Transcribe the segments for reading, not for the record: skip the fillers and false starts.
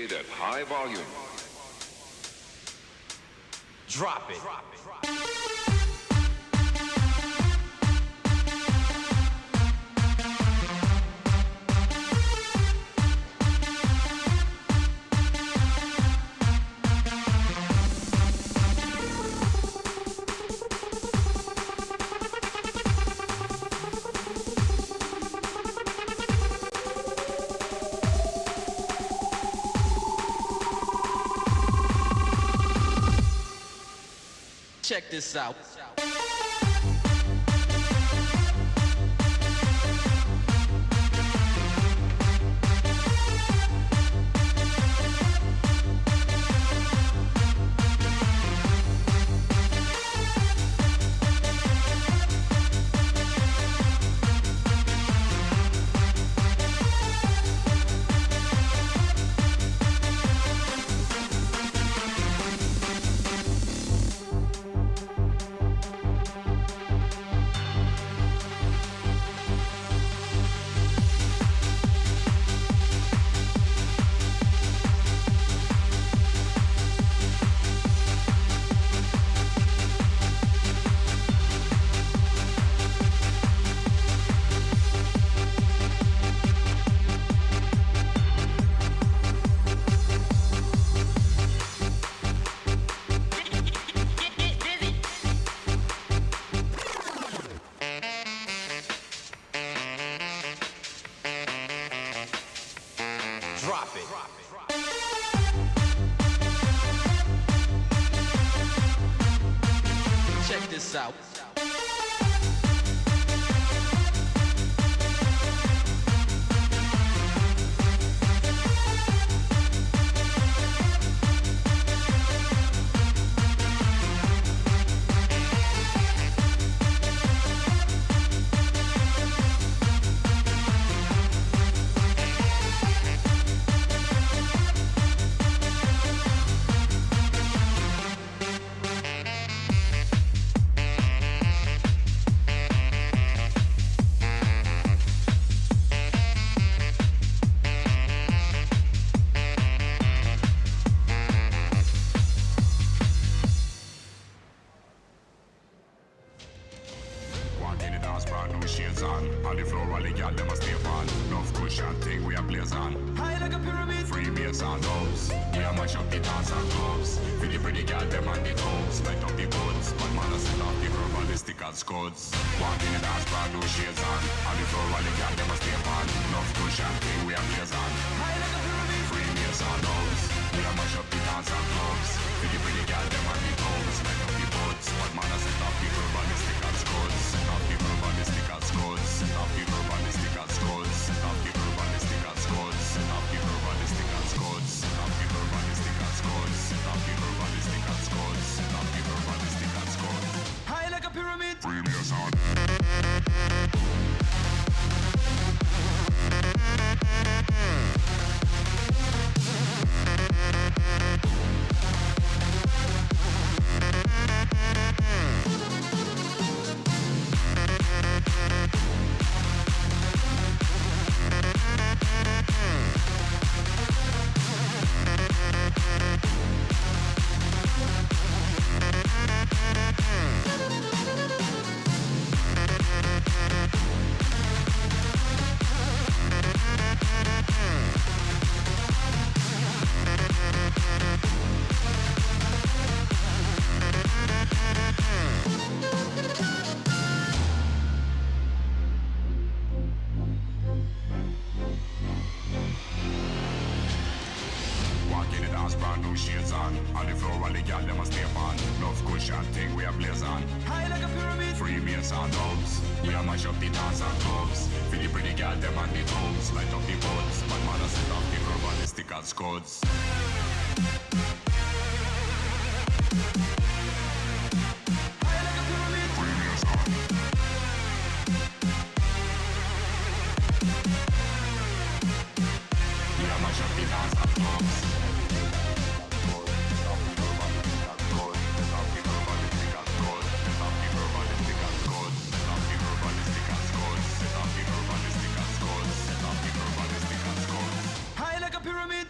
played at high volume. Drop it. Check this out. Drop it. Check this out.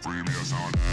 Premium sound.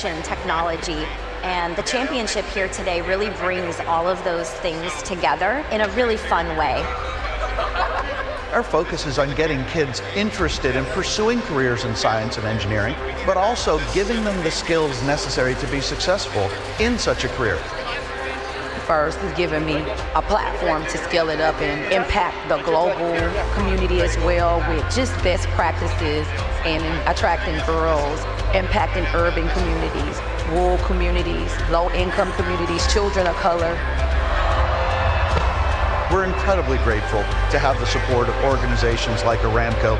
innovation, technology, and the championship here today really brings all of those things together in a really fun way. Our focus is on getting kids interested in pursuing careers in science and engineering, but also giving them the skills necessary to be successful in such a career. First is giving me a platform to scale it up and impact the global community as well with just best practices and attracting girls, impacting urban communities, rural communities, low-income communities, children of color. We're incredibly grateful to have the support of organizations like Aramco.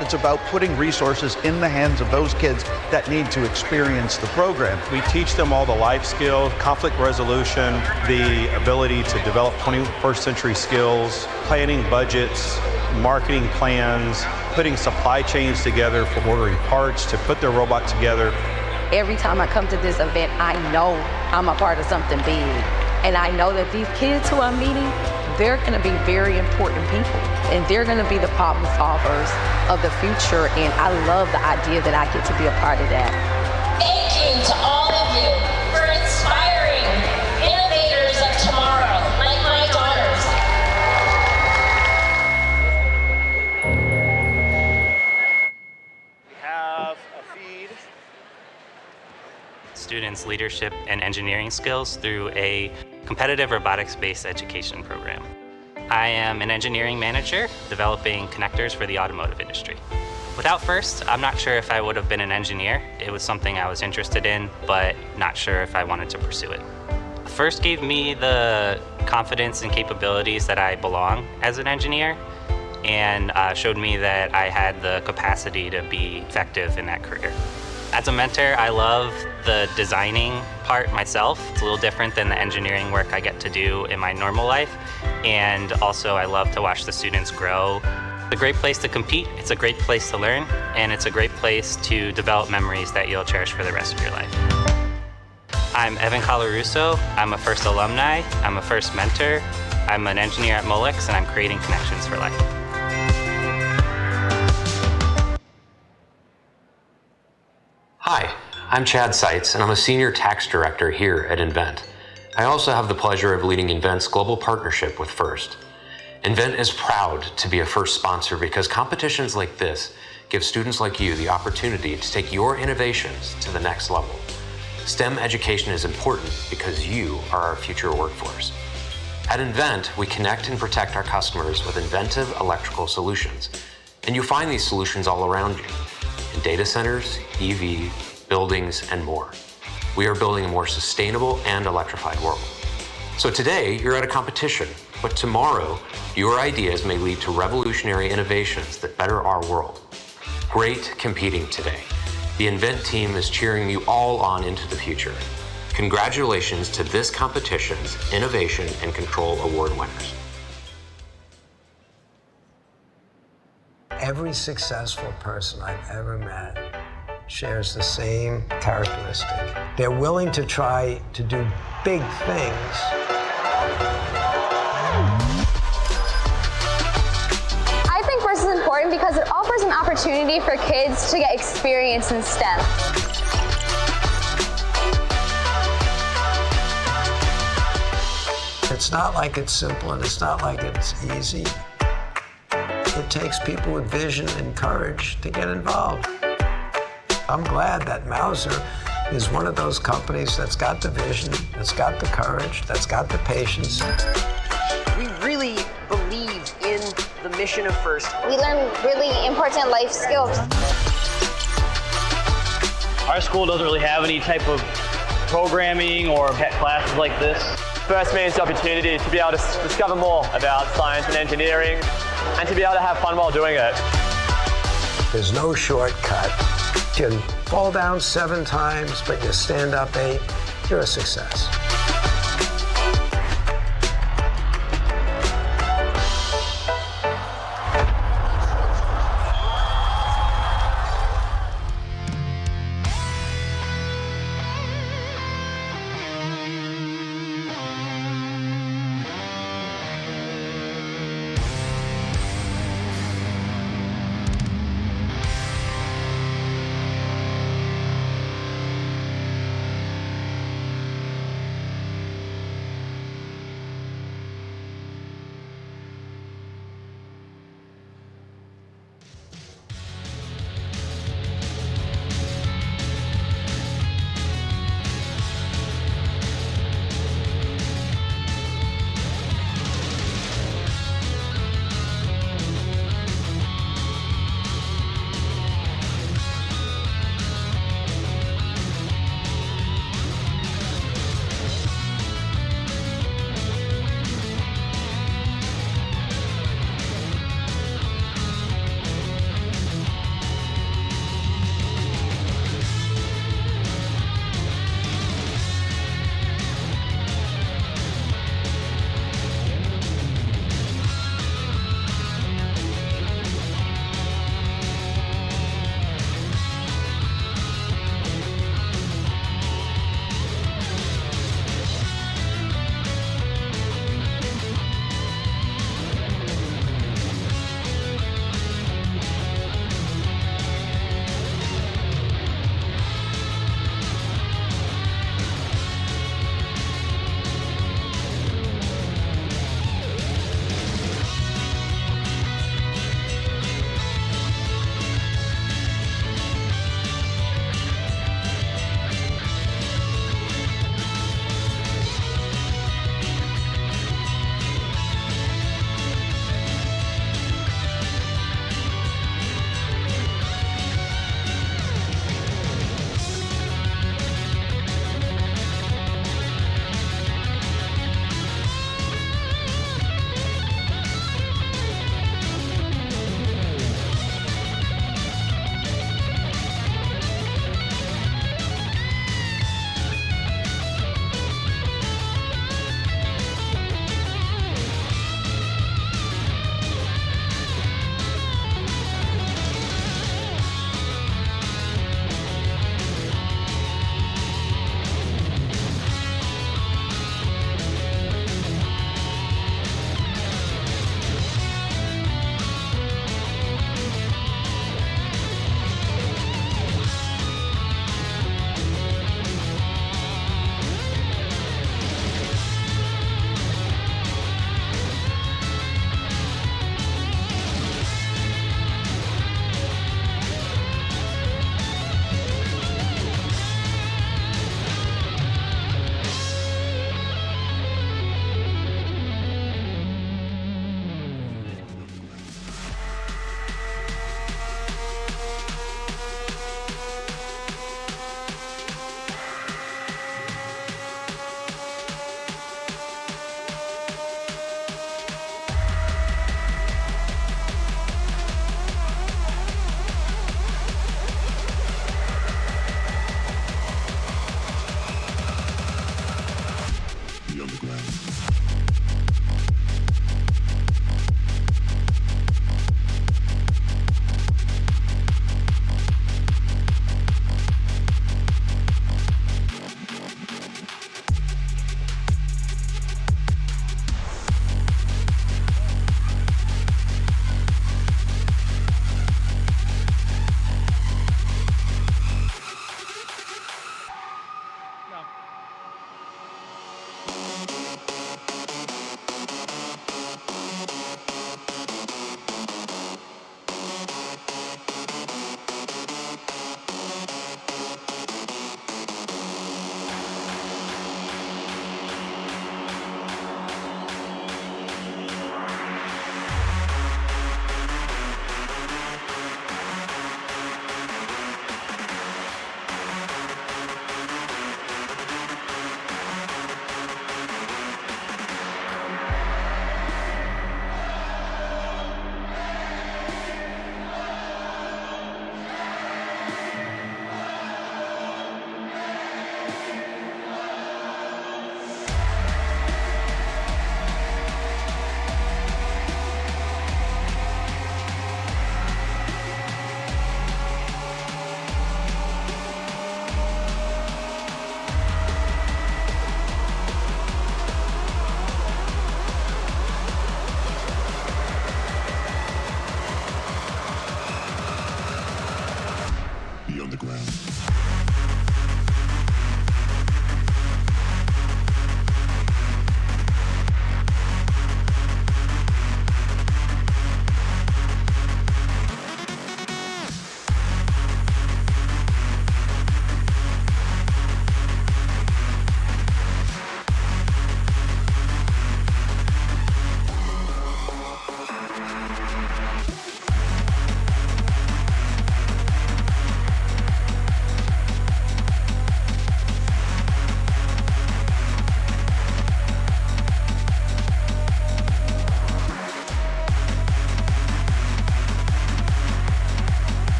It's about putting resources in the hands of those kids that need to experience the program. We teach them all the life skills, conflict resolution, the ability to develop 21st century skills, planning budgets, marketing plans, putting supply chains together for ordering parts to put their robot together. Every time I come to this event, I know I'm a part of something big. And I know that these kids who I'm meeting, they're going to be very important people. And they're going to be the problem solvers of the future. And I love the idea that I get to be a part of that. Thank you to all of you for inspiring innovators of tomorrow, like my daughters. We have a feed. Students' leadership and engineering skills through a competitive robotics-based education program. I am an engineering manager developing connectors for the automotive industry. Without FIRST, I'm not sure if I would have been an engineer. It was something I was interested in, but not sure if I wanted to pursue it. FIRST gave me the confidence and capabilities that I belong as an engineer, and showed me that I had the capacity to be effective in that career. As a mentor, I love the designing part myself. It's a little different than the engineering work I get to do in my normal life. And also I love to watch the students grow. It's a great place to compete, it's a great place to learn, and it's a great place to develop memories that you'll cherish for the rest of your life. I'm Evan Colarusso. I'm a FIRST alumni. I'm a FIRST mentor. I'm an engineer at Molex, and I'm creating connections for life. Hi, I'm Chad Seitz, and I'm a Senior Tax Director here at Invent. I also have the pleasure of leading Invent's global partnership with FIRST. Invent is proud to be a FIRST sponsor because competitions like this give students like you the opportunity to take your innovations to the next level. STEM education is important because you are our future workforce. At Invent, we connect and protect our customers with inventive electrical solutions, and you find these solutions all around you. In data centers, EV, buildings, and more. We are building a more sustainable and electrified world. So today, you're at a competition, but tomorrow, your ideas may lead to revolutionary innovations that better our world. Great competing today. The Invent team is cheering you all on into the future. Congratulations to this competition's Innovation and Control Award winners. Every successful person I've ever met shares the same characteristic. They're willing to try to do big things. I think FIRST is important because it offers an opportunity for kids to get experience in STEM. It's not like it's simple and it's not like it's easy. It takes people with vision and courage to get involved. I'm glad that Mauser is one of those companies that's got the vision, that's got the courage, that's got the patience. We really believe in the mission of FIRST. We learn really important life skills. Our school doesn't really have any type of programming or classes like this. FIRST means the opportunity to be able to discover more about science and engineering and to be able to have fun while doing it. There's no shortcut. You can fall down 7 times, but you stand up 8, you're a success.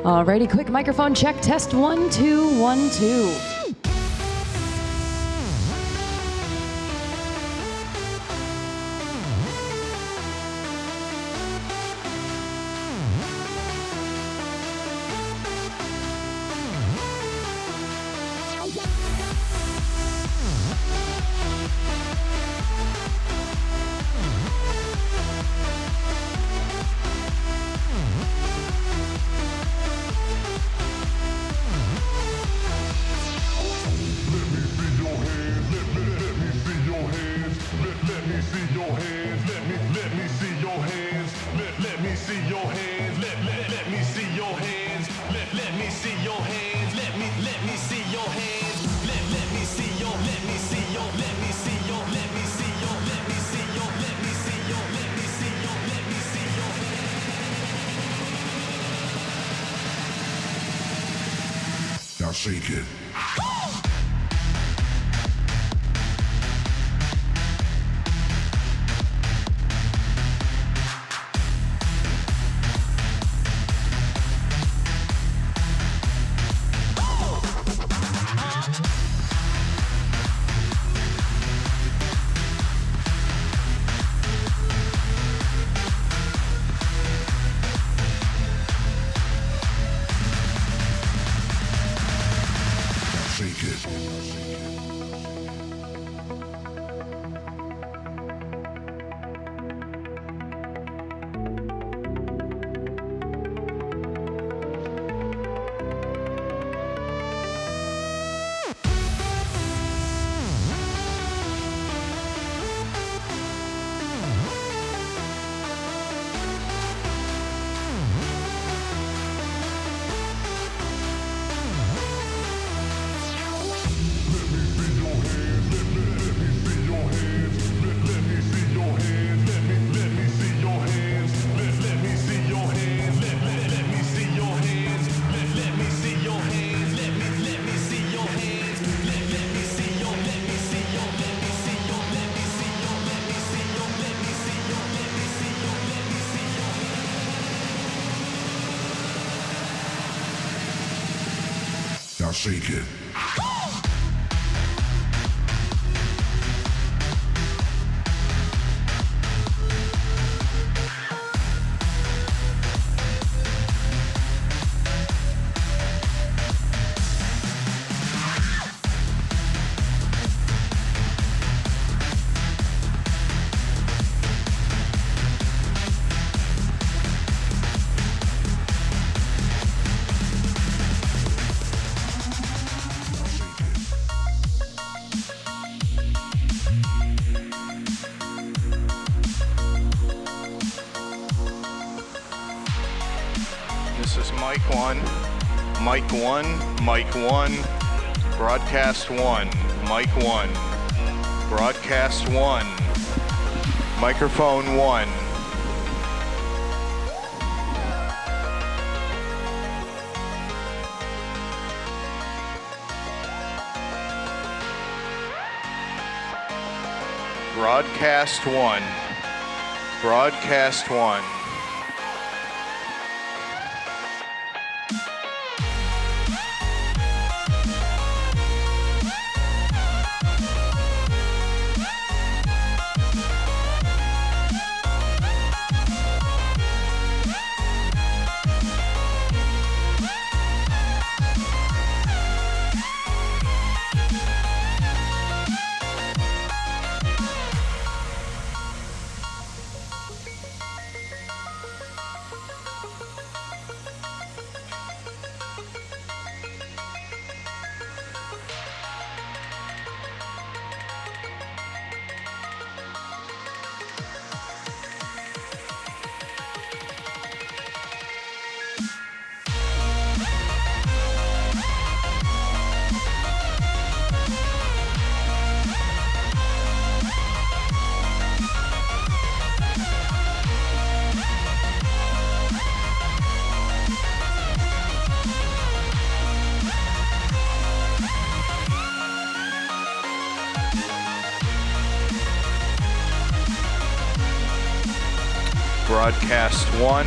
Alrighty, quick microphone check. Test 1, 2, 1, 2. Now shake it. Now shake it. This is mic 1, mic 1, mic 1, broadcast 1, mic 1, broadcast 1, microphone 1. Broadcast 1, broadcast 1. Broadcast 1.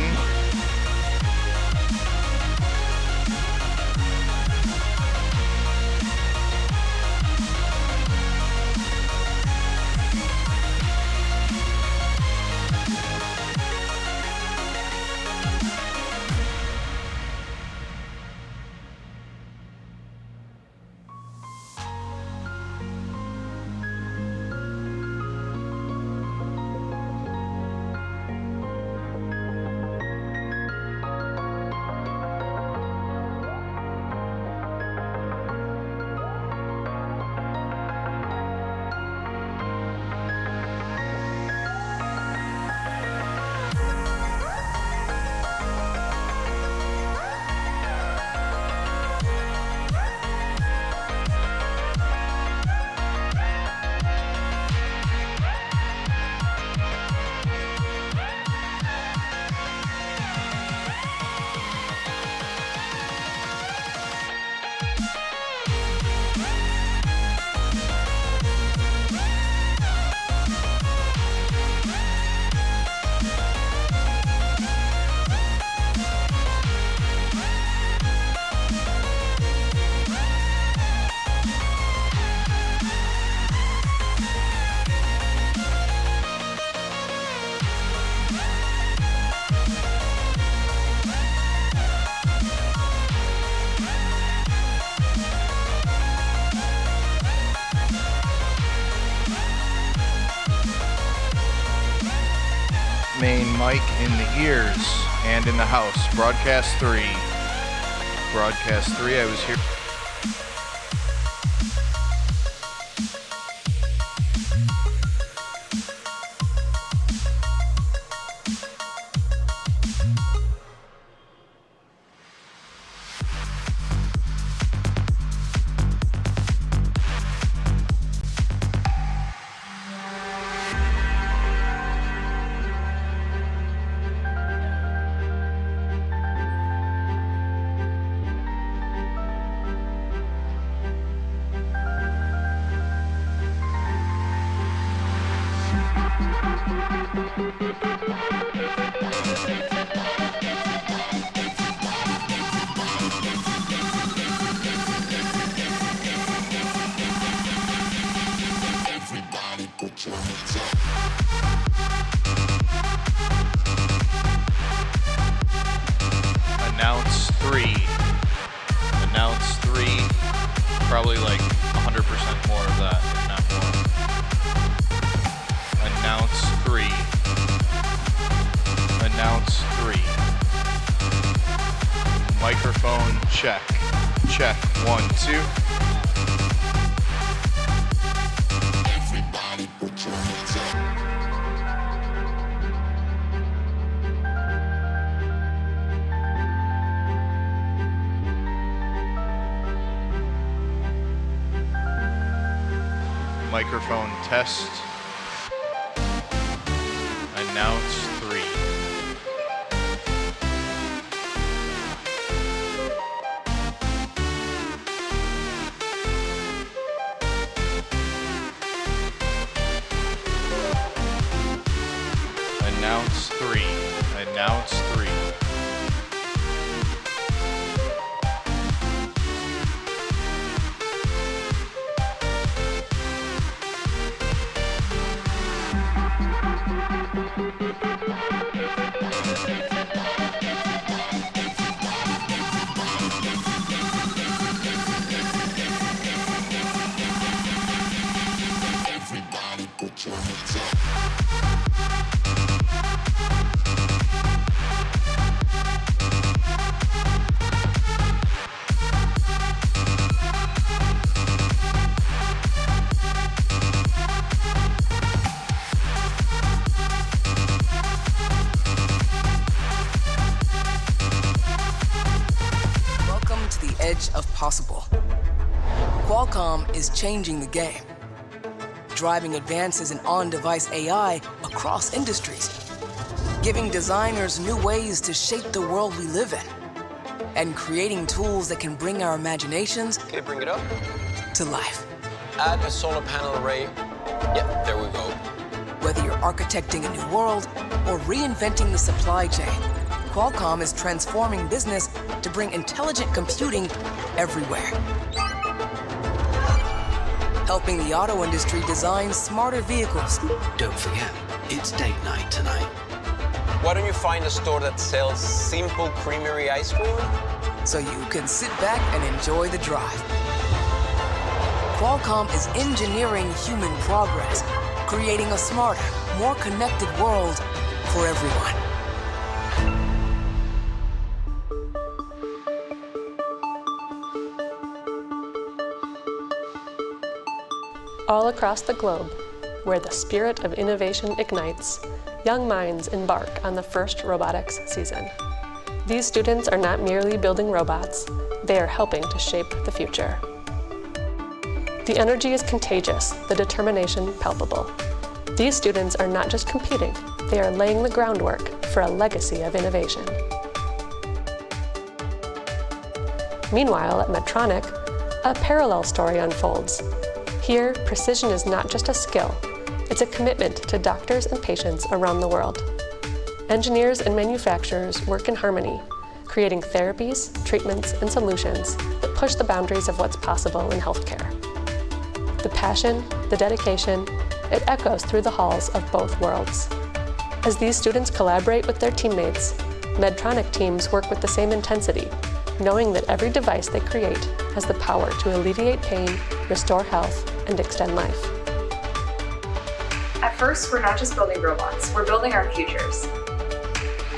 Mike in the ears and in the house. Broadcast 3. Broadcast 3, I was here. Announce 3. Announce 3. Probably like 100% more of that, if not more. Announce 3. Announce 3. Microphone check. Check. 1, 2. Everybody put your hands up. Microphone test. Announce 3. Announce 3. Announce 3. Everybody put your hands up. Welcome to the edge of possible. Qualcomm is changing the game, driving advances in on-device AI across industries, giving designers new ways to shape the world we live in, and creating tools that can bring our imaginations Okay, bring it up. to life. Add a solar panel array. Yep, there we go. Whether you're architecting a new world or reinventing the supply chain, Qualcomm is transforming business to bring intelligent computing everywhere. Helping the auto industry design smarter vehicles. Don't forget, it's date night tonight. Why don't you find a store that sells simple creamery ice cream? So you can sit back and enjoy the drive. Qualcomm is engineering human progress, creating a smarter, more connected world for everyone. All across the globe, where the spirit of innovation ignites, young minds embark on the first robotics season. These students are not merely building robots, they are helping to shape the future. The energy is contagious, the determination palpable. These students are not just competing, they are laying the groundwork for a legacy of innovation. Meanwhile, at Medtronic, a parallel story unfolds. Here, precision is not just a skill, it's a commitment to doctors and patients around the world. Engineers and manufacturers work in harmony, creating therapies, treatments, and solutions that push the boundaries of what's possible in healthcare. The passion, the dedication, it echoes through the halls of both worlds. As these students collaborate with their teammates, Medtronic teams work with the same intensity, knowing that every device they create has the power to alleviate pain, restore health, and extend life. At first, we're not just building robots, we're building our futures.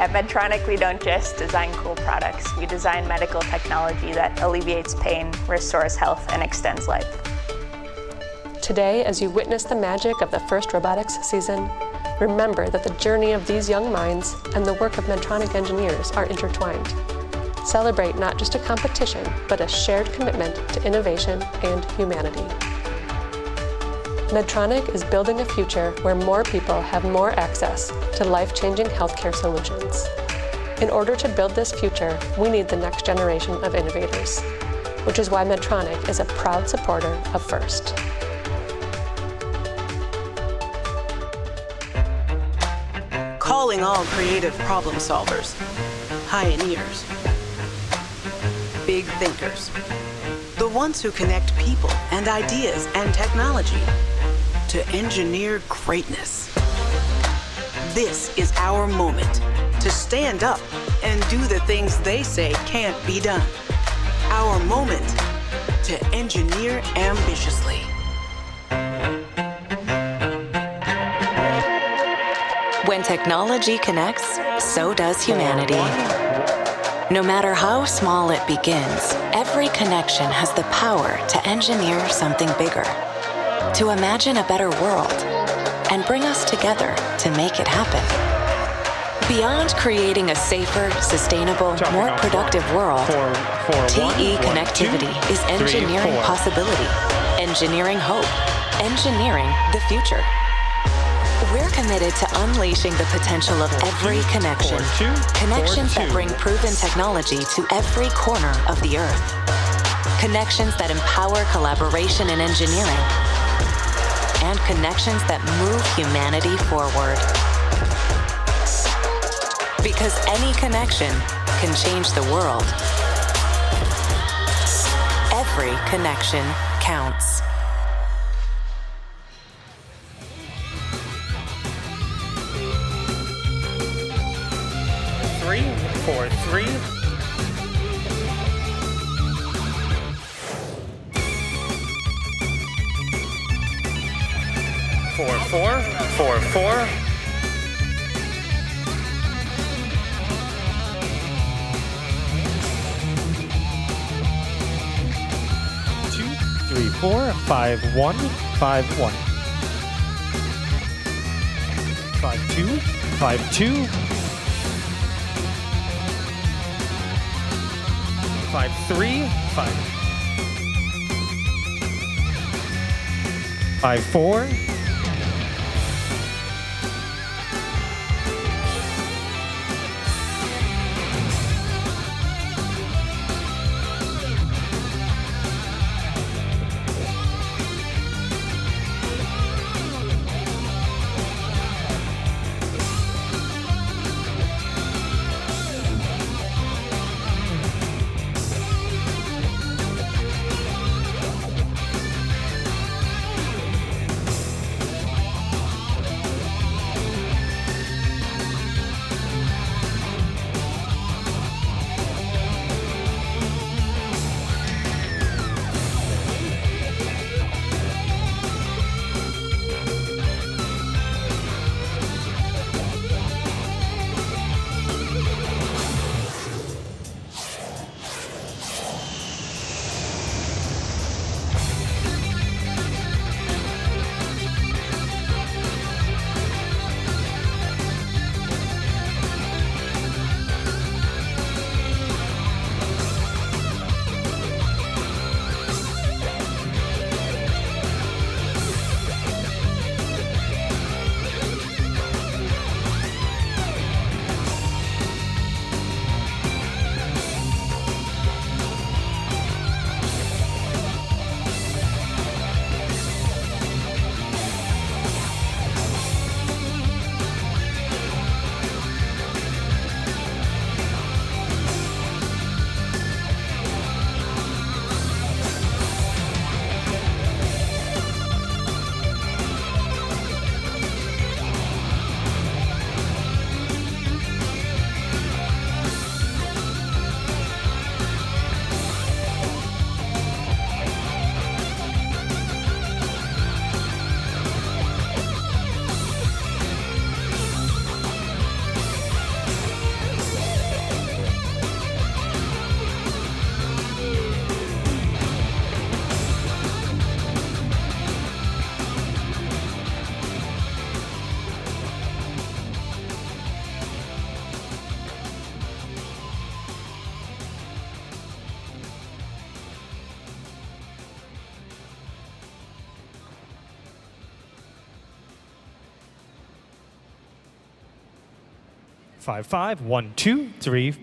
At Medtronic, we don't just design cool products. We design medical technology that alleviates pain, restores health, and extends life. Today, as you witness the magic of the first robotics season, remember that the journey of these young minds and the work of Medtronic engineers are intertwined. Celebrate not just a competition, but a shared commitment to innovation and humanity. Medtronic is building a future where more people have more access to life-changing healthcare solutions. In order to build this future, we need the next generation of innovators, which is why Medtronic is a proud supporter of FIRST. Calling all creative problem solvers, pioneers, big thinkers, the ones who connect people and ideas and technology to engineer greatness. This is our moment to stand up and do the things they say can't be done. Our moment to engineer ambitiously. When technology connects, so does humanity. No matter how small it begins, every connection has the power to engineer something bigger, to imagine a better world, and bring us together to make it happen. Beyond creating a safer, sustainable, more productive world, TE Connectivity is engineering possibility, engineering hope, engineering the future. We're committed to unleashing the potential of every connection. Connections that bring proven technology to every corner of the Earth. Connections that empower collaboration in engineering. And connections that move humanity forward. Because any connection can change the world. Every connection counts. 3, 4, 3. 4, 4, 4, 4. 2, 3, 4, 5, 1, 5, 1. 5, 2, 5, 2. 5, 3, 5. 5, 4. 5, 5, 1, 2, 3.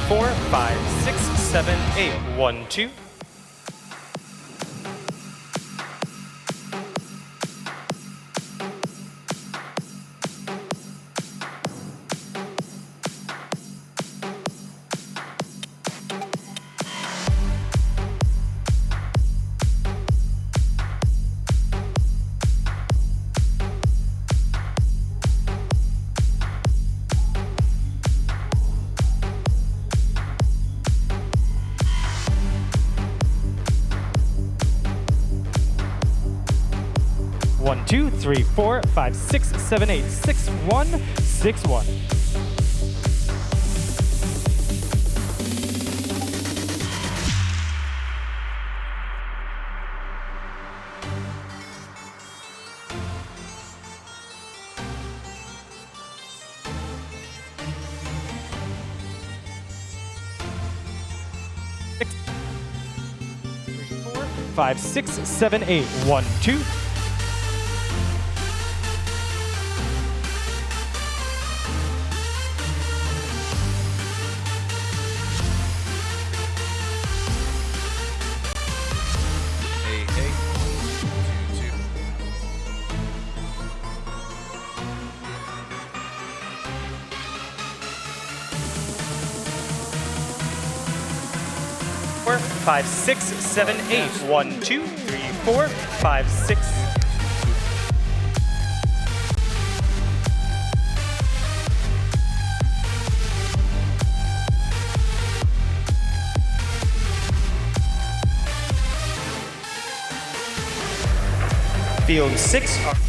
Four, 5, 6, 7, 8. 1, 2. One, 2, 3, 4, 5, 6, 7, 8. 6, 1, 6, 1. Six, 3, 4, 5, 6, 7, 8. 1, 2. 5678. 1, 2, 3, 4, 5, 6. Field 6.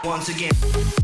once again.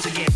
once again.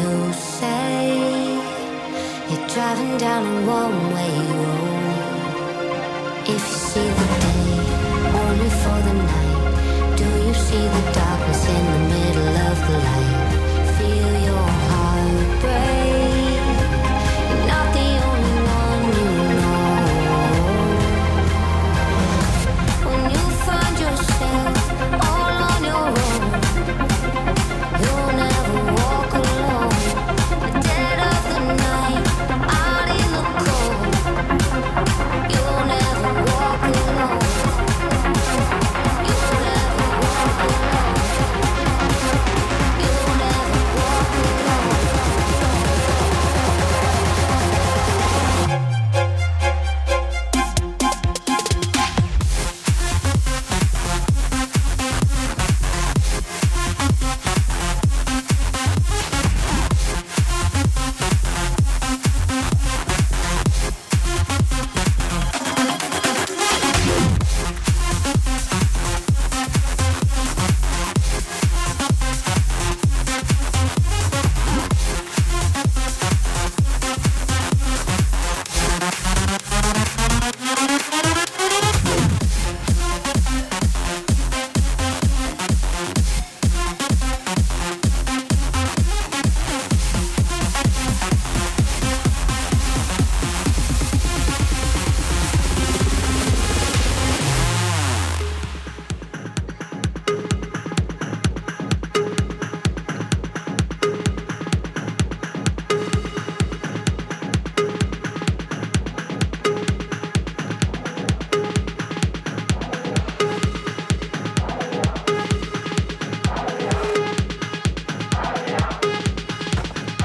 you say you're driving down a one-way road? If you see the day only for the night, do you see the darkness in the middle of the light? Feel your heart break. You're not the only one you know. When you find yourself all on your own, you'll never walk alone. The dead of the night, out in the cold, you'll never walk alone. You'll never walk alone. You'll never walk alone.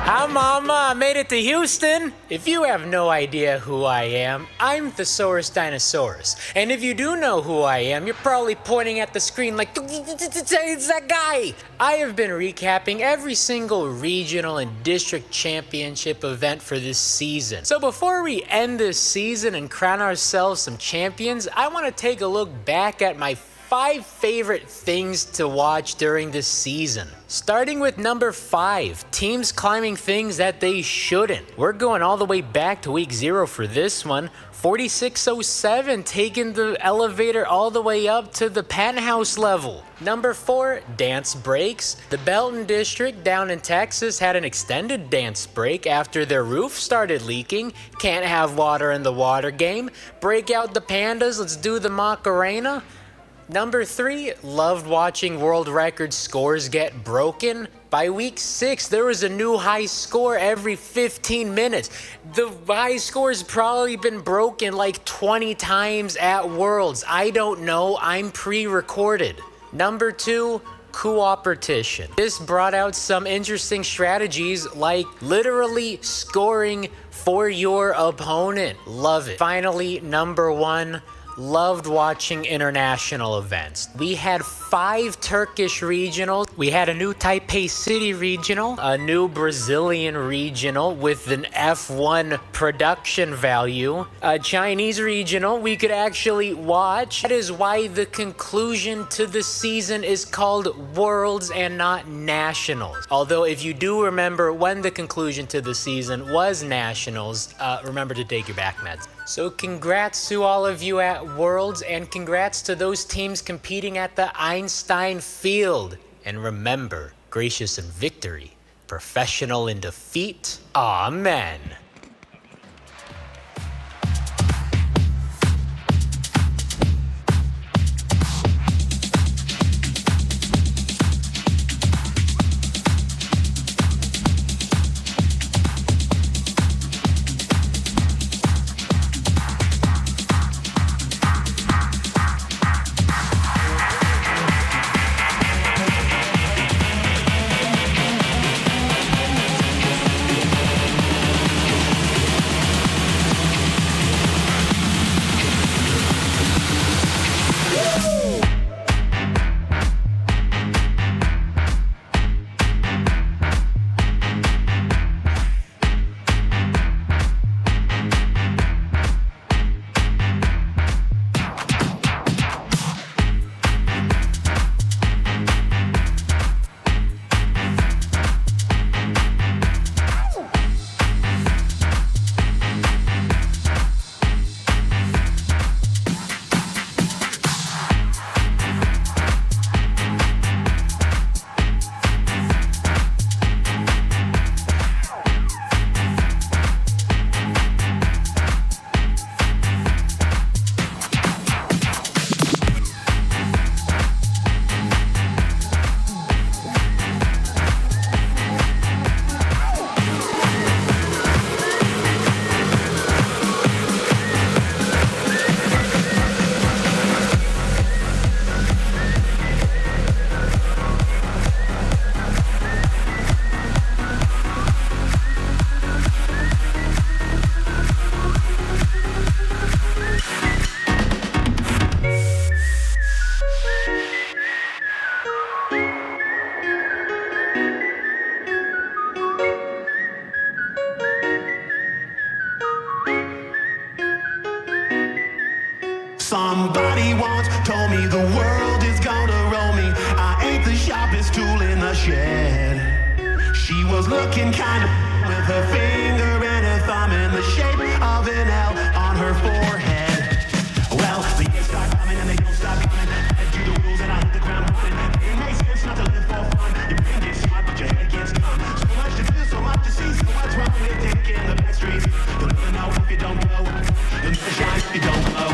Hi, Mama. I made it to Houston. If you have no idea who I am, I'm Thesaurus Dinosaurus. And if you do know who I am, you're probably pointing at the screen like, it's that guy. I have been recapping every single regional and district championship event for this season. So before we end this season and crown ourselves some champions, I want to take a look back at my 5 favorite things to watch during this season. Starting with number 5, teams climbing things that they shouldn't. We're going all the way back to week 0 for this one. 4607 taking the elevator all the way up to the penthouse level. Number 4, dance breaks. The Belton district down in Texas had an extended dance break after their roof started leaking. Can't have water in the water game. Break out the pandas, let's do the Macarena. Number 3, loved watching world record scores get broken. By week 6, there was a new high score every 15 minutes. The high score's probably been broken like 20 times at Worlds. I don't know, I'm pre-recorded. Number 2, cooperation. This brought out some interesting strategies like literally scoring for your opponent. Love it. Finally, number 1, loved watching international events. We had 5 Turkish regionals. We had a new Taipei City regional, a new Brazilian regional with an F1 production value, a Chinese regional we could actually watch. That is why the conclusion to the season is called Worlds and not Nationals. Although if you do remember when the conclusion to the season was Nationals, remember to take your back meds. So congrats to all of you at Worlds, and congrats to those teams competing at the Einstein field. And remember, gracious in victory, professional in defeat. Amen. looking kind of with her finger and her thumb in the shape of an L on her forehead. Well, the years start coming and they don't stop coming. I do the rules and I hit the ground running. It makes sense not to live for fun. Your brain gets smart, but your head gets dumb. So much to do, so much to see, so what's wrong with taking the back streets? You'll never know if you don't go. You'll never shine if you don't glow.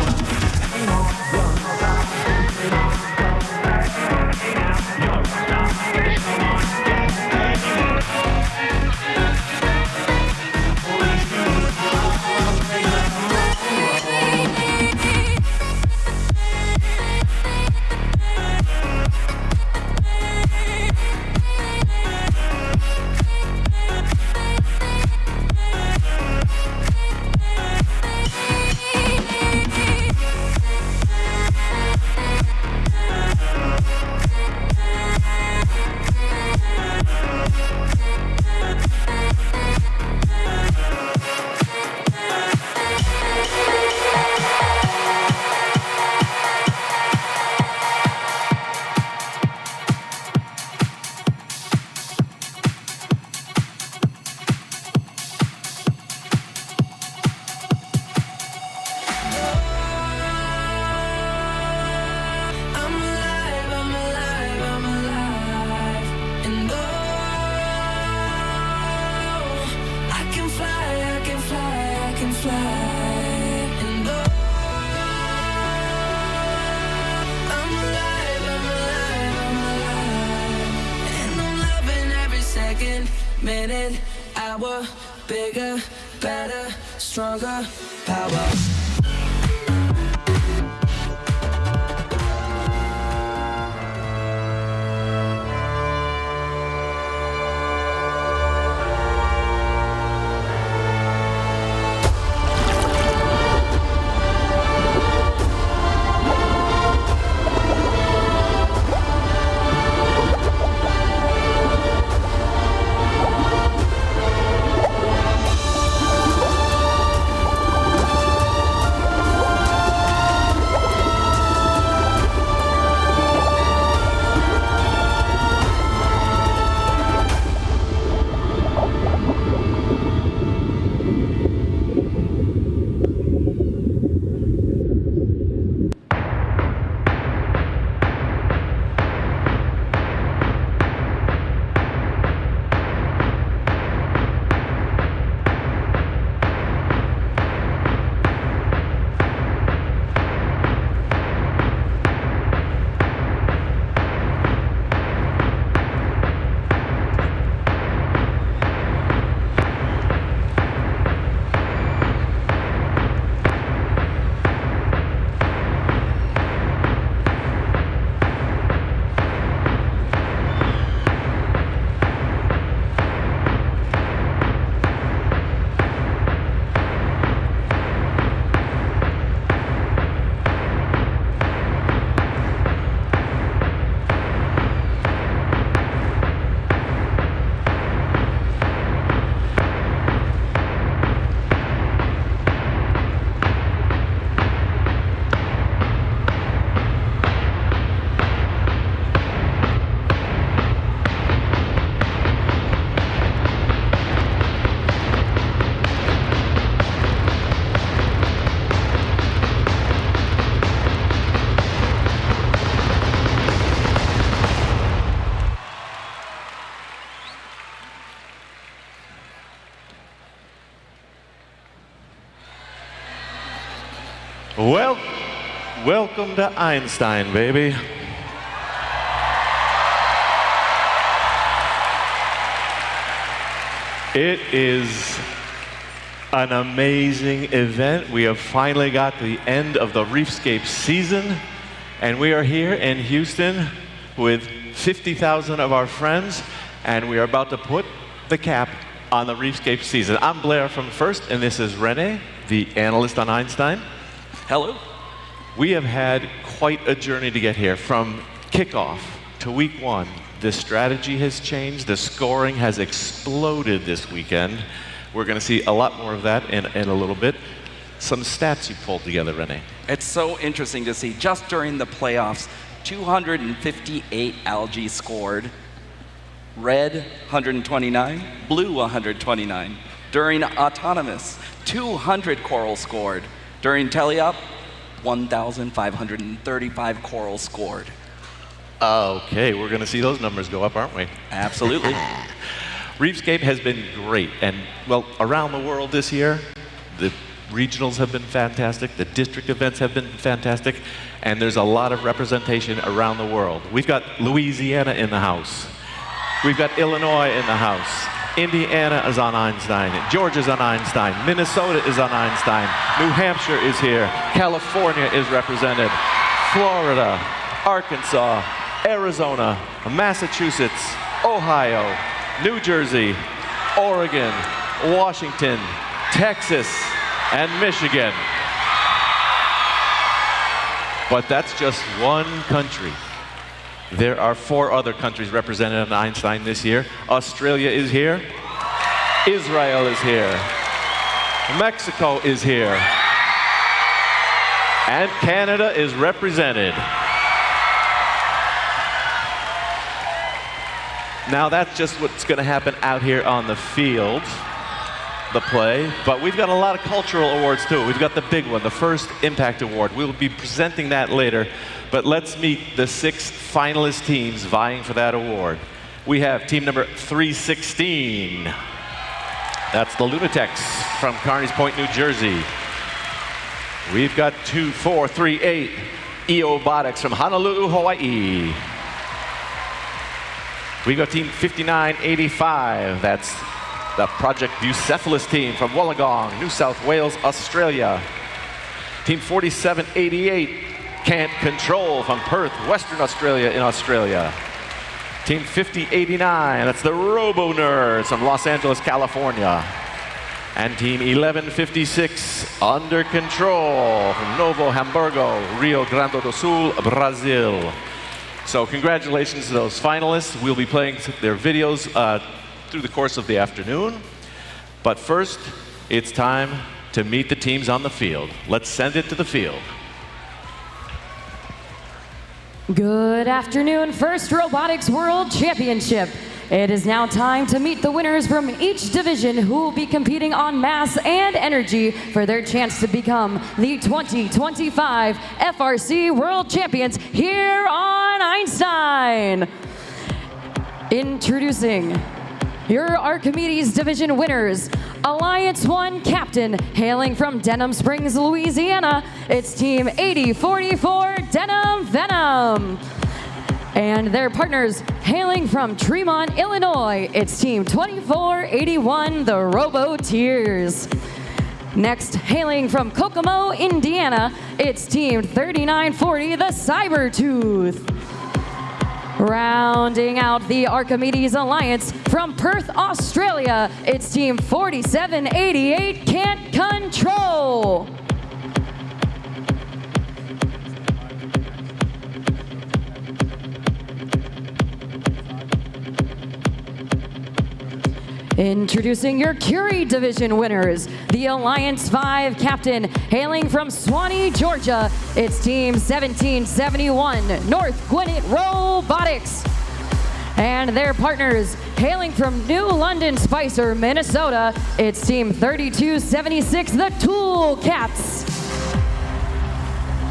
Minute, hour, bigger, better, stronger, power. Well, welcome to Einstein, baby. It is an amazing event. We have finally got to the end of the Reefscape season, and we are here in Houston with 50,000 of our friends, and we are about to put the cap on the Reefscape season. I'm Blair from First, and this is Rene, the analyst on Einstein. Hello. We have had quite a journey to get here. From kickoff to week one, the strategy has changed. The scoring has exploded this weekend. We're going to see a lot more of that in a little bit. Some stats you pulled together, Rene. It's so interesting to see. Just during the playoffs, 258 algae scored. red 129, blue 129. During autonomous, 200 coral scored. During teleop, 1,535 coral scored. Okay, we're going to see those numbers go up, aren't we? Absolutely. Reefscape has been great, and well, around the world this year, the regionals have been fantastic, the district events have been fantastic, and there's a lot of representation around the world. We've got Louisiana in the house. We've got Illinois in the house. Indiana is on Einstein. Georgia's on Einstein. Minnesota is on Einstein. New Hampshire is here. California is represented. Florida, Arkansas, Arizona, Massachusetts, Ohio, New Jersey, Oregon, Washington, Texas, and Michigan. But that's just one country. There are 4 other countries represented on Einstein this year. Australia is here. Israel is here. Mexico is here. And Canada is represented. Now that's just what's going to happen out here on the field, the play. But we've got a lot of cultural awards too. We've got the big one, the first Impact Award. We'll be presenting that later. But let's meet the 6 finalist teams vying for that award. We have team number 316. That's the Lunatics from Carneys Point, New Jersey. We've got 2438 Robotics from Honolulu, Hawaii. We've got team 5985. That's the Project Bucephalus team from Wollongong, New South Wales, Australia. Team 4788. Can't Control from Perth, Western Australia in Australia. Team 5089, that's the Robo Nerds from Los Angeles, California. And Team 1156, Under Control from Novo Hamburgo, Rio Grande do Sul, Brazil. So congratulations to those finalists. We'll be playing their videos through the course of the afternoon. But first, it's time to meet the teams on the field. Let's send it to the field. Good afternoon, First Robotics World Championship. It is now time to meet the winners from each division who will be competing on mass and energy for their chance to become the 2025 FRC World Champions here on Einstein. Introducing your Archimedes Division winners. Alliance 1 captain, hailing from Denham Springs, Louisiana, it's Team 8044 Denham Venom. And their partners, hailing from Tremont, Illinois, it's Team 2481 the Robo-Tears. Next, hailing from Kokomo, Indiana, it's Team 3940 the Cybertooth. Rounding out the Archimedes Alliance from Perth, Australia, it's Team 4788 Can't Control. Introducing your Curie Division winners, the Alliance 5 captain, hailing from Swanee, Georgia, it's Team 1771 North Gwinnett Robotics. And their partners, hailing from New London Spicer, Minnesota, it's Team 3276 the Tool Cats.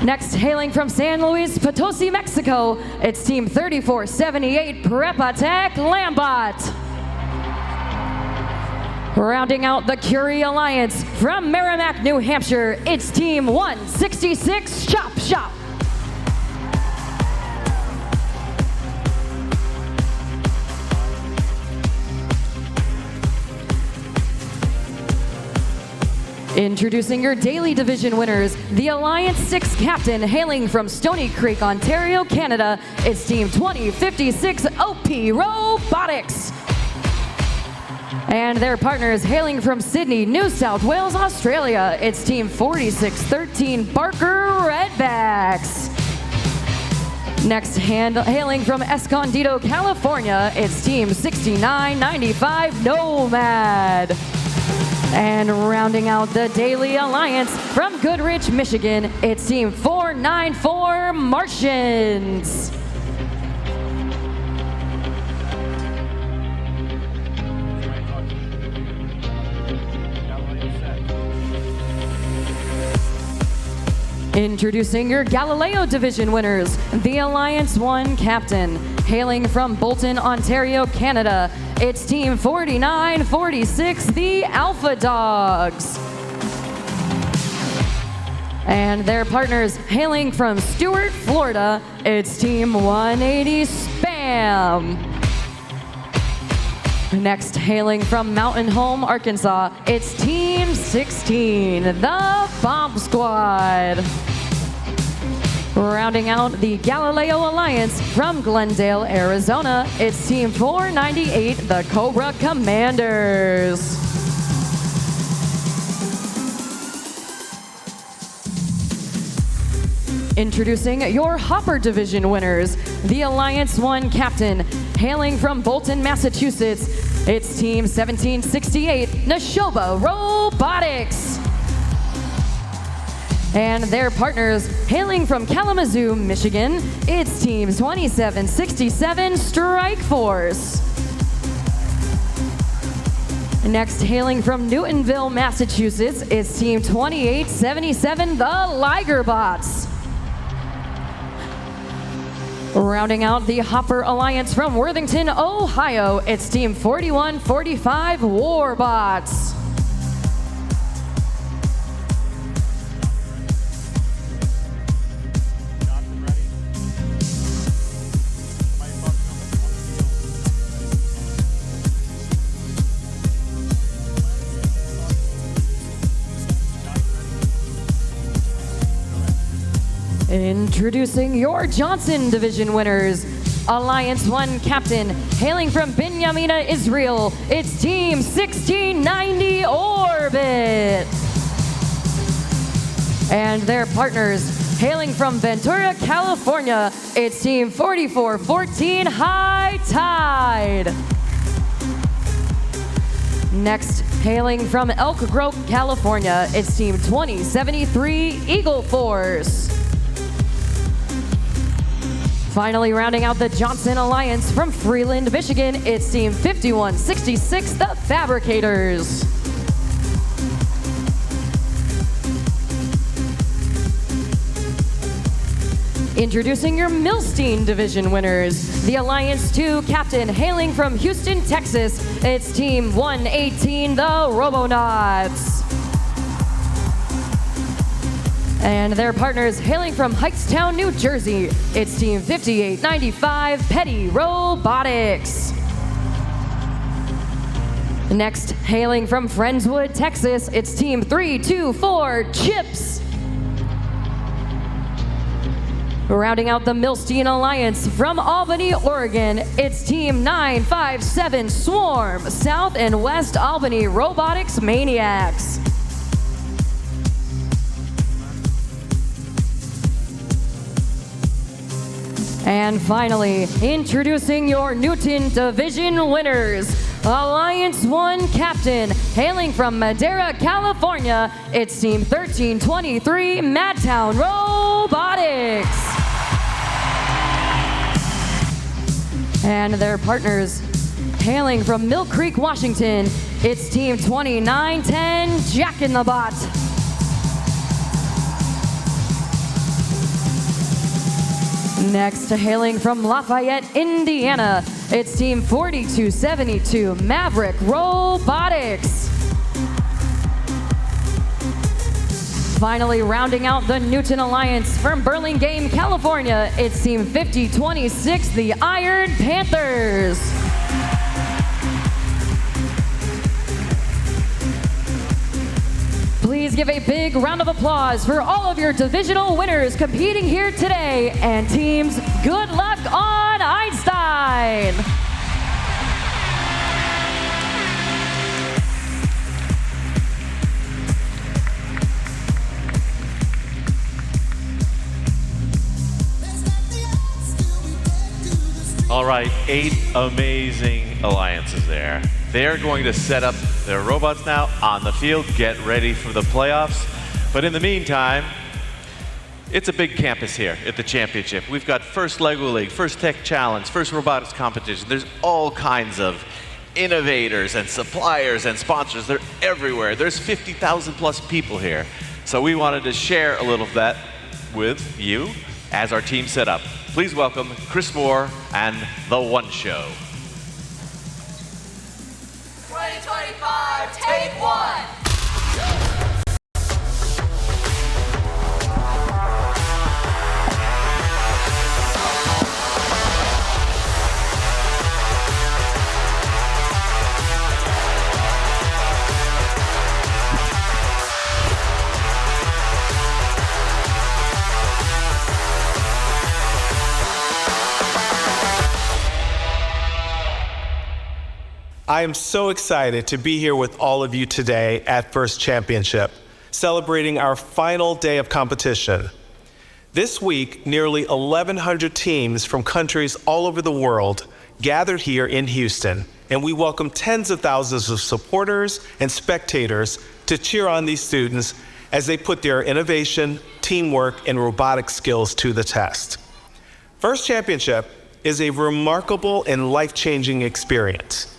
Next, hailing from San Luis Potosi, Mexico, it's Team 3478 Prep Attack Lambot. Rounding out the Curie Alliance from Merrimack, New Hampshire, it's Team 166 Chop Shop. Introducing your Daily Division winners, the Alliance 6 captain, hailing from Stony Creek, Ontario, Canada, it's Team 2056 OP Robotics. And their partners, hailing from Sydney, New South Wales, Australia, it's Team 4613 Barker Redbacks. Next, hailing from Escondido, California, it's Team 6995 Nomad. And rounding out the Daily Alliance from Goodrich, Michigan, it's Team 494 Martians. Introducing your Galileo Division winners, the Alliance 1 captain. Hailing from Bolton, Ontario, Canada, it's Team 4946, the Alpha Dogs. And their partners hailing from Stuart, Florida, it's Team 180 Spam. Next, hailing from Mountain Home, Arkansas, it's Team 16, the Bomb Squad. Rounding out the Galileo Alliance from Glendale, Arizona, it's Team 498, the Cobra Commanders. Introducing your Hopper Division winners, the Alliance 1 captain. Hailing from Bolton, Massachusetts, it's Team 1768, Neshoba Robotics. And their partners, hailing from Kalamazoo, Michigan, it's Team 2767, Strike Force. Next, hailing from Newtonville, Massachusetts, it's Team 2877, the Ligerbots. Rounding out the Hopper Alliance from Worthington, Ohio, it's Team 4145 Warbots. Introducing your Johnson Division winners, Alliance 1 captain, hailing from Binyamina, Israel, it's Team 1690 Orbit. And their partners, hailing from Ventura, California, it's Team 4414 High Tide. Next, hailing from Elk Grove, California, it's Team 2073 Eagle Force. Finally, rounding out the Johnson Alliance from Freeland, Michigan, it's Team 5166, the Fabricators. Introducing your Milstein Division winners, the Alliance 2 captain, hailing from Houston, Texas, it's Team 118, the Robonauts. And their partners, hailing from Hightstown, New Jersey, it's Team 5895, Petty Robotics. Next, hailing from Friendswood, Texas, it's Team 324 Chips. Rounding out the Milstein Alliance from Albany, Oregon, it's Team 957 Swarm, South and West Albany Robotics Maniacs. And finally, introducing your Newton Division winners, Alliance 1 captain, hailing from Madera, California, it's Team 1323 Madtown Robotics. And their partners, hailing from Mill Creek, Washington, it's Team 2910 Jack in the Bot. Next, hailing from Lafayette, Indiana, it's Team 4272 Maverick Robotics. Finally, rounding out the Newton Alliance from Burlingame, California, it's Team 5026, the Iron Panthers. Please give a big round of applause for all of your divisional winners competing here today. And teams, good luck on Einstein! All right, 8 amazing alliances there. They're going to set up their robots now on the field, get ready for the playoffs. But in the meantime, it's a big campus here at the championship. We've got first Lego League, first Tech Challenge, first robotics competition. There's all kinds of innovators and suppliers and sponsors. They're everywhere. There's 50,000 plus people here. So we wanted to share a little of that with you as our team set up. Please welcome Chris Moore and The One Show. 2025, take one. I am so excited to be here with all of you today at First Championship, celebrating our final day of competition. This week, nearly 1,100 teams from countries all over the world gathered here in Houston, and we welcome tens of thousands of supporters and spectators to cheer on these students as they put their innovation, teamwork, and robotic skills to the test. First Championship is a remarkable and life-changing experience.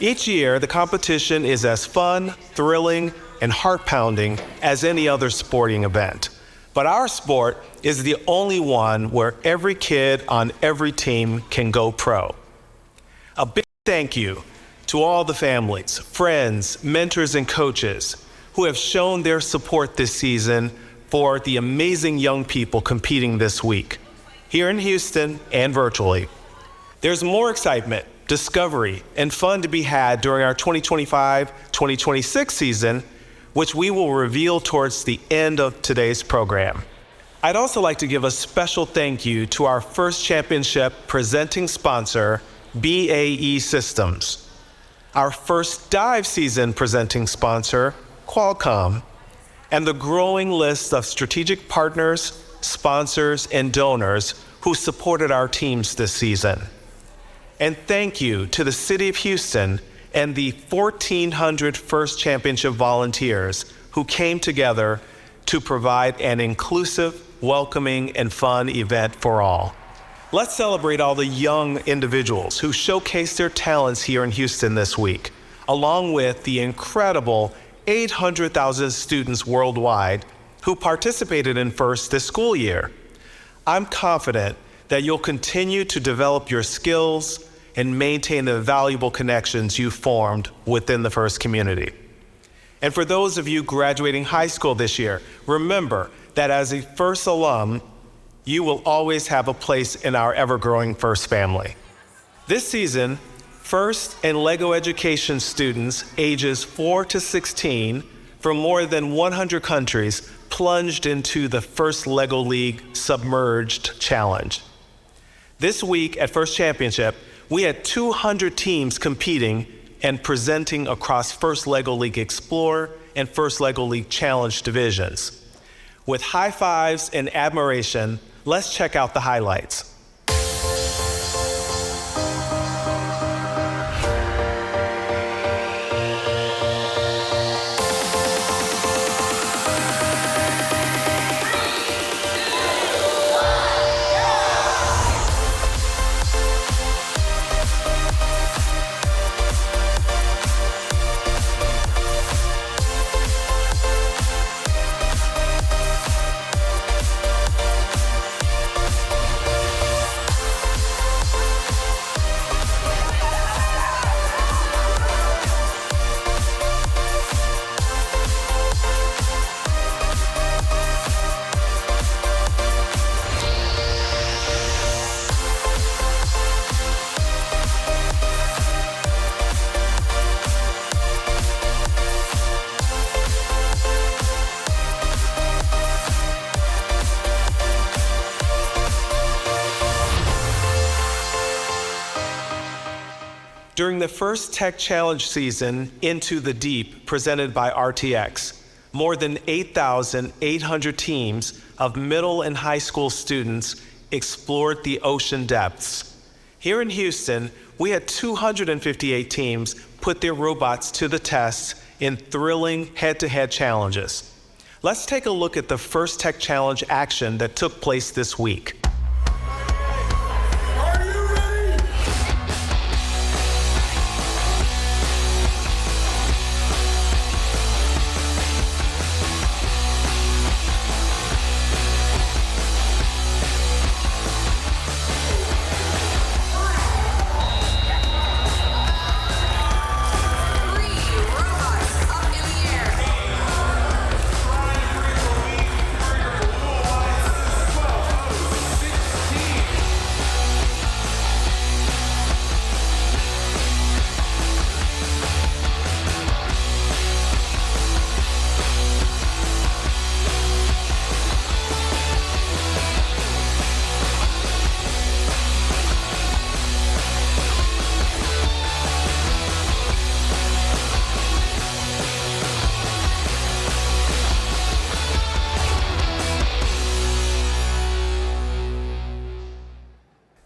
Each year, the competition is as fun, thrilling, and heart-pounding as any other sporting event. But our sport is the only one where every kid on every team can go pro. A big thank you to all the families, friends, mentors, and coaches who have shown their support this season for the amazing young people competing this week, here in Houston and virtually. There's more excitement, discovery, and fun to be had during our 2025-2026 season, which we will reveal towards the end of today's program. I'd also like to give a special thank you to our First Championship presenting sponsor, BAE Systems, our first dive season presenting sponsor, Qualcomm, and the growing list of strategic partners, sponsors, and donors who supported our teams this season. And thank you to the City of Houston and the 1,400 First Championship volunteers who came together to provide an inclusive, welcoming, and fun event for all. Let's celebrate all the young individuals who showcased their talents here in Houston this week, along with the incredible 800,000 students worldwide who participated in First this school year. I'm confident that you'll continue to develop your skills and maintain the valuable connections you formed within the First community. And for those of you graduating high school this year, remember that as a First alum, you will always have a place in our ever-growing First family. This season, First and LEGO Education students ages 4 to 16 from more than 100 countries plunged into the First LEGO League Submerged Challenge. This week at First Championship, we had 200 teams competing and presenting across First LEGO League Explore and First LEGO League Challenge divisions. With high fives and admiration, let's check out the highlights. During the First Tech Challenge season, Into the Deep, presented by RTX, more than 8,800 teams of middle and high school students explored the ocean depths. Here in Houston, we had 258 teams put their robots to the test in thrilling head-to-head challenges. Let's take a look at the First Tech Challenge action that took place this week.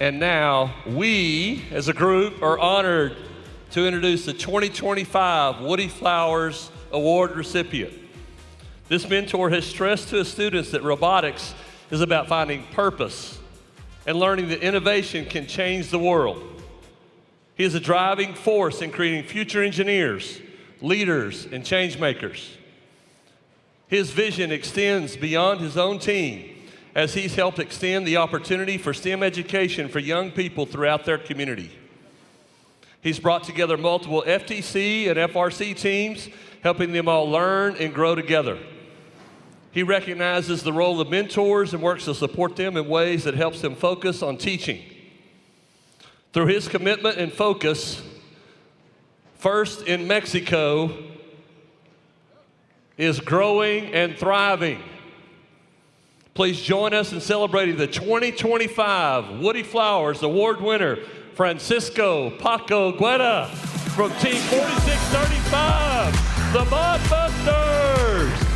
And now we, as a group, are honored to introduce the 2025 Woody Flowers Award recipient. This mentor has stressed to his students that robotics is about finding purpose and learning that innovation can change the world. He is a driving force in creating future engineers, leaders, and change makers. His vision extends beyond his own team as he's helped extend the opportunity for STEM education for young people throughout their community. He's brought together multiple FTC and FRC teams, helping them all learn and grow together. He recognizes the role of mentors and works to support them in ways that helps them focus on teaching. Through his commitment and focus, First in Mexico is growing and thriving. Please join us in celebrating the 2025 Woody Flowers Award winner, Francisco Paco Guetta from Team 4635, the Modbusters.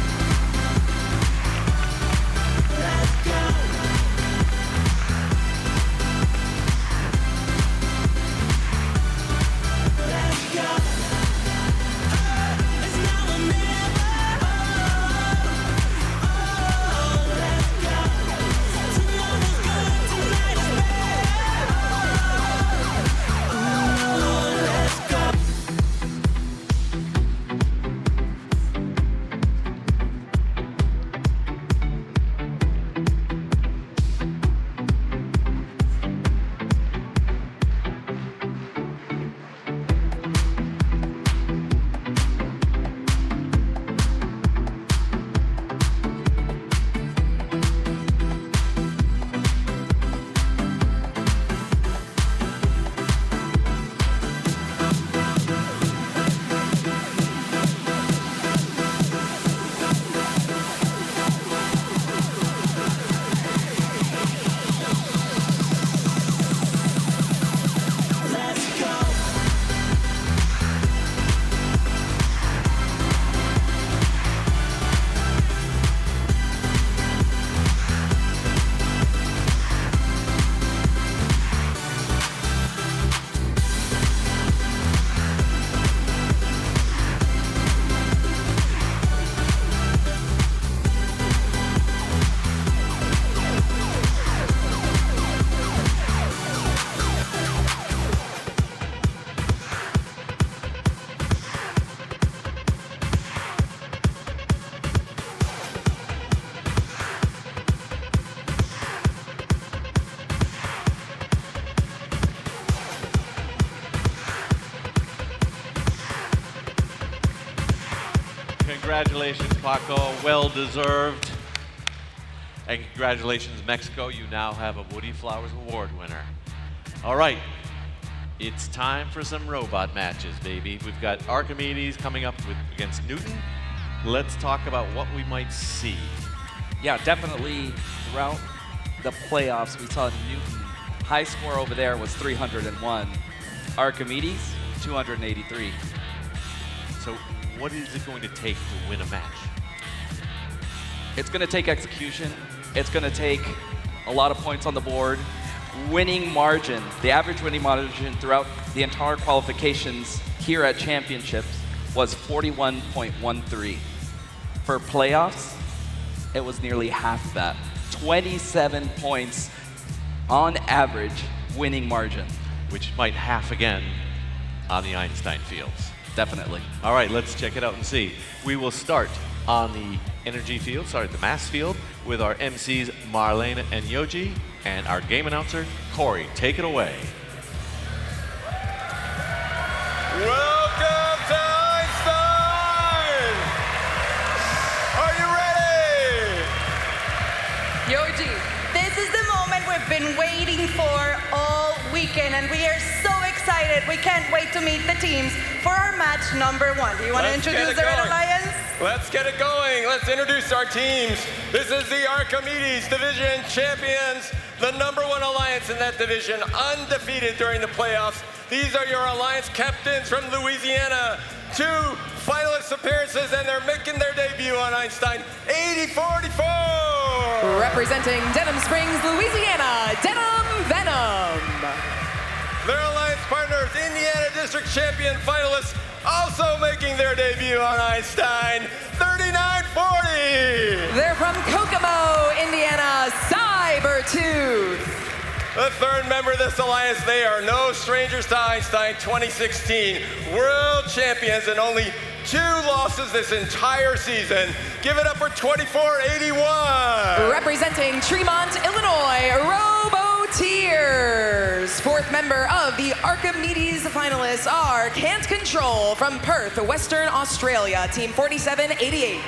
Congratulations, Paco, well deserved. And congratulations, Mexico, you now have a Woody Flowers Award winner. All right, it's time for some robot matches, baby. We've got Archimedes coming up against Newton. Let's talk about what we might see. Yeah, definitely throughout the playoffs, we saw Newton. High score over there was 301. Archimedes, 283. So what is it going to take to win a match? It's going to take execution. It's going to take a lot of points on the board. Winning margin, the average winning margin throughout the entire qualifications here at championships was 41.13. For playoffs, it was nearly half that. 27 points on average winning margin. Which might half again on the Einstein fields. Definitely. All right, let's check it out and see. We will start on the energy field, the mass field, with our MCs Marlene and Yoji, and our game announcer, Corey. Take it away. Welcome to Einstein! Are you ready? Yoji, this is the moment we've been waiting for all weekend, and we are so excited. We can't wait to meet the teams for our match number 1. Do you want to introduce the Red Alliance? Let's get it going. Let's introduce our teams. This is the Archimedes Division champions, the #1 alliance in that division, undefeated during the playoffs. These are your alliance captains from Louisiana. 2 finalist appearances, and they're making their debut on Einstein. 8044! Representing Denham Springs, Louisiana, Denim Venom. Their alliance partners, Indiana District Champion finalists, also making their debut on Einstein, 3940. They're from Kokomo, Indiana, Cybertooth. The third member of this alliance, they are no strangers to Einstein 2016, world champions and only 2 losses this entire season. Give it up for 2481. Representing Tremont, Illinois, Robotics. Fourth member of the Archimedes finalists are Can't Control from Perth, Western Australia, Team 4788.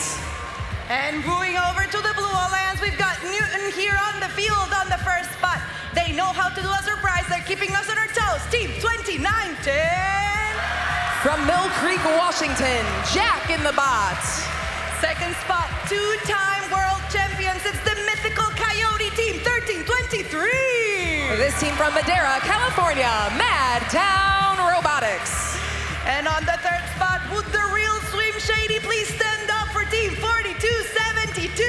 And moving over to the Blue Alliance, we've got Newton here on the field on the first spot. They know how to do a surprise. They're keeping us on our toes. Team 2910. From Mill Creek, Washington, Jack in the bot. Second spot, 2-time world champions. It's the mythical Coyote Team 1323. This team from Madera, California, Madtown Robotics. And on the third spot, would the real Swim Shady please stand up for Team 4272?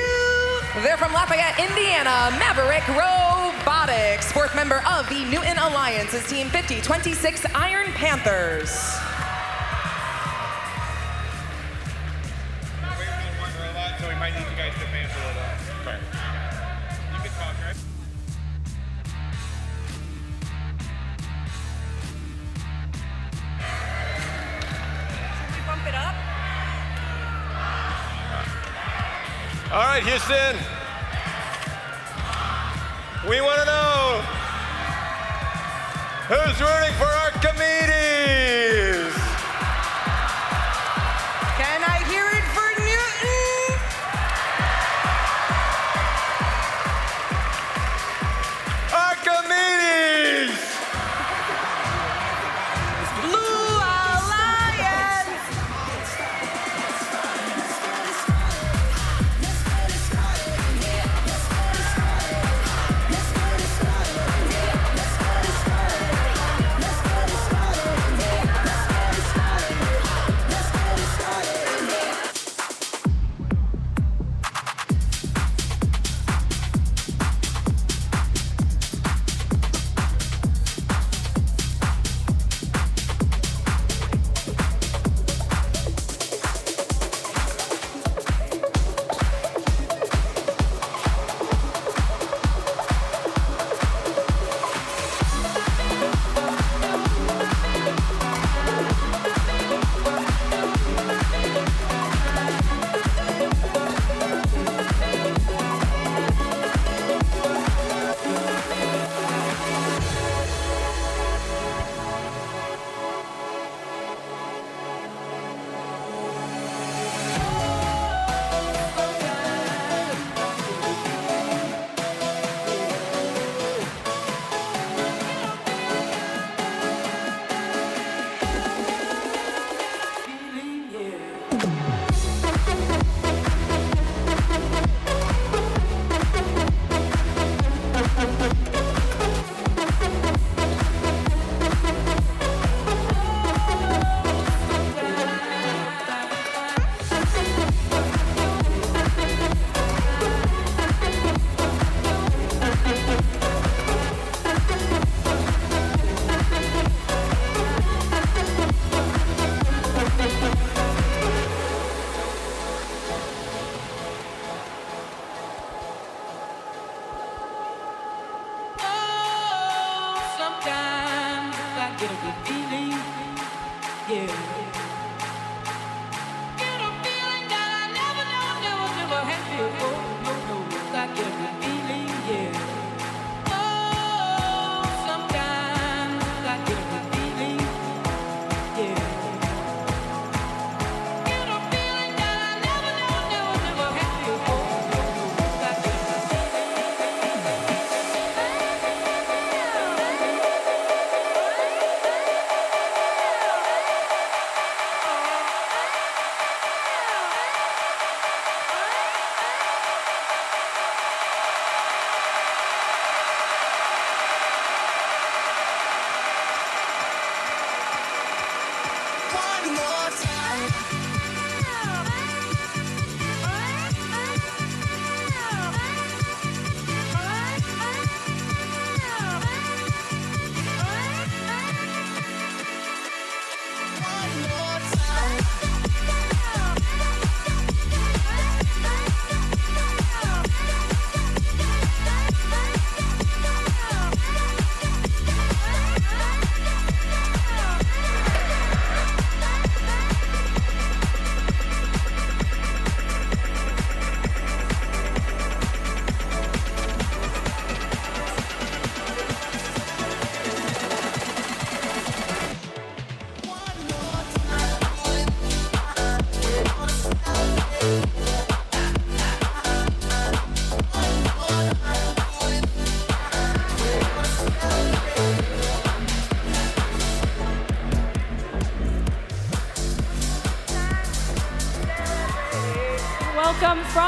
They're from Lafayette, Indiana, Maverick Robotics. Fourth member of the Newton Alliance is Team 5026 Iron Panthers. So we might need you guys to advance a little. Okay. You can talk, right? Pump it up. All right, Houston. We want to know who's rooting for Archimedes. Can I hear it for Newton? Archimedes! Blue Alliance.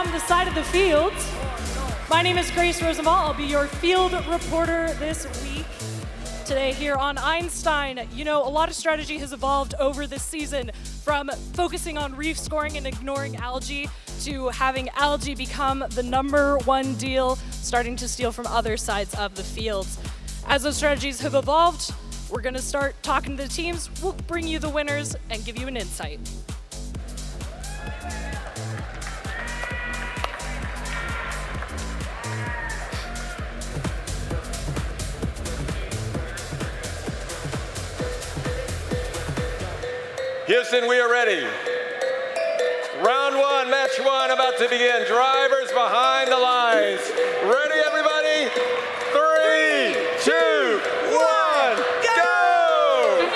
from the side of the field. My name is Grace Rosenthal. I'll be your field reporter this week. Today here on Einstein, you know, a lot of strategy has evolved over this season, from focusing on reef scoring and ignoring algae to having algae become the #1 deal, starting to steal from other sides of the fields. As those strategies have evolved, we're going to start talking to the teams. We'll bring you the winners and give you an insight. Houston, we are ready. Round 1, match 1 about to begin. Drivers behind the lines. Ready, everybody? 3, 2, 1, go!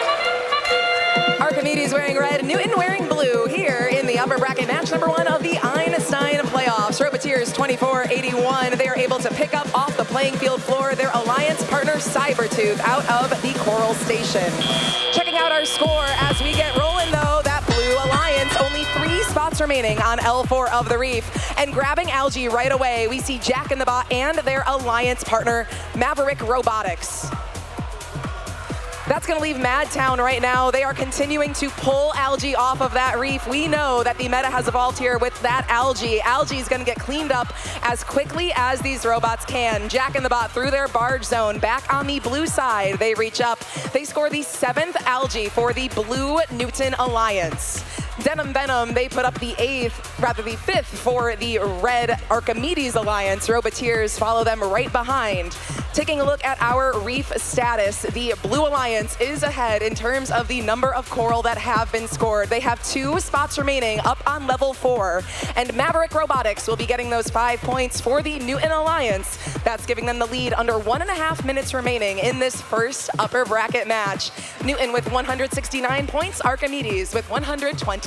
Archimedes wearing red, Newton wearing blue here in the upper bracket match #1 of the Einstein playoffs. Robotiers 24-81. They are able to pick up off the playing field floor their alliance partner Cybertooth out of the Coral Station. Checking out our score as we get rolling though, that blue alliance, only 3 spots remaining on L4 of the reef. And grabbing algae right away, we see Jack in the Bot and their alliance partner, Maverick Robotics. That's going to leave Madtown right now. They are continuing to pull algae off of that reef. We know that the meta has evolved here with that algae. Algae is going to get cleaned up as quickly as these robots can. Jack in the Bot through their barge zone. Back on the blue side, they reach up. They score the 7th algae for the Blue Newton Alliance. Denim Venom, they put up the 5th for the Red Archimedes Alliance. Robotiers follow them right behind. Taking a look at our reef status, the Blue Alliance is ahead in terms of the number of coral that have been scored. They have 2 spots remaining up on level 4, and Maverick Robotics will be getting those 5 points for the Newton Alliance. That's giving them the lead under 1.5 minutes remaining in this first upper bracket match. Newton with 169 points, Archimedes with 128.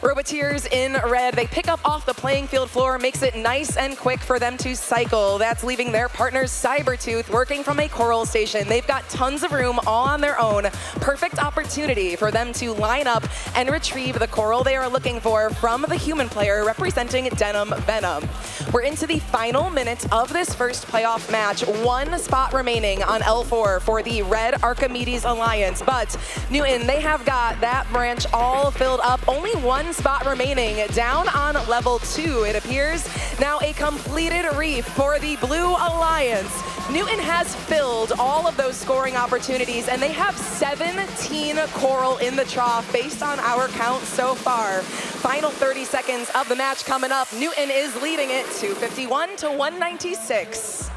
Robotiers in red, they pick up off the playing field floor, makes it nice and quick for them to cycle. That's leaving their partners Cybertooth working from a coral station. They've got tons of room all on their own. Perfect opportunity for them to line up and retrieve the coral they are looking for from the human player representing Denim Venom. We're into the final minute of this first playoff match. 1 spot remaining on L4 for the Red Archimedes Alliance, but Newton, they have got that branch all filled up. Only 1 spot remaining down on level 2, it appears. Now a completed reef for the Blue Alliance. Newton has filled all of those scoring opportunities, and they have 17 coral in the trough based on our count so far. Final 30 seconds of the match coming up. Newton is leading it 251 to 196.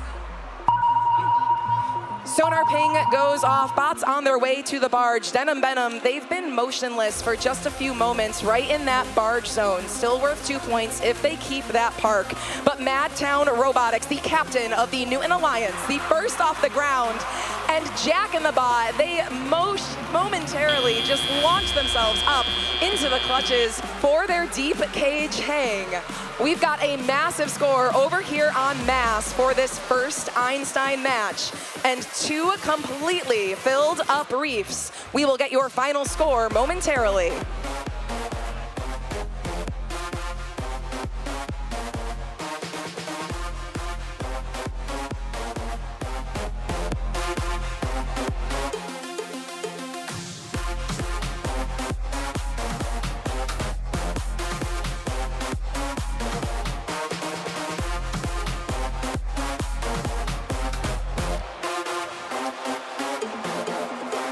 Sonar ping goes off. Bots on their way to the barge. Denim Venom, they've been motionless for just a few moments right in that barge zone. Still worth 2 points if they keep that park. But Madtown Robotics, the captain of the Newton Alliance, the first off the ground, and Jack in the Bot, they momentarily just launch themselves up into the clutches for their deep cage hang. We've got a massive score over here on Mass for this first Einstein match, and 2 completely filled up reefs. We will get your final score momentarily.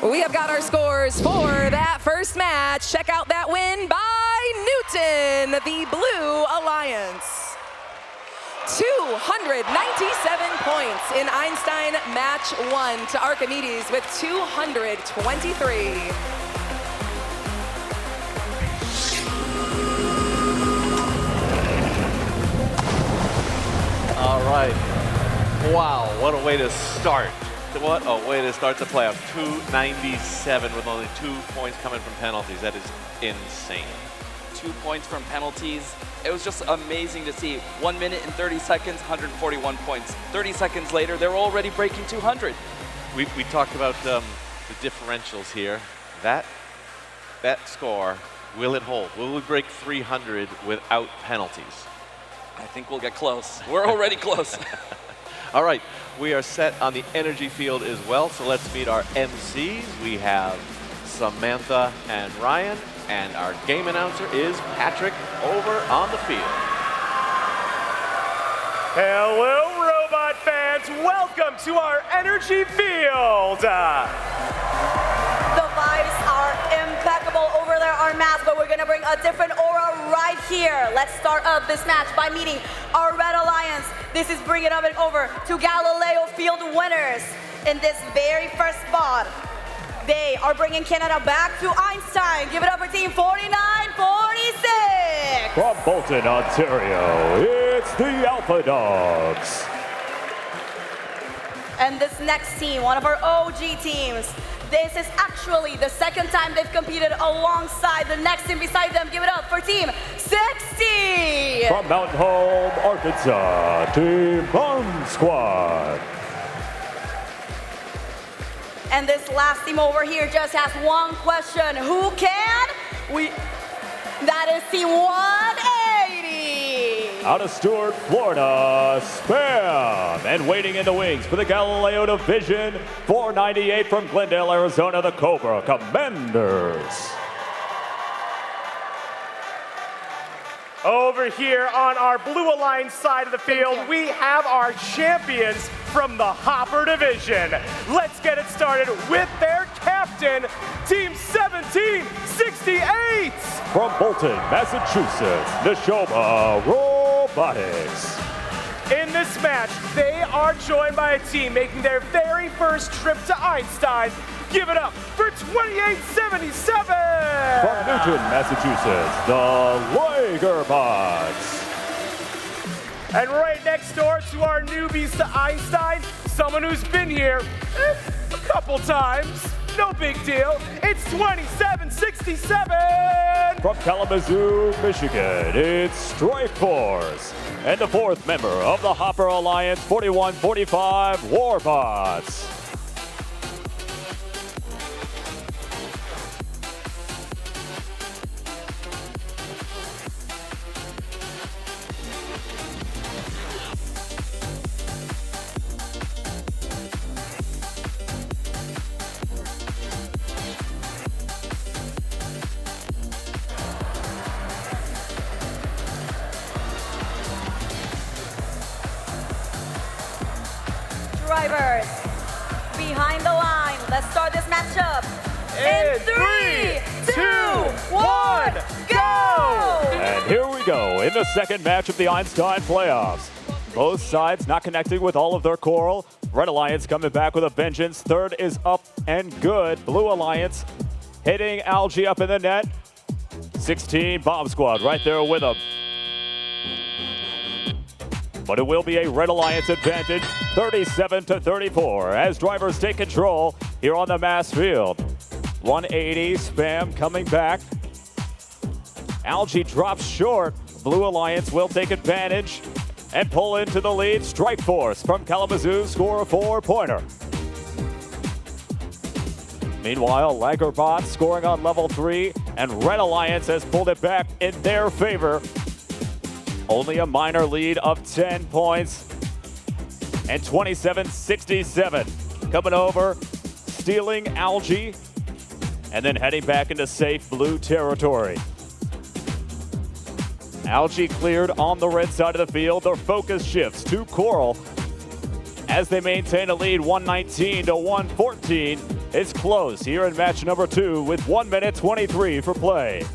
We have got our scores for that first match. Check out that win by Newton, the Blue Alliance. 297 points in Einstein match 1 to Archimedes with 223. All right. Wow, what a way to start. What a way to start the playoffs. 297 with only 2 points coming from penalties. That is insane. 2 points from penalties. It was just amazing to see. 1 minute and 30 seconds, 141 points. 30 seconds later, they were already breaking 200. We talked about the differentials here. That score Will it hold? Will we break 300 without penalties? I think we'll get close. We're already close. All right, we are set on the energy field as well, so let's meet our MCs. We have Samantha and Ryan, and our game announcer is Patrick over on the field. Hello, robot fans. Welcome to our energy field. The vibes are impeccable over there on mass, but we're gonna bring a different aura right here. Let's start up this match by meeting our Red Alliance. This is bringing it over to Galileo Field winners in this very first spot. They are bringing Canada back to Einstein. Give it up for team 4946. From Bolton, Ontario, it's the Alpha Dogs. And this next team, one of our OG teams, this is actually the second time they've competed alongside the next team beside them. Give it up for team 60. From Mountain Home, Arkansas, Team Bomb Squad. And this last team over here just has one question. Who can? That is team 180. Out of Stuart, Florida, Spam. And waiting in the wings for the Galileo Division, 498 from Glendale, Arizona, the Cobra Commanders. Over here on our Blue Alliance side of the field, we have our champions from the Hopper Division. Let's get it started with their captain, Team 1768. From Bolton, Massachusetts, Neshoba Robotics. In this match, they are joined by a team making their very first trip to Einstein. Give it up for 2877. From Newton, Massachusetts, the Lagerbots. And right next door to our newbies to Einstein, someone who's been here a couple times. No big deal. It's 2767. From Kalamazoo, Michigan, it's Strikeforce. And the fourth member of the Hopper Alliance, 4145 Warbots. Drivers, behind the line. Let's start this matchup. In 3, 2, 1, go! And here we go in the second match of the Einstein playoffs. Both sides not connecting with all of their coral. Red Alliance coming back with a vengeance. Third is up and good. Blue Alliance hitting Algae up in the net. 16 Bomb Squad right there with them. But it will be a Red Alliance advantage, 37-34, as drivers take control here on the mass field. 180, Spam coming back. Algae drops short. Blue Alliance will take advantage and pull into the lead. Strikeforce from Kalamazoo score a 4-pointer. Meanwhile, Lagerbot scoring on level 3, and Red Alliance has pulled it back in their favor. Only a minor lead of 10 points. And 27-67. Coming over, stealing Algae, and then heading back into safe blue territory. Algae cleared on the red side of the field. Their focus shifts to Coral as they maintain a lead 119-114. It's close here in match number 2 with 1 minute 23 for play.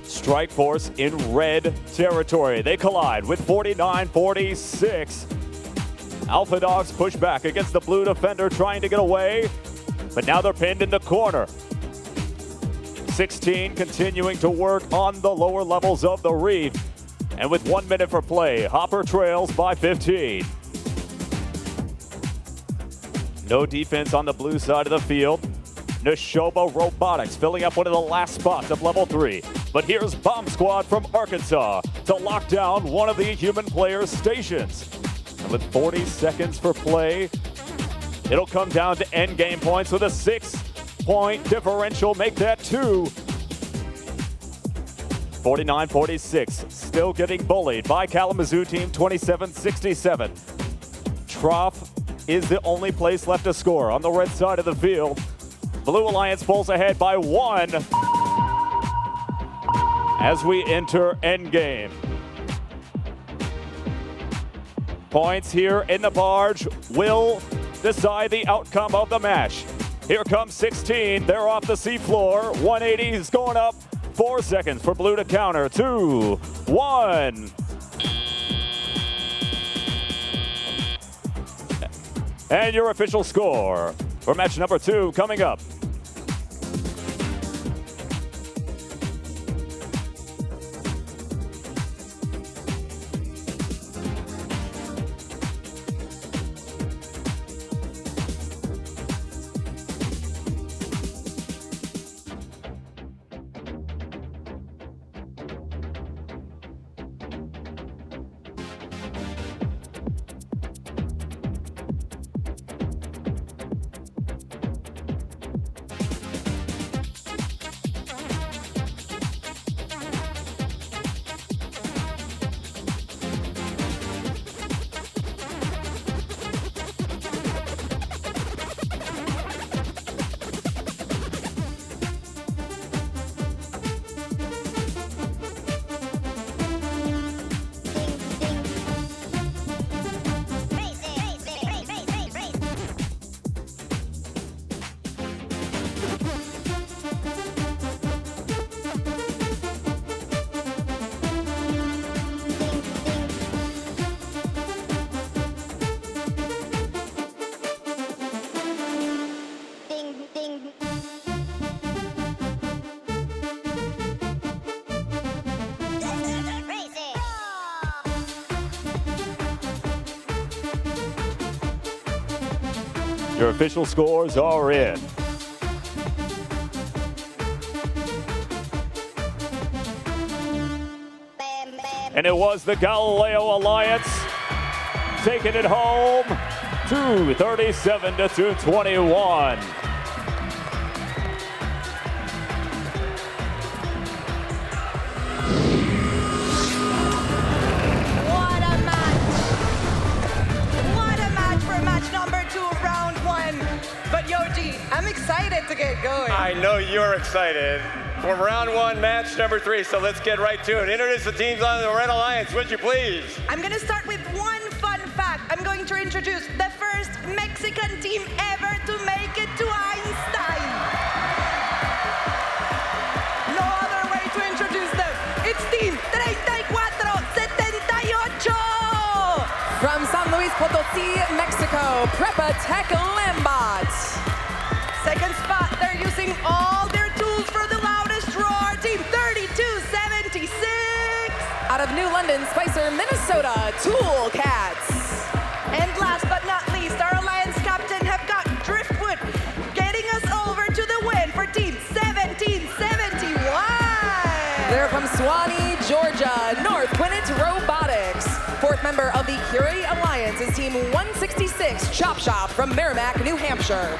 Strikeforce in red territory. They collide with 49-46. Alpha Dogs push back against the blue defender trying to get away, but now they're pinned in the corner. 16 continuing to work on the lower levels of the reef. And with 1 minute for play, Hopper trails by 15. No defense on the blue side of the field. Neshoba Robotics filling up one of the last spots of level 3. But here's Bomb Squad from Arkansas to lock down one of the human players' stations. And with 40 seconds for play, it'll come down to end game points with a 6 point differential, make that 2. 49-46, still getting bullied by Kalamazoo team, 27-67. Trough is the only place left to score on the red side of the field. Blue Alliance pulls ahead by 1 as we enter endgame. Points here in the barge will decide the outcome of the match. Here comes 16, they're off the seafloor. 180 is going up, 4 seconds for Blue to counter. 2, 1. And your official score for match number 2 coming up. Your official scores are in. And it was the Galileo Alliance taking it home, 237 to 221. I'm excited to get going. I know you're excited for round 1, match number 3. So let's get right to it. Introduce the teams on the Red Alliance, would you please? I'm going to start with one fun fact. I'm going to introduce the first Mexican team ever to make it to Einstein. No other way to introduce them. It's Team 3478. From San Luis Potosí, Mexico, Prepa Tech Lambat. Second spot, they're using all their tools for the loudest roar. Team 3276. Out of New London, Spicer, Minnesota, Tool Cats. And last but not least, our Alliance captain have got Driftwood, getting us over to the win for Team 1771. They're from Suwanee, Georgia, North Quinnet Robotics. Fourth member of the Curie Alliance is Team 166, Chop Shop from Merrimack, New Hampshire.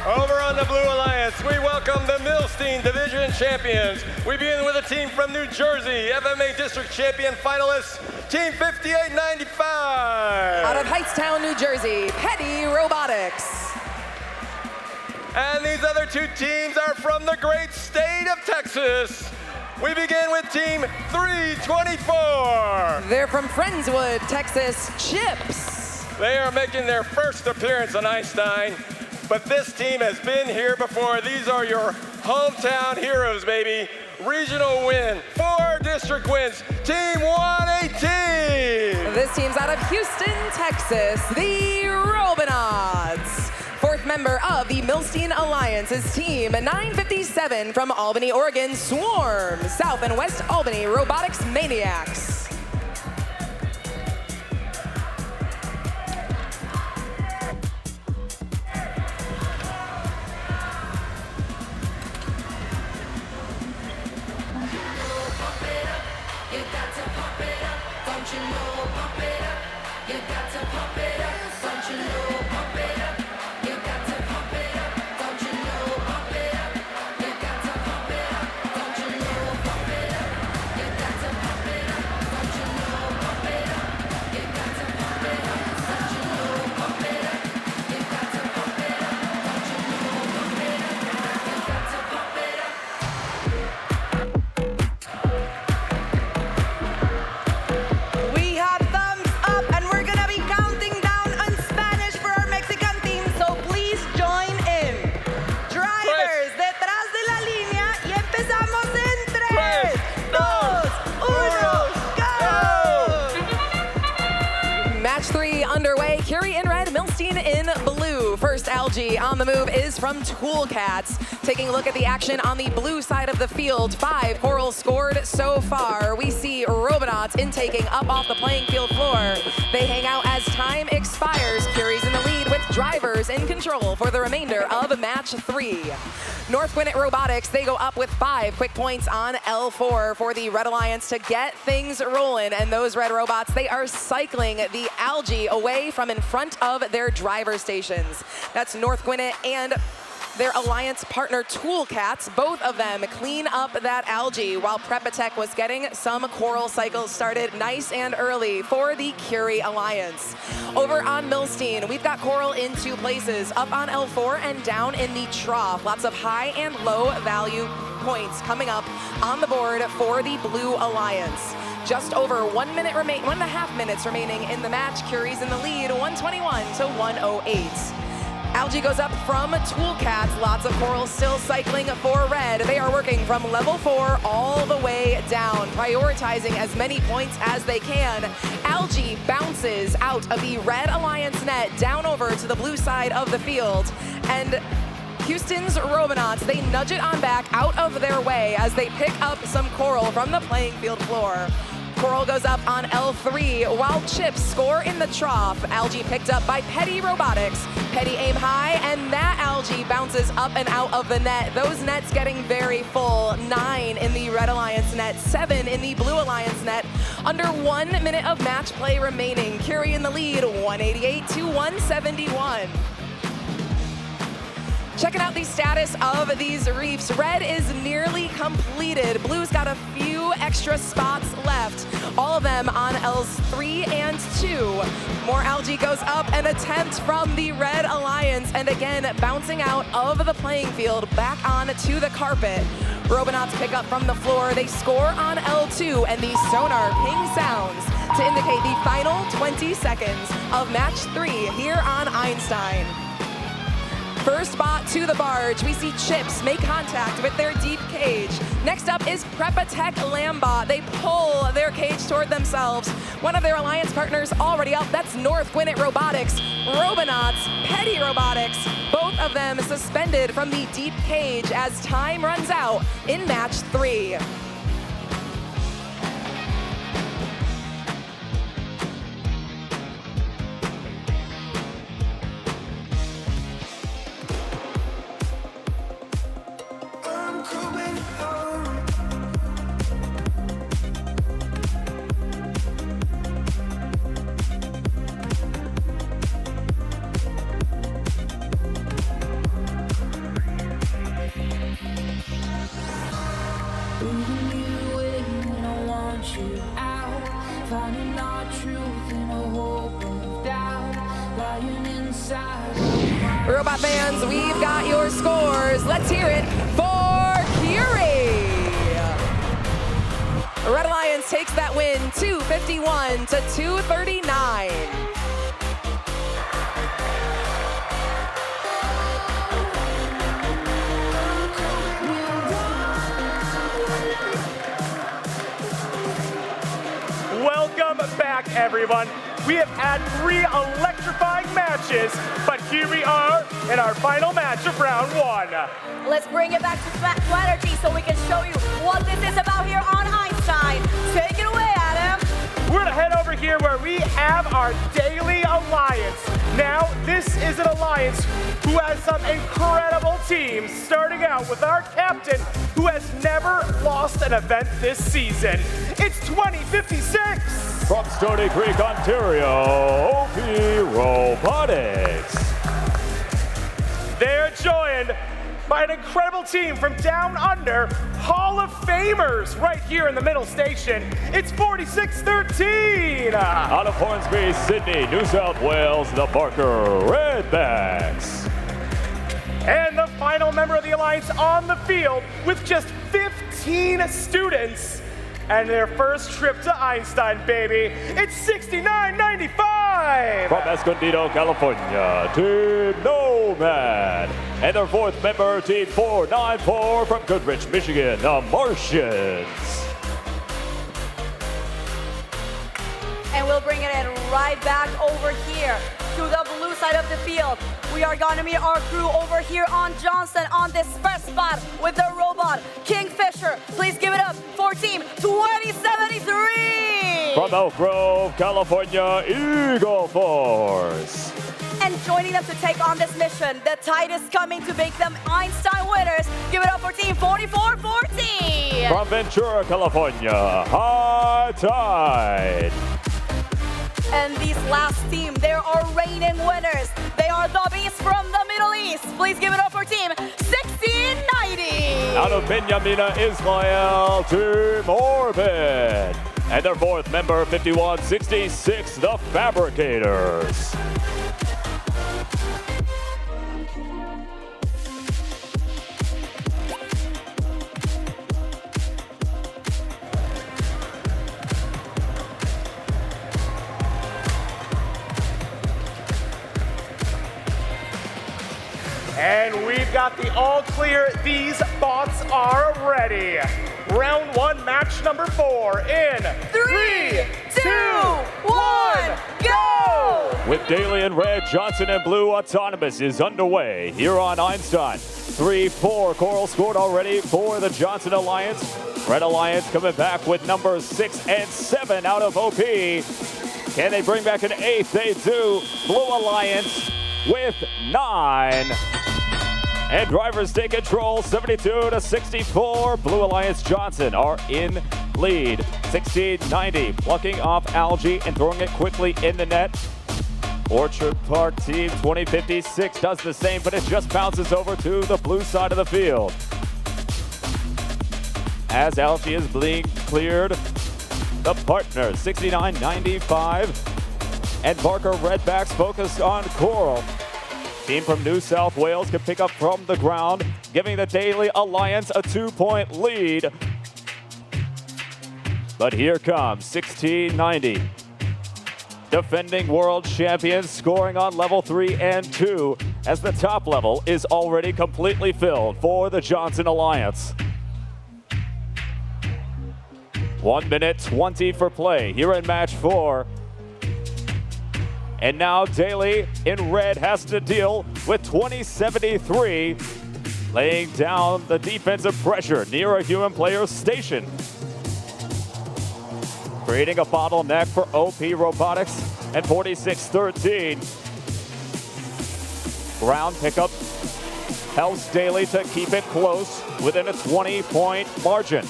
Over on the Blue Alliance, we welcome the Milstein Division Champions. We begin with a team from New Jersey, FMA District Champion finalists, Team 5895. Out of Hightstown, New Jersey, Petty Robotics. And these other 2 teams are from the great state of Texas. We begin with Team 324. They're from Friendswood, Texas, Chips. They are making their first appearance on Einstein. But this team has been here before. These are your hometown heroes, baby. Regional win, 4 district wins, Team 118. This team's out of Houston, Texas, the Robinauts. Fourth member of the Milstein Alliance is Team 957 from Albany, Oregon, Swarm, South and West Albany Robotics Maniacs. Algae on the move is from Tool Cats. Taking a look at the action on the blue side of the field, 5 corals scored so far. We see Robotics intaking up off the playing field floor. They hang out as time expires. Curie's in the lead with drivers in control for the remainder of match 3. North Gwinnett Robotics, they go up with 5 quick points on L4 for the Red Alliance to get things rolling. And those red robots, they are cycling the Algae away from in front of their driver stations. That's North Gwinnett and their alliance partner Tool Cats. Both of them clean up that Algae while Prepatech was getting some coral cycles started nice and early for the Curie Alliance. Over on Milstein, we've got coral in 2 places, up on L4 and down in the trough. Lots of high and low value points coming up on the board for the Blue Alliance. Just over 1.5 minutes remaining in the match. Curie's in the lead, 121 to 108. Algae goes up from Tool Cats. Lots of coral still cycling for red. They are working from level 4 all the way down, prioritizing as many points as they can. Algae bounces out of the Red Alliance net down over to the blue side of the field. And Houston's Robonauts, they nudge it on back out of their way as they pick up some coral from the playing field floor. Coral goes up on L3 while chips score in the trough. Algae picked up by Petty Robotics. Petty aim high, and that Algae bounces up and out of the net. Those nets getting very full. 9 in the Red Alliance net, 7 in the Blue Alliance net. Under 1 minute of match play remaining. Curie in the lead, 188 to 171. Checking out the status of these reefs. Red is nearly completed. Blue's got a few extra spots left. All of them on Ls 3 and 2. More Algae goes up, an attempt from the Red Alliance, and again bouncing out of the playing field back onto the carpet. Robonauts pick up from the floor. They score on L2, and the sonar ping sounds to indicate the final 20 seconds of match 3 here on Einstein. First spot to the barge. We see Chips make contact with their deep cage. Next up is Prepatech Lambot. They pull their cage toward themselves. One of their alliance partners already up. That's North Gwinnett Robotics. Robonauts, Petty Robotics, both of them suspended from the deep cage as time runs out in match 3. Robot fans, we've got your scores. Let's hear it for Curie. Red Alliance takes that win 251 to 239. Welcome back, everyone. We have had 3 electrifying matches, but here we are in our final match of round 1. Let's bring it back to energy so we can show you what this is about here on Einstein. Take it away, Adam. We're gonna head over here where we have our daily alliance. Now, this is an alliance who has some incredible teams, starting out with our captain, who has never lost an event this season. It's 2056. From Stony Creek, Ontario, OP Robotics. They're joined by an incredible team from down under, Hall of Famers right here in the middle station. It's 4613. Out of Hornsby, Sydney, New South Wales, the Barker Redbacks. And the final member of the Alliance on the field with just 15 students and their first trip to Einstein, baby. It's 6995. From Escondido, California, Team Nomad. And their 4th member, Team 494 from Goodrich, Michigan, the Martians. And we'll bring it in right back over here to the blue side of the field. We are gonna meet our crew over here on Johnson on this first spot with the robot, Kingfisher. Please give it up for Team 2073! From Elk Grove, California, Eagle Force. And joining them to take on this mission, the tide is coming to make them Einstein winners. Give it up for Team 4440! From Ventura, California, High Tide. And these last team, they are reigning winners. They are the Beasts from the Middle East. Please give it up for Team 1690! Out of Binyamina, Israel, Team Orbit. And their fourth member, 5166, the Fabricators. And we've got the all clear. These bots are ready. Round one, match number 4 in 3, 2, 1, go! With Daly in red, Johnson in blue, Autonomous is underway here on Einstein. 3-4 Coral scored already for the Johnson Alliance. Red Alliance coming back with numbers 6 and 7 out of OP. Can they bring back an 8th? They do. Blue Alliance with 9. And drivers take control, 72-64. Blue Alliance Johnson are in lead. 1690, plucking off Algae and throwing it quickly in the net. Orchard Park Team 2056 does the same, but it just bounces over to the blue side of the field. As Algae is being cleared, the partners, 6995. And Barker Redbacks focused on Coral. Team from New South Wales can pick up from the ground, giving the Daly Alliance a 2-point lead. But here comes 1690. Defending world champions, scoring on level 3 and 2, as the top level is already completely filled for the Johnson Alliance. 1 minute 20 for play here in match 4. And now Daly in red has to deal with 2073, laying down the defensive pressure near a human player's station. Creating a bottleneck for OP Robotics and 4613. Ground pickup helps Daly to keep it close within a 20-point margin.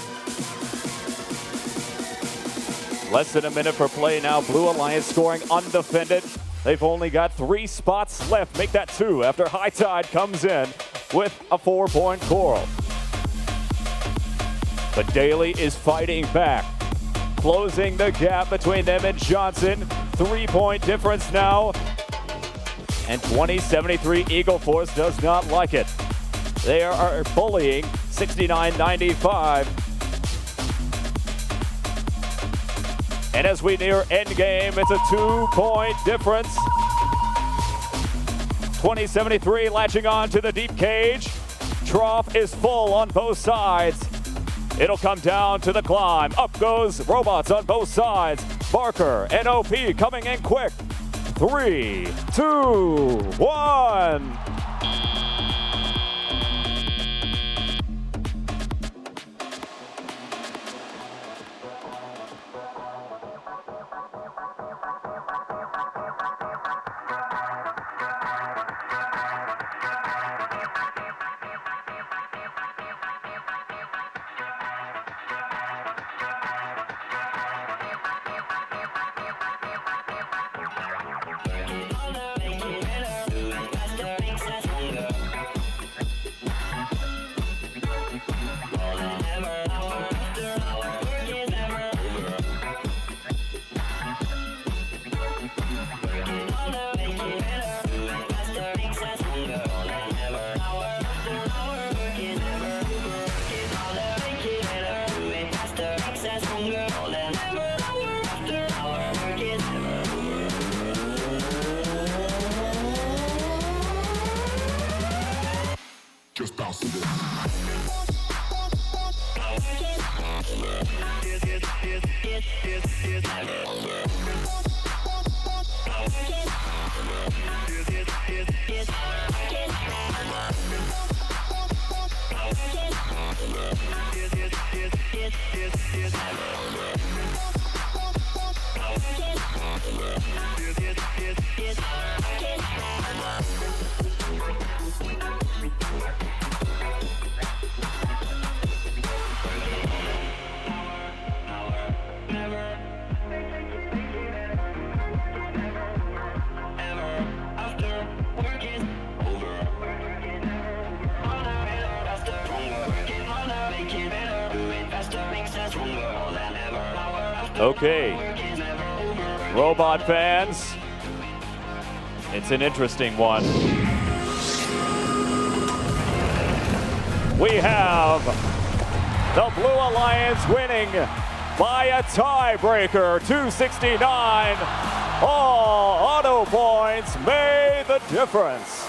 Less than a minute for play now. Blue Alliance scoring undefended. They've only got 3 spots left. Make that 2 after High Tide comes in with a 4-point Coral. But Daly is fighting back, closing the gap between them and Johnson. 3-point difference now. And 2073 Eagle Force does not like it. They are bullying 6995. And as we near endgame, it's a 2-point difference. 2073 latching on to the deep cage. Trough is full on both sides. It'll come down to the climb. Up goes robots on both sides. Barker and OP coming in quick. 3, 2, 1. Just bounce to this. Okay, robot fans, it's an interesting one. We have the Blue Alliance winning by a tiebreaker, 269. All auto points made the difference.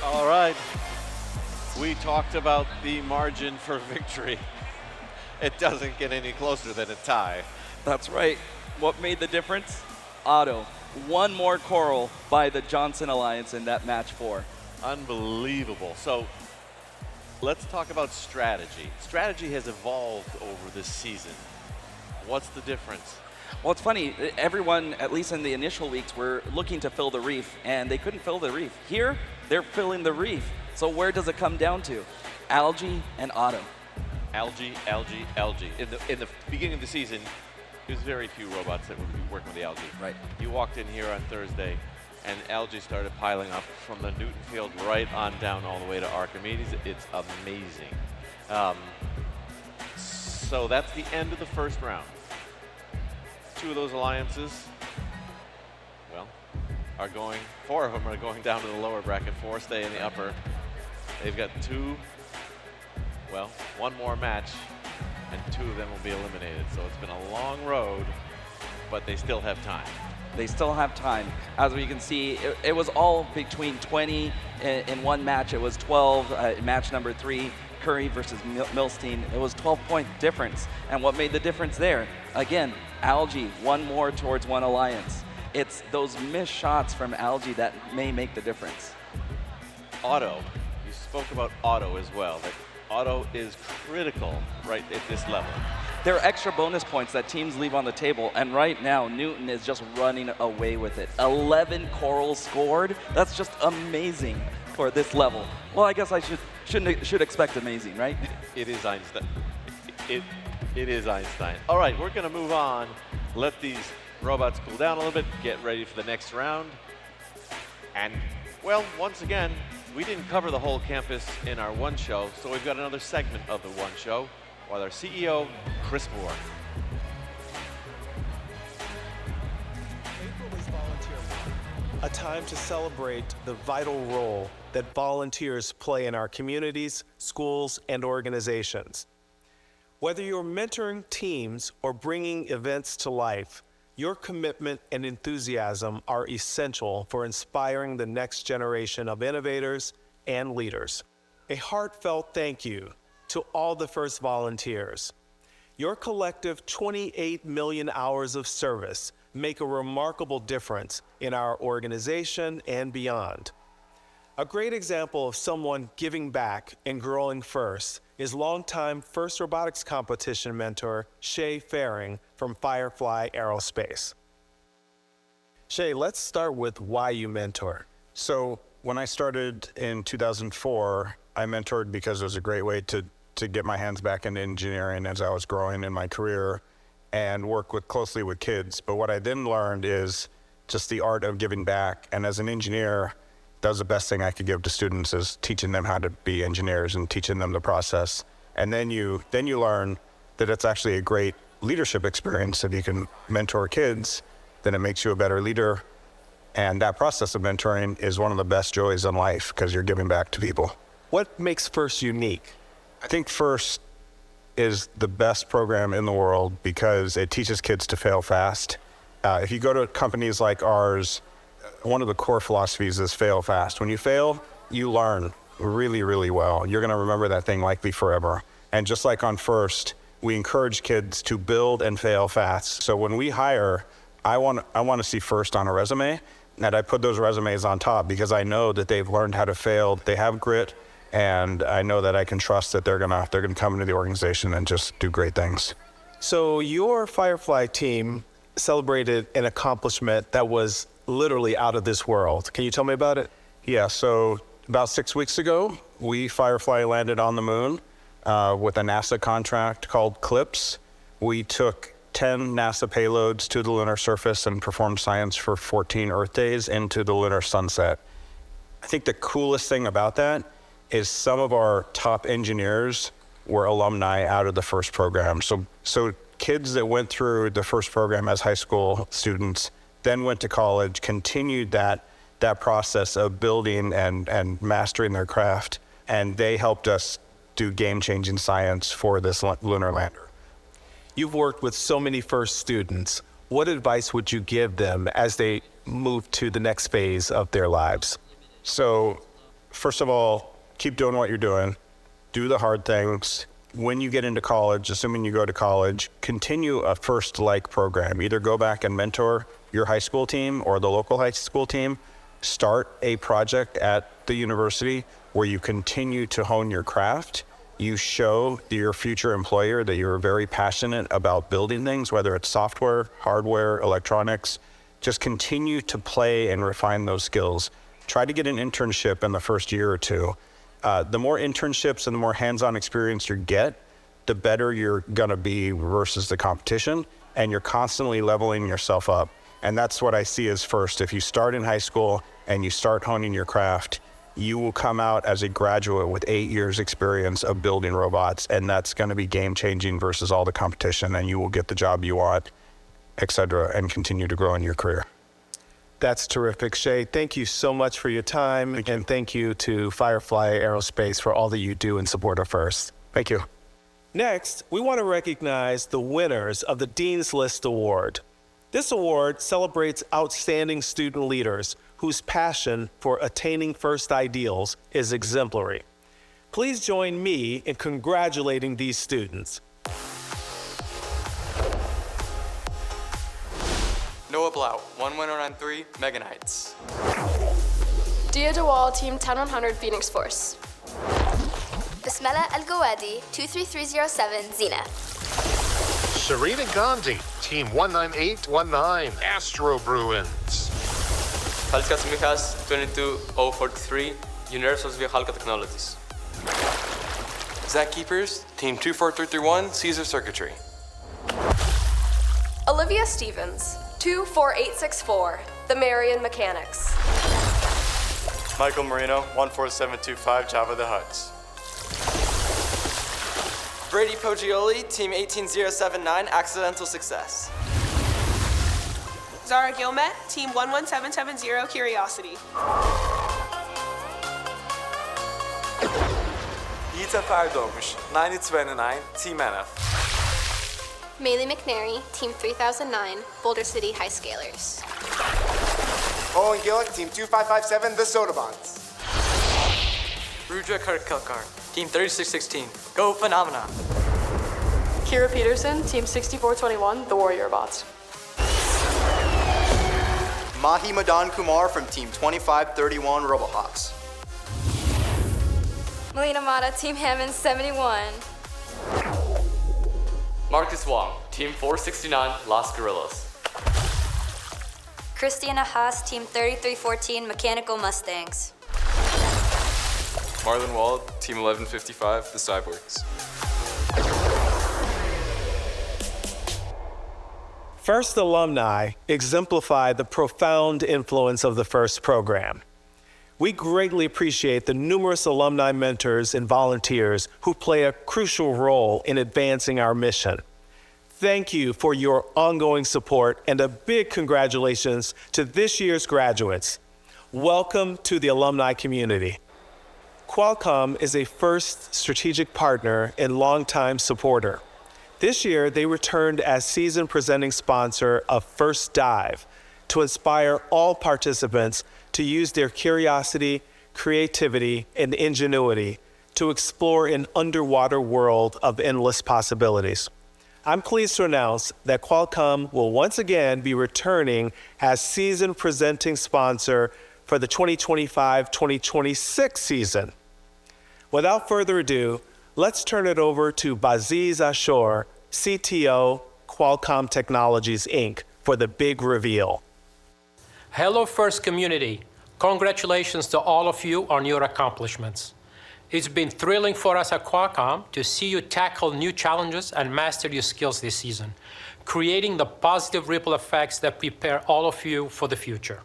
All right, we talked about the margin for victory. It doesn't get any closer than a tie. That's right. What made the difference? Auto. One more coral by the Johnson Alliance in that match 4. Unbelievable. So let's talk about strategy. Strategy has evolved over this season. What's the difference? Well, it's funny. Everyone, at least in the initial weeks, were looking to fill the reef, and they couldn't fill the reef. Here, they're filling the reef. So where does it come down to? Algae and auto. Algae, algae, algae. In the beginning of the season, there's very few robots that would be working with the algae. Right. You walked in here on Thursday, and algae started piling up from the Newton field right on down all the way to Archimedes. It's amazing. So that's the end of the first round. 2 of those alliances, well, are going, 4 of them are going down to the lower bracket, 4 stay in the upper. They've got 2, well, 1 more match, and 2 of them will be eliminated. So it's been a long road, but they still have time. They still have time. As we can see, it was all between 20 in one match. It was 12 in match number 3. Curry versus Milstein. It was 12-point difference. And what made the difference there? Again, algae, 1 more towards 1 alliance. It's those missed shots from algae that may make the difference. Auto, you spoke about auto as well. That auto is critical right at this level. There are extra bonus points that teams leave on the table, and right now Newton is just running away with it. 11 corals scored. That's just amazing for this level. Well, I guess I should expect amazing, right? It is Einstein. It is Einstein. All right, we're going to move on. Let these robots cool down a little bit, get ready for the next round. And, well, once again, we didn't cover the whole campus in our one show, so we've got another segment of the one show with our CEO, Chris Moore. April is Volunteer Month, a time to celebrate the vital role that volunteers play in our communities, schools, and organizations. Whether you're mentoring teams or bringing events to life, your commitment and enthusiasm are essential for inspiring the next generation of innovators and leaders. A heartfelt thank you to all the first volunteers. Your collective 28 million hours of service make a remarkable difference in our organization and beyond. A great example of someone giving back and growing first is longtime First Robotics competition mentor Shay Faring from Firefly Aerospace. Shay, let's start with why you mentor. So when I started in 2004, I mentored because it was a great way to get my hands back into engineering as I was growing in my career and work closely with kids. But what I then learned is just the art of giving back. And as an engineer, that was the best thing I could give to students, is teaching them how to be engineers and teaching them the process. And then you learn that it's actually a great leadership experience. If you can mentor kids, then it makes you a better leader. And that process of mentoring is one of the best joys in life because you're giving back to people. What makes FIRST unique? I think FIRST is the best program in the world because it teaches kids to fail fast. If you go to companies like ours, one of the core philosophies is fail fast. When you fail, you learn really, really well. You're going to remember that thing likely forever. And just like on FIRST, we encourage kids to build and fail fast. So when we hire, I want to see first on a resume, and I put those resumes on top because I know that they've learned how to fail, they have grit, and I know that I can trust that they're gonna come into the organization and just do great things. So your Firefly team celebrated an accomplishment that was literally out of this world. Can you tell me about it? Yeah, so about 6 weeks ago, we Firefly landed on the moon with a NASA contract called CLIPS. We took 10 NASA payloads to the lunar surface and performed science for 14 Earth days into the lunar sunset. I think the coolest thing about that is some of our top engineers were alumni out of the first program. So kids that went through the first program as high school students, then went to college, continued that process of building and mastering their craft, and they helped us do game-changing science for this lunar lander. You've worked with so many first students. What advice would you give them as they move to the next phase of their lives? So, first of all, keep doing what you're doing. Do the hard things. When you get into college, assuming you go to college, continue a first-like program. Either go back and mentor your high school team or the local high school team. Start a project at the university where you continue to hone your craft. You show your future employer that you're very passionate about building things, whether it's software, hardware, electronics. Just continue to play and refine those skills. Try to get an internship in the first year or two. The more internships and the more hands-on experience you get, the better you're gonna be versus the competition, and you're constantly leveling yourself up. And that's what I see as first. If you start in high school and you start honing your craft, you will come out as a graduate with 8 years experience of building robots, and that's gonna be game-changing versus all the competition, and you will get the job you want, et cetera, and continue to grow in your career. That's terrific, Shay. Thank you so much for your time, and thank you to Firefly Aerospace for all that you do in support of FIRST. Thank you. Next, we want to recognize the winners of the Dean's List Award. This award celebrates outstanding student leaders whose passion for attaining FIRST ideals is exemplary. Please join me in congratulating these students. Noah Blau, 1193, Meganites. Dia DeWall, Team 10100 Phoenix Force. Bismillah El-Gawadi, 23307 Zenith. Serena Gandhi, Team 19819 Astro Bruins. Halkas Mikas, 22043, Universals via Halka Technologies. Zach Keepers, Team 24331 Caesar Circuitry. Olivia Stevens, 24864, The Marion Mechanics. Michael Marino, 14725 Java the Huts. Brady Poggioli, Team 18079, Accidental Success. Zara Gilmet, Team 11770, Curiosity. Yita Fardomush, 9029, Team NF. Maylee McNary, Team 3009, Boulder City High Scalers. Owen Gillick, Team 2557, The Soda Bonds. Rudra Kirkilkar, Team 3616, Go Phenomena. Kira Peterson, Team 6421, The Warrior Bots. Mahi Madan Kumar from Team 2531, Robohawks. Melina Mata, Team Hammond 71. Marcus Wong, Team 469, Las Gorillas. Christiana Haas, Team 3314, Mechanical Mustangs. Marlon Wald, Team 1155, The Cyborgs. FIRST alumni exemplify the profound influence of the FIRST program. We greatly appreciate the numerous alumni mentors and volunteers who play a crucial role in advancing our mission. Thank you for your ongoing support, and a big congratulations to this year's graduates. Welcome to the alumni community. Qualcomm is a FIRST strategic partner and longtime supporter. This year, they returned as season presenting sponsor of FIRST Dive to inspire all participants to use their curiosity, creativity, and ingenuity to to explore an underwater world of endless possibilities. I'm pleased to announce that Qualcomm will once again be returning as season presenting sponsor for the 2025-2026 season. Without further ado, let's turn it over to Baziz Ashor, CTO, Qualcomm Technologies, Inc., for the big reveal. Hello, FIRST community. Congratulations to all of you on your accomplishments. It's been thrilling for us at Qualcomm to see you tackle new challenges and master your skills this season, creating the positive ripple effects that prepare all of you for the future.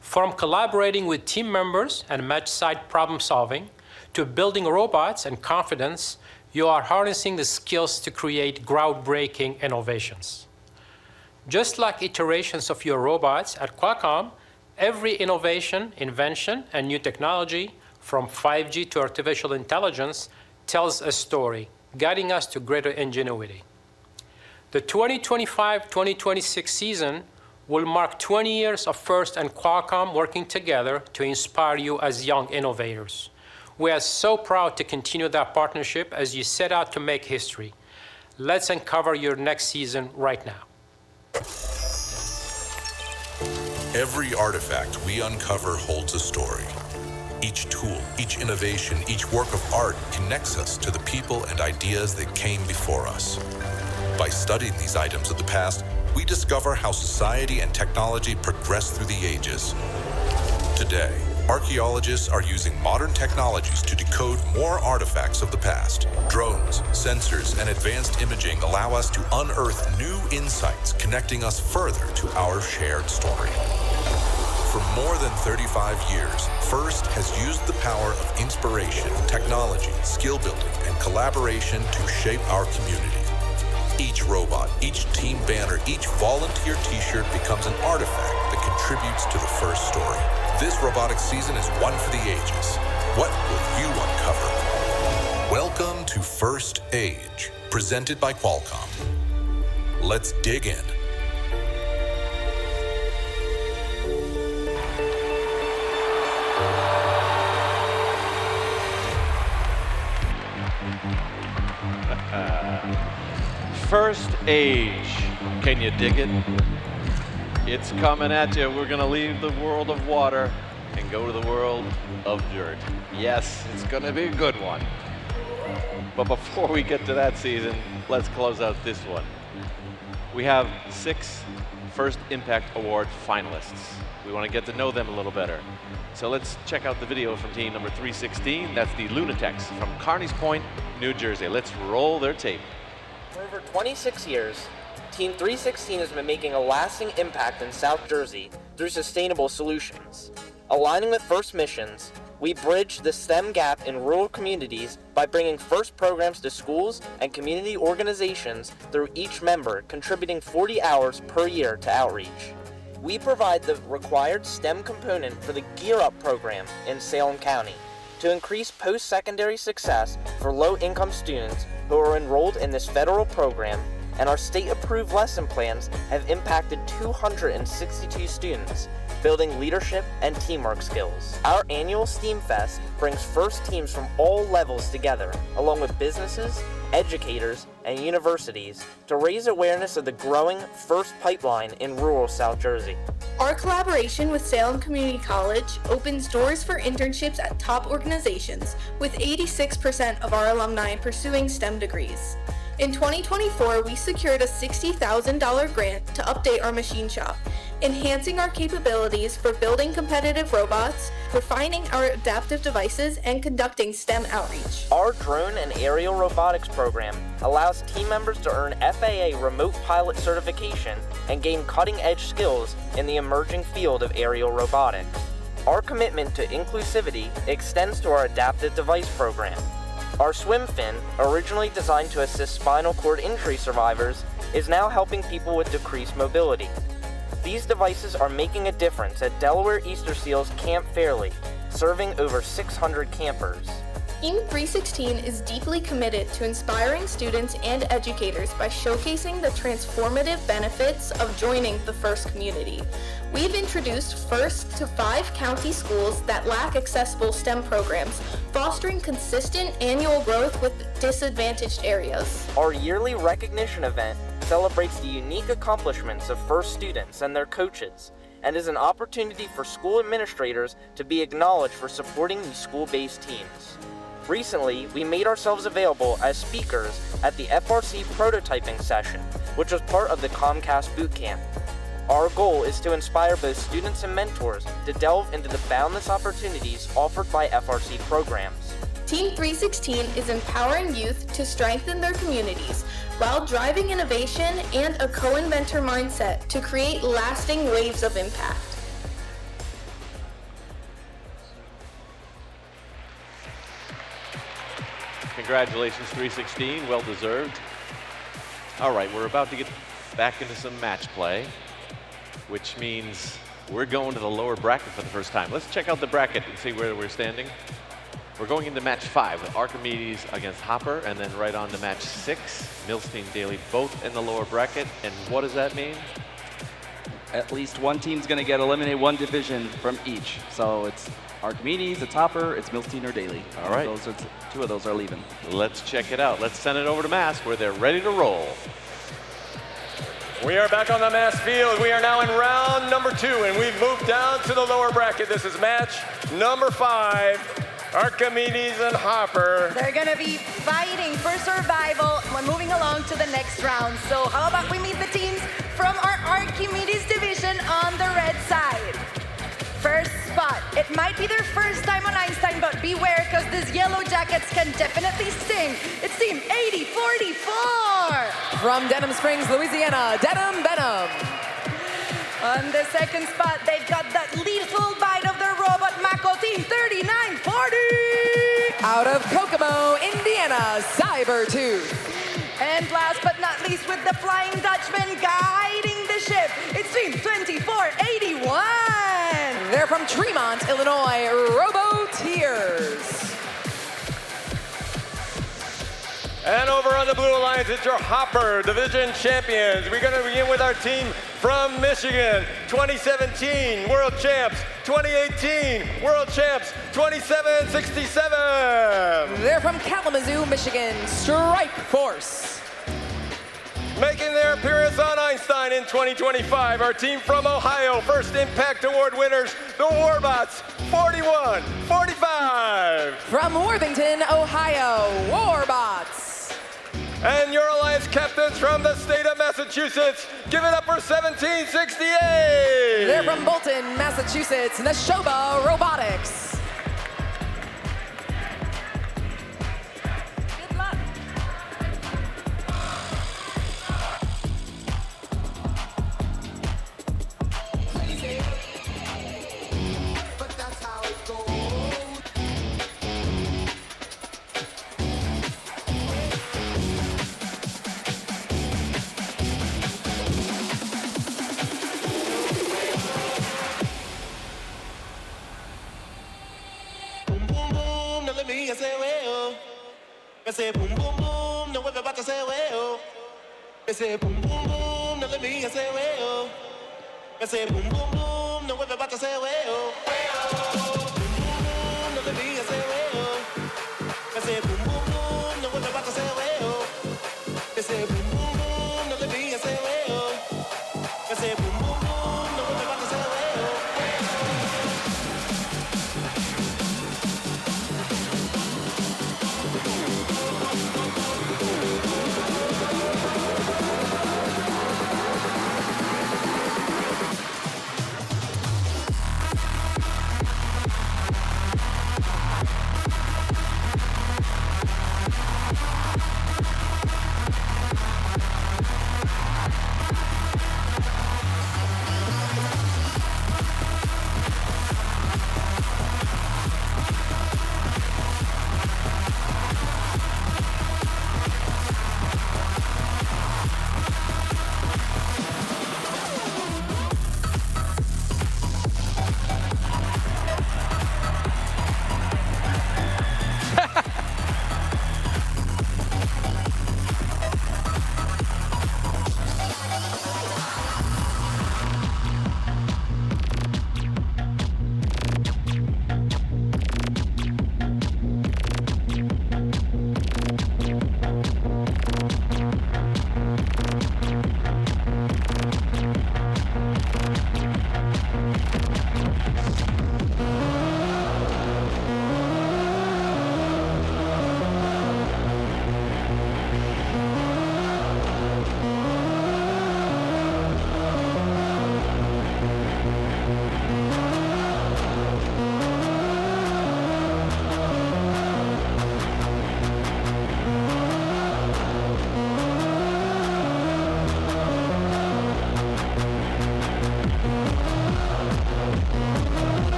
From collaborating with team members and match-side problem solving, to building robots and confidence, you are harnessing the skills to create groundbreaking innovations. Just like iterations of your robots at Qualcomm, every innovation, invention, and new technology, from 5G to artificial intelligence, tells a story, guiding us to greater ingenuity. The 2025-2026 season will mark 20 years of FIRST and Qualcomm working together to inspire you as young innovators. We are so proud to continue that partnership as you set out to make history. Let's uncover your next season right now. Every artifact we uncover holds a story. Each tool, each innovation, each work of art connects us to the people and ideas that came before us. By studying these items of the past, we discover how society and technology progressed through the ages. Today, archaeologists are using modern technologies to decode more artifacts of the past. Drones, sensors, and advanced imaging allow us to unearth new insights, connecting us further to our shared story. For more than 35 years, FIRST has used the power of inspiration, technology, skill building, and collaboration to shape our community. Each robot, each team banner, each volunteer t-shirt becomes an artifact that contributes to the FIRST story. This robotics season is one for the ages. What will you uncover? Welcome to FIRST Age, presented by Qualcomm. Let's dig in. First Age. Can you dig it? It's coming at you. We're going to leave the world of water and go to the world of dirt. Yes, it's going to be a good one. But before we get to that season, let's close out this one. We have 6 First Impact Award finalists. We want to get to know them a little better. So let's check out the video from team number 316. That's the Lunatics from Carneys Point, New Jersey. Let's roll their tape. For over 26 years, Team 316 has been making a lasting impact in South Jersey through sustainable solutions. Aligning with FIRST missions, we bridge the STEM gap in rural communities by bringing FIRST programs to schools and community organizations through each member contributing 40 hours per year to outreach. We provide the required STEM component for the Gear Up program in Salem County to increase post-secondary success for low-income students who are enrolled in this federal program, and our state-approved lesson plans have impacted 262 students, building leadership and teamwork skills. Our annual STEAM Fest brings FIRST teams from all levels together, along with businesses, educators, and universities to raise awareness of the growing FIRST pipeline in rural South Jersey. Our collaboration with Salem Community College opens doors for internships at top organizations, with 86% of our alumni pursuing STEM degrees. In 2024, we secured a $60,000 grant to update our machine shop, enhancing our capabilities for building competitive robots, refining our adaptive devices, and conducting STEM outreach. Our drone and aerial robotics program allows team members to earn FAA remote pilot certification and gain cutting-edge skills in the emerging field of aerial robotics. Our commitment to inclusivity extends to our adaptive device program. Our swim fin, originally designed to assist spinal cord injury survivors, is now helping people with decreased mobility. These devices are making a difference at Delaware Easter Seals Camp Fairley, serving over 600 campers. Team 316 is deeply committed to inspiring students and educators by showcasing the transformative benefits of joining the FIRST community. We've introduced FIRST to 5 county schools that lack accessible STEM programs, fostering consistent annual growth with disadvantaged areas. Our yearly recognition event celebrates the unique accomplishments of FIRST students and their coaches, and is an opportunity for school administrators to be acknowledged for supporting these school-based teams. Recently, we made ourselves available as speakers at the FRC prototyping session, which was part of the Comcast Bootcamp. Our goal is to inspire both students and mentors to delve into the boundless opportunities offered by FRC programs. Team 316 is empowering youth to strengthen their communities while driving innovation and a co-inventor mindset to create lasting waves of impact. Congratulations, 316, well deserved. All right, we're about to get back into some match play, which means we're going to the lower bracket for the first time. Let's check out the bracket and see where we're standing. We're going into match 5 with Archimedes against Hopper, and then right on to match 6, Milstein Daly, both in the lower bracket. And what does that mean? At least one team's going to get eliminated, one division from each. So it's Archimedes, it's Hopper, it's Milstein or Daly. All right. Two of those are leaving. Let's check it out. Let's send it over to Mass where they're ready to roll. We are back on the Mass field. We are now in round number 2, and we've moved down to the lower bracket. This is match number 5. Archimedes and Hopper. They're gonna be fighting for survival when moving along to the next round. So how about we meet the teams from our Archimedes division on the red side. First spot. It might be their first time on Einstein, but beware, because these yellow jackets can definitely sting. It's team 8044. From Denham Springs, Louisiana, Denham Benham. On the second spot, they've got that lethal bite of the robot Mako, team 3940. Out of Kokomo, Indiana, Cybertooth. And last but not least, with the Flying Dutchman guiding the ship, it's team 2481. They're from Tremont, Illinois, Robotics. And over on the Blue Alliance, it's your Hopper Division Champions. We're going to begin with our team from Michigan, 2017 World Champs, 2018 World Champs, 2767. They're from Kalamazoo, Michigan, Strike Force. Making their appearance on Einstein in 2025, our team from Ohio, First Impact Award winners, the Warbots, 41-45. From Worthington, Ohio, Warbots. And your Alliance captains from the state of Massachusetts, give it up for 1768. They're from Bolton, Massachusetts, Neshoba Robotics. Good luck. I say, well. I say, boom, boom, boom. No, everybody say, well. I say, boom, boom, boom. No, let me say, well. I say, boom, boom, boom. No, everybody say, well. Boom, boom, boom. No, let me say, well. I say, boom, boom, boom. No, everybody say, well. I say, boom, boom, boom. No, let me say, well. I say, boom, boom, boom. No, everybody say, well.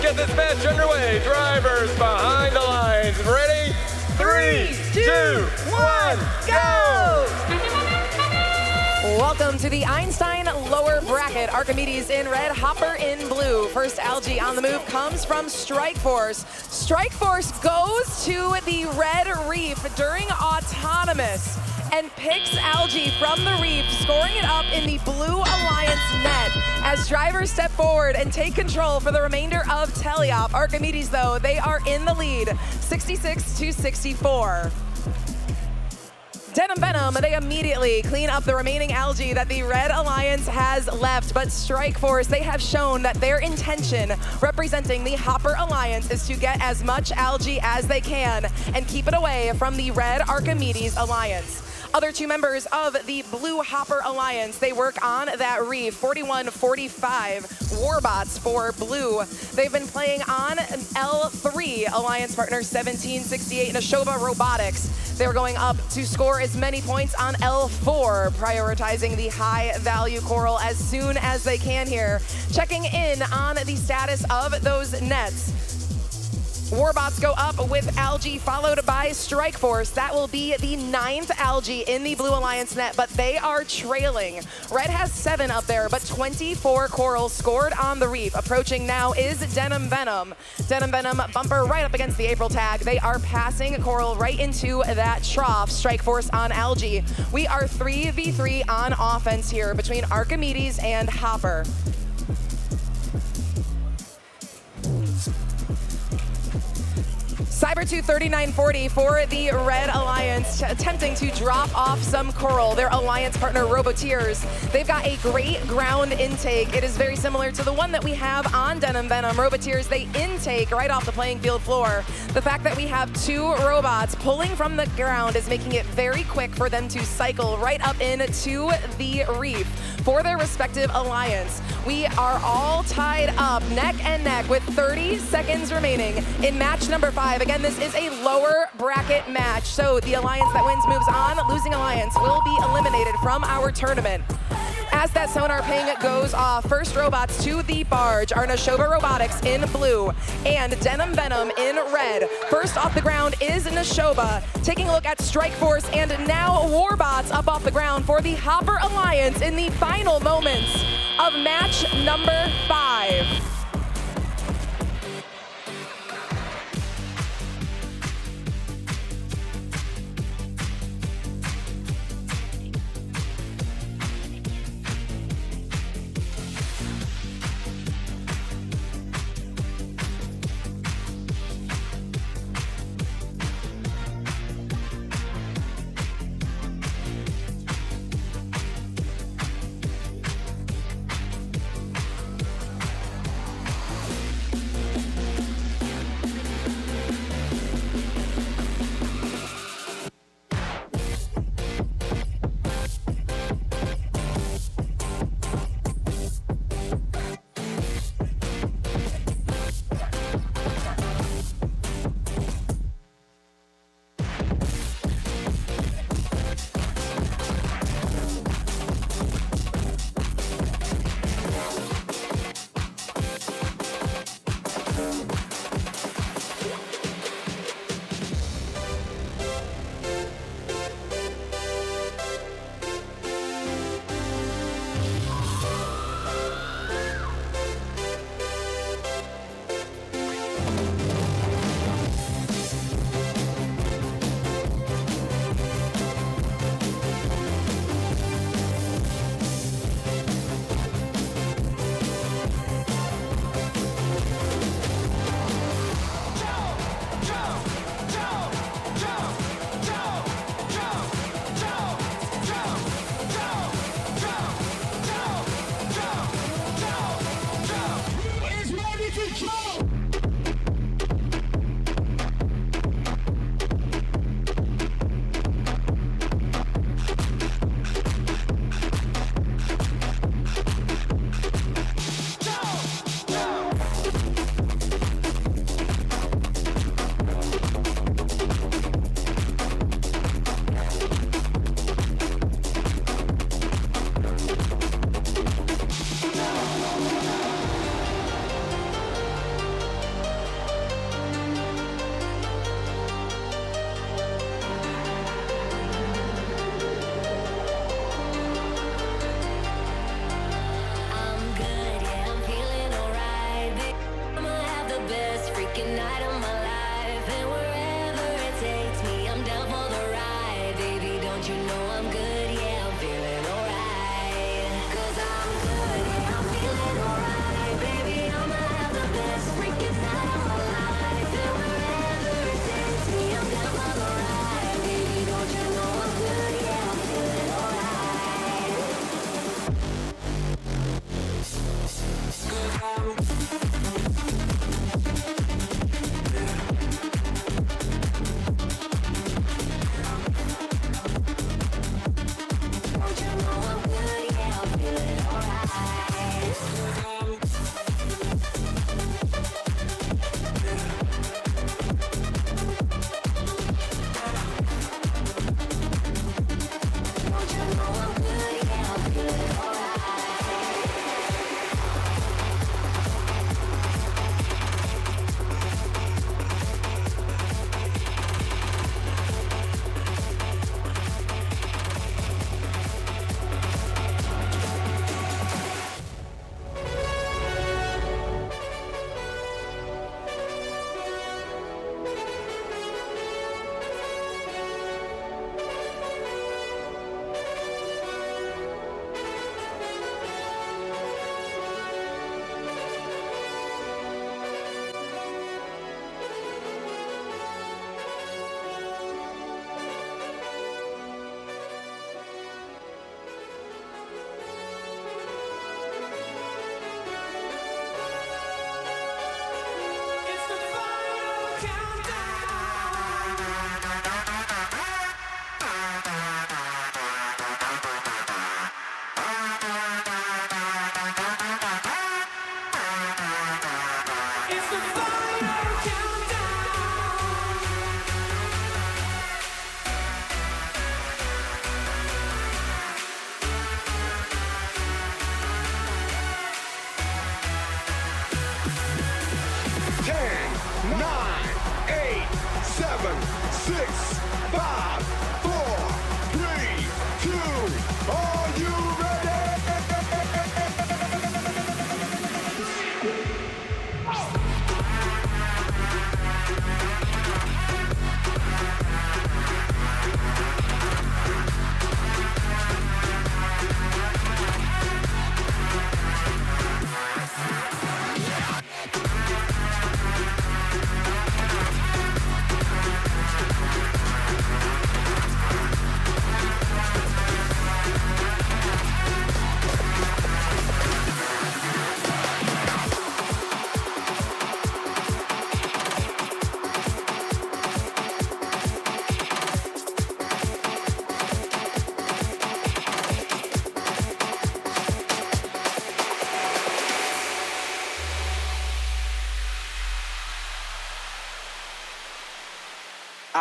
get this match underway. Drivers behind the lines. Ready? 3, 2, 1, go! Welcome to the Einstein lower bracket. Archimedes in red, Hopper in blue. First algae on the move comes from Strikeforce. Strikeforce goes to the red reef during autonomous and picks algae from the reef, scoring it up in the blue alliance net as drivers step forward and take control for the remainder of teleop. Archimedes, though, they are in the lead, 66-64. Denim Venom, they immediately clean up the remaining algae that the Red Alliance has left, but Strikeforce, they have shown that their intention representing the Hopper Alliance is to get as much algae as they can and keep it away from the Red Archimedes Alliance. Other two members of the Blue Hopper Alliance, they work on that reef, 4145 Warbots for Blue. They've been playing on L3, Alliance partner 1768 Neshoba Robotics. They're going up to score as many points on L4, prioritizing the high value coral as soon as they can here. Checking in on the status of those nets. Warbots go up with algae, followed by Strikeforce. That will be the 9th algae in the Blue Alliance net, but they are trailing. Red has 7 up there, but 24 corals scored on the reef. Approaching now is Denim Venom. Denim Venom bumper right up against the April tag. They are passing coral right into that trough. Strikeforce on algae. We are 3v3 on offense here between Archimedes and Hopper. Cyber2 3940 for the Red Alliance, attempting to drop off some coral. Their alliance partner, Robotics, they've got a great ground intake. It is very similar to the one that we have on Denim Venom. Robotics, they intake right off the playing field floor. The fact that we have 2 robots pulling from the ground is making it very quick for them to cycle right up into the reef for their respective alliance. We are all tied up neck and neck with 30 seconds remaining in match number 5. Again, this is a lower bracket match, so the alliance that wins moves on. Losing alliance will be eliminated from our tournament. As that sonar ping goes off, first robots to the barge are Neshoba Robotics in blue and Denim Venom in red. First off the ground is Neshoba, taking a look at Strikeforce and now Warbots up off the ground for the Hopper Alliance in the final moments of match number 5.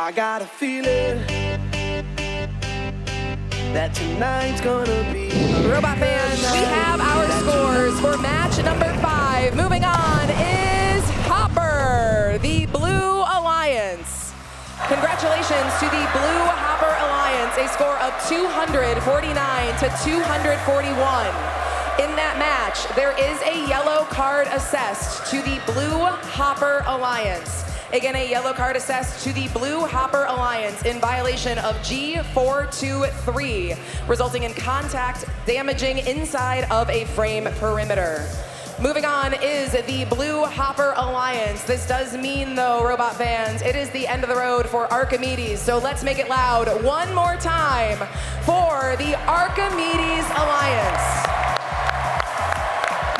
I got a feeling that tonight's gonna be Robot fans, we have our scores for match number 5. Moving on is Hopper, the Blue Alliance. Congratulations to the Blue Hopper Alliance, a score of 249 to 241. In that match, there is a yellow card assessed to the Blue Hopper Alliance. Again, a yellow card assessed to the Blue Hopper Alliance in violation of G423, resulting in contact damaging inside of a frame perimeter. Moving on is the Blue Hopper Alliance. This does mean, though, Robot fans, it is the end of the road for Archimedes. So let's make it loud one more time for the Archimedes Alliance.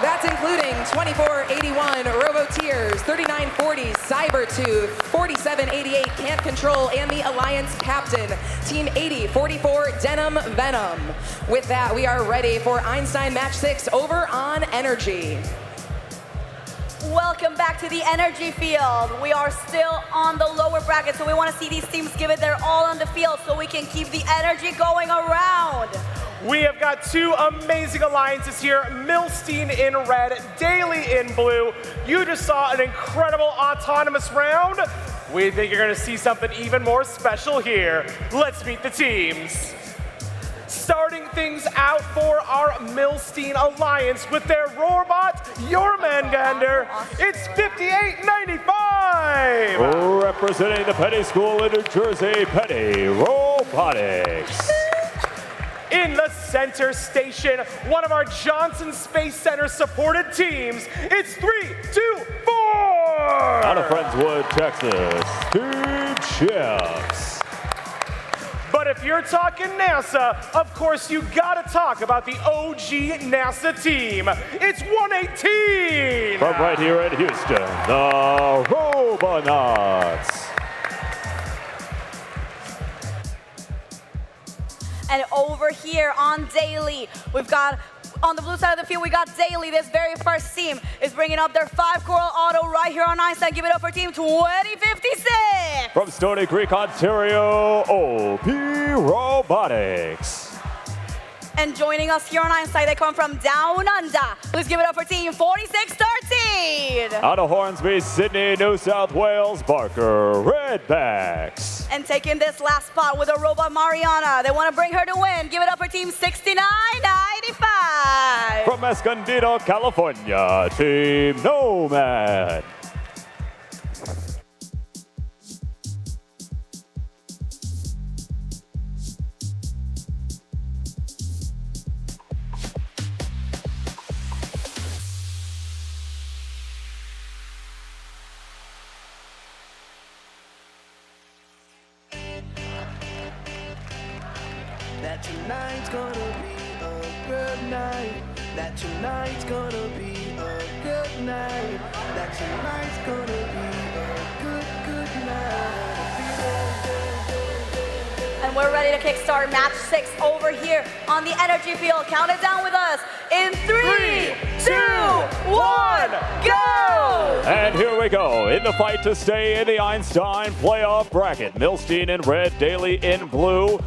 That's including 2481 Robotiers, 3940 Cybertooth, 4788 Can't Control, and the Alliance Captain, Team 8044 Denim Venom. With that, we are ready for Einstein Match 6 over on Energy. Welcome back to the energy field. We are still on the lower bracket, so we want to see these teams give it their all on the field so we can keep the energy going around. We have got two amazing alliances here, Milstein in red, Daly in blue. You just saw an incredible autonomous round. We think you're gonna see something even more special here. Let's meet the teams. Starting things out for our Milstein Alliance with their robot, Jormungandr. It's 5895. Representing the Petty School in New Jersey, Petty Robotics. In the center station, one of our Johnson Space Center supported teams. It's 3, 2, 4. Out of Friendswood, Texas, Team Champs. But if you're talking NASA, of course you gotta talk about the OG NASA team. It's 118. From right here in Houston, the Robonauts. And over here on Daly, we've got, on the blue side of the field, we got Daly. This very first team is bringing up their 5 Coral Auto right here on Einstein. Give it up for team 2056. From Stony Creek, Ontario, OP Robotics. And joining us here on Einstein, they come from Down Under. Please give it up for team 4613. Out of Hornsby, Sydney, New South Wales, Barker Redbacks. And taking this last spot with a robot Mariana. They want to bring her to win. Give it up for team 6995. From Escondido, California, Team Nomad. That tonight's gonna be a good night. That tonight's gonna be a good night. That tonight's gonna be a good night. And we're ready to kickstart match 6 over here on the energy field. Count it down with us in 3, 2, 1, go! And here we go, in the fight to stay in the Einstein playoff bracket. Milstein in red, Daly in blue.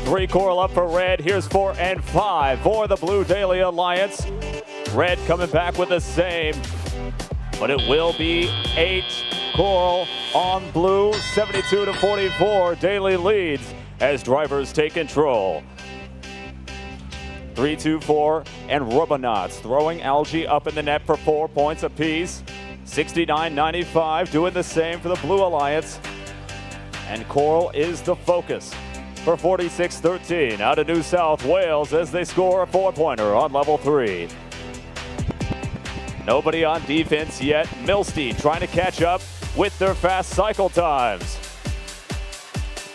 3 coral up for red. Here's 4 and 5 for the Blue Daly Alliance. Red coming back with the same, but it will be 8 coral on blue. 72 to 44. Daly leads as drivers take control. 3-2-4 and Robonauts throwing algae up in the net for 4 points apiece. 69-95 doing the same for the Blue Alliance. And coral is the focus for 46-13 out of New South Wales as they score a 4-pointer on level 3. Nobody on defense yet. Milstein trying to catch up with their fast cycle times.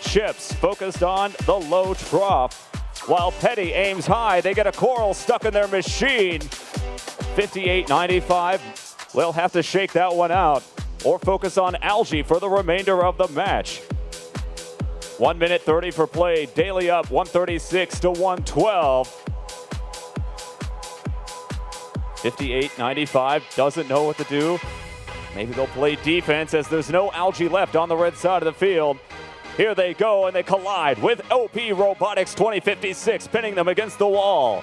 Chips focused on the low trough. While Petty aims high, they get a coral stuck in their machine. 58-95. We'll have to shake that one out or focus on algae for the remainder of the match. 1 minute 30 for play. Daly up 136 to 112. 58-95 doesn't know what to do. Maybe they'll play defense as there's no algae left on the red side of the field. Here they go, and they collide with OP Robotics 2056, pinning them against the wall.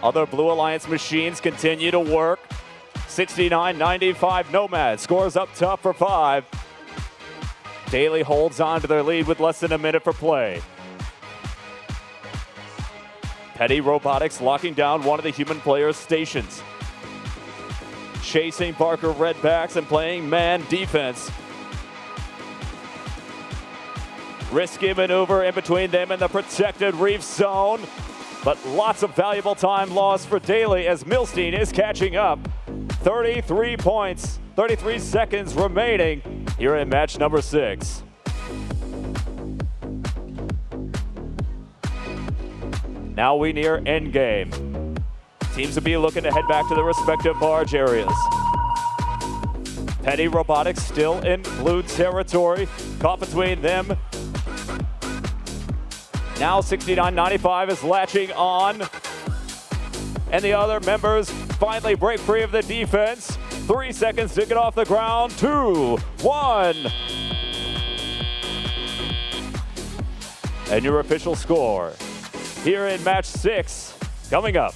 Other Blue Alliance machines continue to work. 69-95 Nomad scores up top for 5. Daly holds on to their lead with less than a minute for play. Petty Robotics locking down one of the human players' stations. Chasing Barker Redbacks and playing man defense. Risky maneuver in between them and the protected reef zone. But lots of valuable time lost for Daly as Milstein is catching up. 33 points, 33 seconds remaining here in match number 6. Now we near endgame. Teams will be looking to head back to their respective barge areas. Petty Robotics still in blue territory, caught between them. Now 69-95 is latching on. And the other members finally break free of the defense. 3 seconds to get off the ground. 2, 1. And your official score here in match 6 coming up.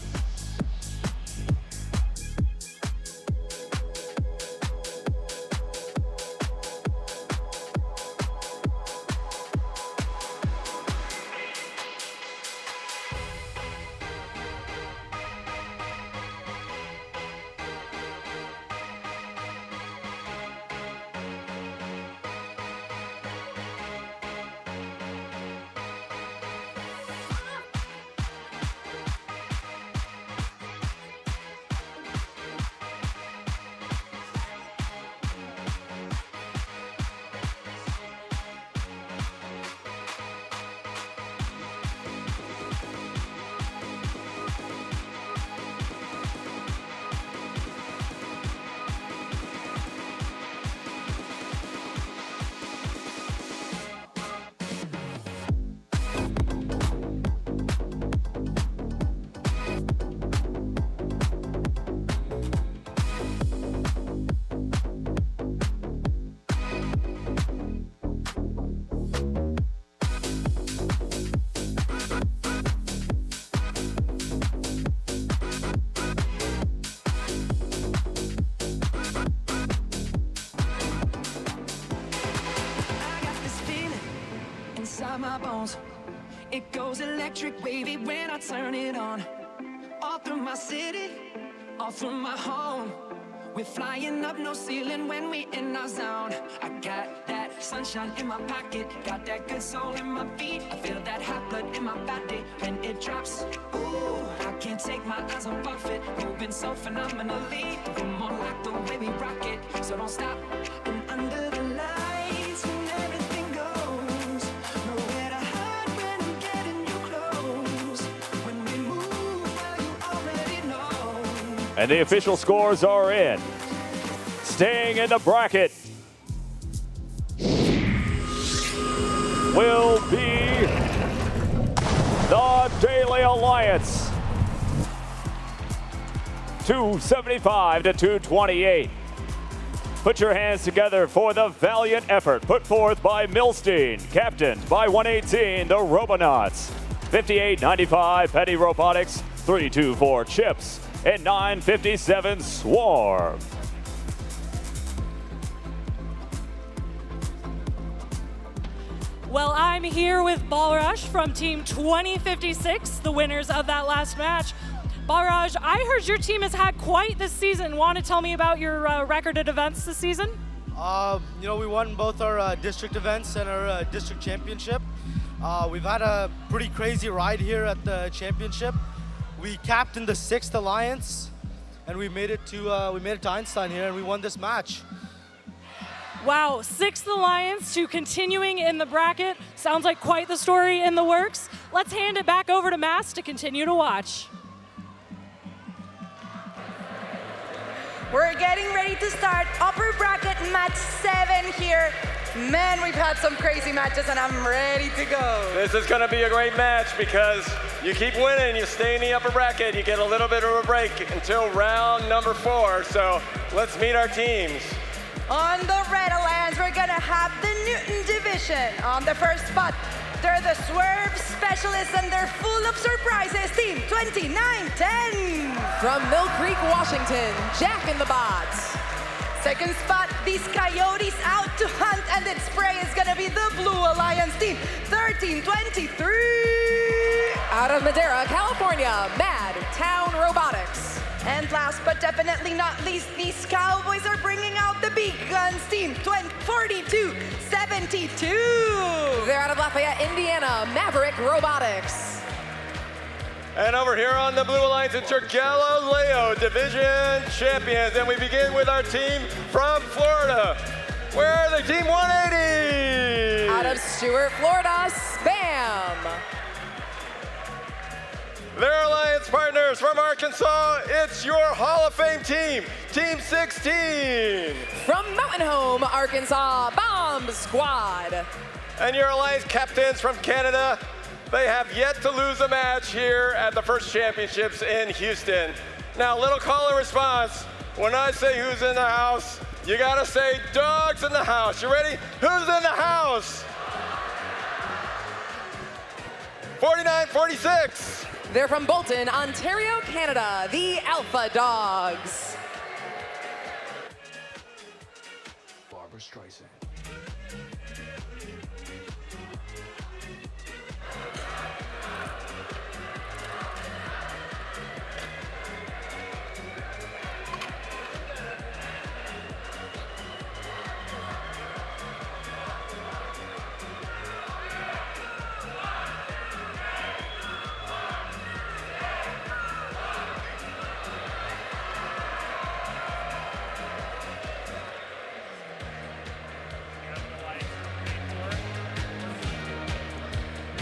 My bones, it goes electric wavy when I turn it on. All through my city, all through my home. We're flying up no ceiling when we in our zone. I got that sunshine in my pocket, got that good soul in my feet. I feel that hot blood in my body when it drops. Ooh, I can't take my eyes off it, moving so phenomenally. We're more like the way we rock it, so don't stop. And under the lights when everything goes, nowhere to hide when I'm getting you close. When we move, well, you already know. And the official scores are in. Staying in the bracket will be the Daily Alliance. 275 to 228. Put your hands together for the valiant effort put forth by Milstein, captained by 118, the Robonauts. 58-95 Petty Robotics, 324 Chips, and 957 Swarm. Well, I'm here with Balraj from Team 2056, the winners of that last match. Balraj, I heard your team has had quite the season. Want to tell me about your record at events this season? You know, we won both our district events and our district championship. We've had a pretty crazy ride here at the championship. We captained the 6th Alliance, and we made it to Einstein here, and we won this match. Wow, 6th Alliance to continuing in the bracket. Sounds like quite the story in the works. Let's hand it back over to Mass to continue to watch. We're getting ready to start upper bracket match 7 here. Man, we've had some crazy matches and I'm ready to go. This is gonna be a great match because you keep winning, you stay in the upper bracket, you get a little bit of a break until round number 4. So let's meet our teams. On the Red Alliance, we're gonna have the Newton division. On the first spot, they're the Swerve Specialists and they're full of surprises. Team 2910. From Mill Creek, Washington, Jack in the Bot. Second spot, these Coyotes out to hunt, and its prey is gonna be the Blue Alliance team, 1323. Out of Madera, California, Madtown Robotics. And last but definitely not least, these Cowboys are bringing out the big guns team, 4272. They're out of Lafayette, Indiana, Maverick Robotics. And over here on the Blue Alliance, it's your Galileo Division Champions. And we begin with our team from Florida. Where are they? Team 180. Out of Stuart, Florida, Spam. Their alliance partners from Arkansas, it's your Hall of Fame team, Team 16. From Mountain Home, Arkansas, Bomb Squad. And your alliance captains from Canada, they have yet to lose a match here at the First Championships in Houston. Now, little call and response. When I say who's in the house, you gotta say dogs in the house. You ready? Who's in the house? 4946. They're from Bolton, Ontario, Canada, the Alpha Dogs. Barbara Streisand.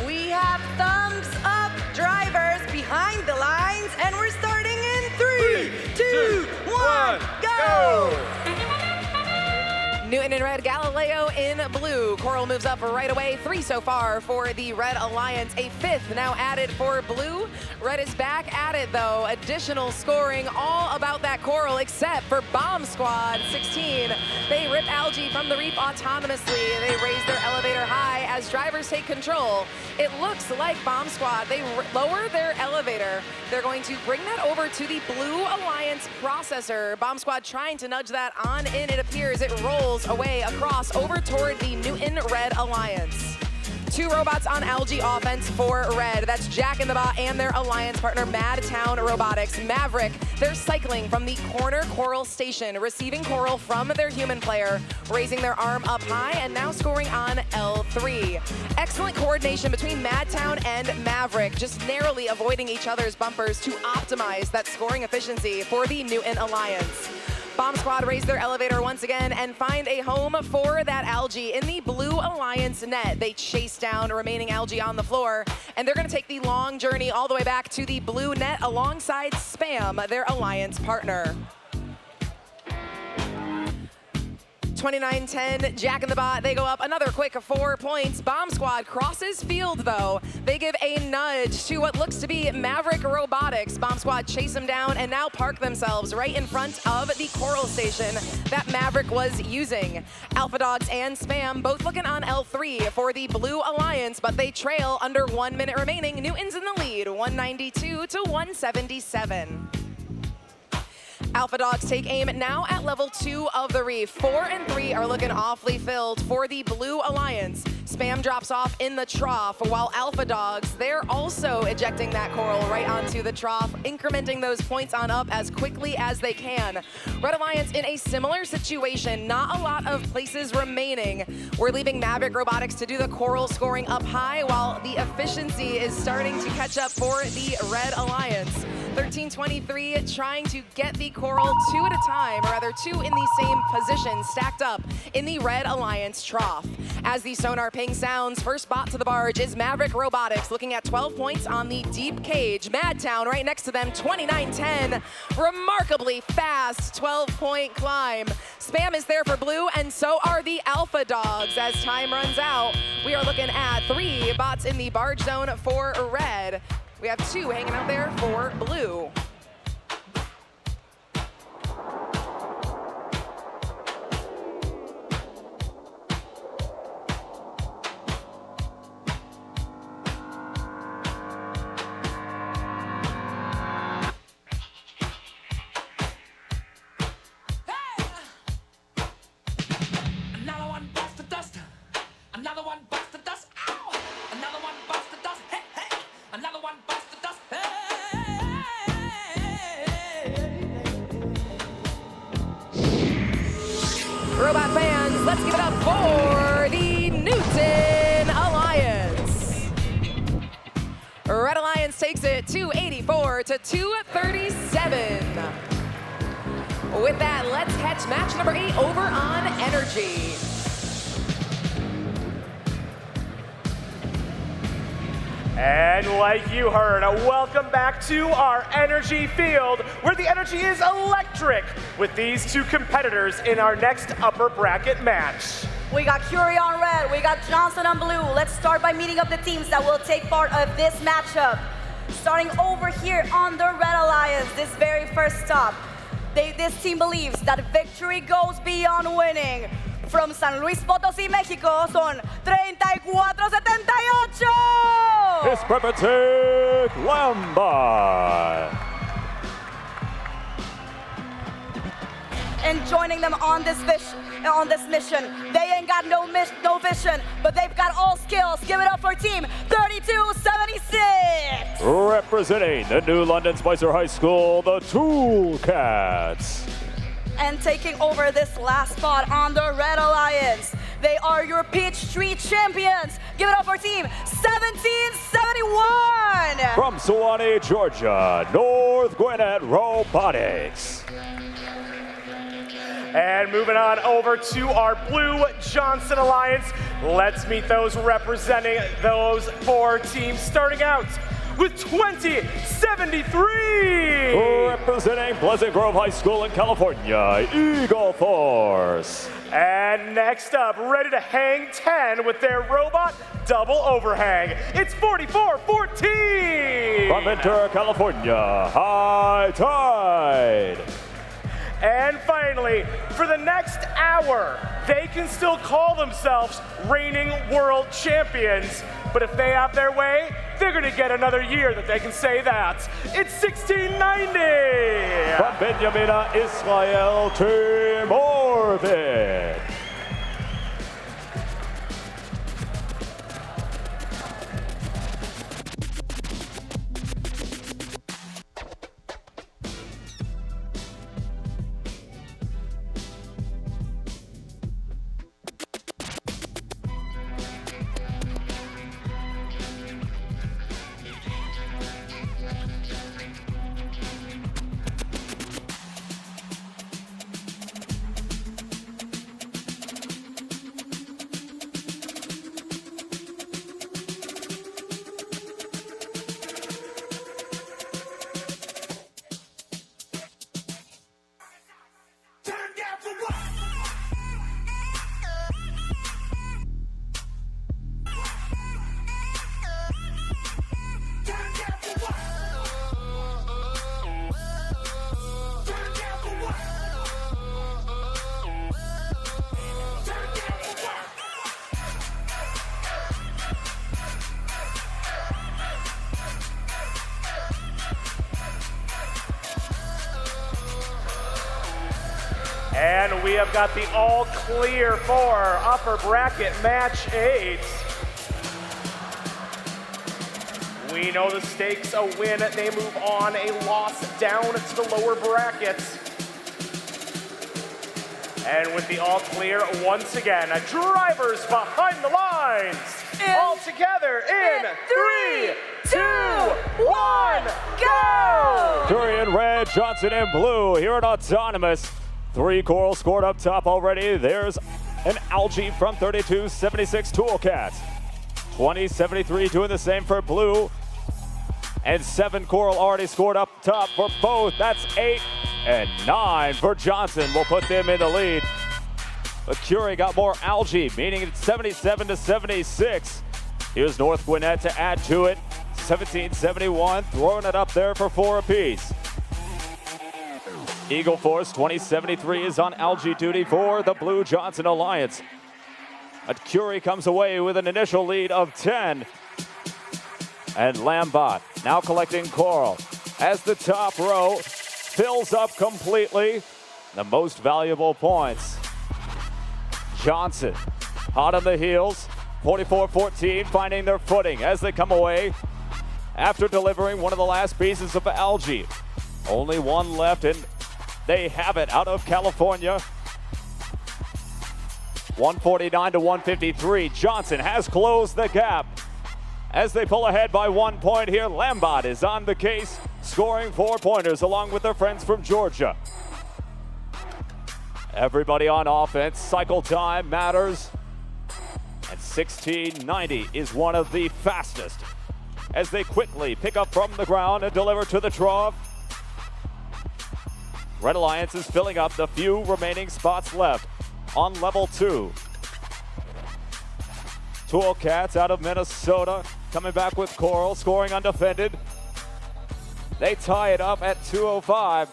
We have thumbs up drivers behind the lines, and we're starting in 3, 2, 1, go! Newton in red, Galileo in blue. Coral moves up right away. 3 so far for the Red Alliance. A 5th now added for blue. Red is back at it though. Additional scoring all about that Coral except for Bomb Squad 16. They rip algae from the reef autonomously. They raise their elevator high as drivers take control. It looks like Bomb Squad, they lower their elevator. They're going to bring that over to the Blue Alliance processor. Bomb Squad trying to nudge that on in, it appears. It rolls away across over toward the Newton Red Alliance. 2 robots on algae offense for Red. That's Jack in the Bot and their alliance partner, Madtown Robotics. Maverick, they're cycling from the corner Coral station, receiving Coral from their human player, raising their arm up high, and now scoring on L3. Excellent coordination between Madtown and Maverick, just narrowly avoiding each other's bumpers to optimize that scoring efficiency for the Newton Alliance. Bomb Squad raise their elevator once again and find a home for that algae in the Blue Alliance net. They chase down remaining algae on the floor, and they're going to take the long journey all the way back to the blue net alongside Spam, their alliance partner. 29-10, Jack in the Bot, they go up another quick 4 points. Bomb Squad crosses field though. They give a nudge to what looks to be Maverick Robotics. Bomb Squad chase them down and now park themselves right in front of the Coral station that Maverick was using. Alpha Dogs and Spam both looking on L3 for the Blue Alliance, but they trail under 1 minute remaining. Newton's in the lead, 192 to 177. Alpha Dogs take aim now at level 2 of the reef. 4 and 3 are looking awfully filled for the Blue Alliance. Spam drops off in the trough, while Alpha Dogs, they're also ejecting that Coral right onto the trough, incrementing those points on up as quickly as they can. Red Alliance in a similar situation, not a lot of places remaining. We're leaving Maverick Robotics to do the Coral scoring up high, while the efficiency is starting to catch up for the Red Alliance. 1323 trying to get the Coral 2 at a time, or rather 2 in the same position, stacked up in the Red Alliance trough. As the sonar ping sounds, first bot to the barge is Maverick Robotics, looking at 12 points on the deep cage. Madtown right next to them, 29-10. Remarkably fast 12-point climb. Spam is there for blue, and so are the Alpha Dogs. As time runs out, we are looking at 3 bots in the barge zone for red. We have 2 hanging out there for blue. Another one busts the dust. Ow! Another one busts the dust. Hey, hey! Another one busts the dust. Hey! Robot fans, let's give it up for the Newton Alliance. Red Alliance takes it 284 to 237. With that, let's catch match number 8 over on Energy. And like you heard, welcome back to our Energy Field, where the energy is electric with these two competitors in our next upper bracket match. We got Curie on red, we got Johnson on blue. Let's start by meeting up the teams that will take part of this matchup. Starting over here on the Red Alliance, this very first stop. This team believes that victory goes beyond winning. From San Luis Potosí, Mexico, son 34-78. It's Prepotec Lambot. And joining them on this mission, they ain't got no vision, but they've got all skills. Give it up for team 3276. Representing the New London Spicer High School, the Tool Cats. And taking over this last spot on the Red Alliance, they are your Peachtree champions. Give it up for team 1771. From Suwanee, Georgia, North Gwinnett Robotics. And moving on over to our Blue Johnson Alliance, let's meet those representing those 4 teams, starting out with 2073. Representing Pleasant Grove High School in California, Eagle Force. And next up, ready to hang 10 with their robot double overhang. It's 4414. From Ventura, California, High Tide. And finally, for the next hour, they can still call themselves reigning world champions. But if they have their way, they're gonna get another year that they can say that. It's 1690. From Benjamina, Israel, Team Orbit. And we have got the all clear for upper bracket match 8. We know the stakes, a win, they move on, a loss down to the lower brackets. And with the all clear, once again, drivers behind the lines. All together in 3, 2, 1, go! Curry in red, Johnson in blue here at Autonomous. 3 coral scored up top already. There's an algae from 3276 Toolcats. 2073 doing the same for blue. And 7 coral already scored up top for both. That's 8 and 9 for Johnson. We'll put them in the lead. But Curie got more algae, meaning it's 77 to 76. Here's North Gwinnett to add to it. 1771, throwing it up there for 4 apiece. Eagle Force 2073 is on algae duty for the Blue Johnson Alliance. But Curie comes away with an initial lead of 10. And Lambot now collecting coral as the top row fills up completely. The most valuable points. Johnson hot on the heels, 44-14, finding their footing as they come away after delivering one of the last pieces of algae. Only one left, and they have it out of California. 149 to 153. Johnson has closed the gap as they pull ahead by 1 point here. Lambot is on the case, scoring 4 pointers along with their friends from Georgia. Everybody on offense. Cycle time matters. And 16:90 is one of the fastest as they quickly pick up from the ground and deliver to the trough. Red Alliance is filling up the few remaining spots left on level 2. Tool Cats out of Minnesota coming back with Coral, scoring undefended. They tie it up at 2:05.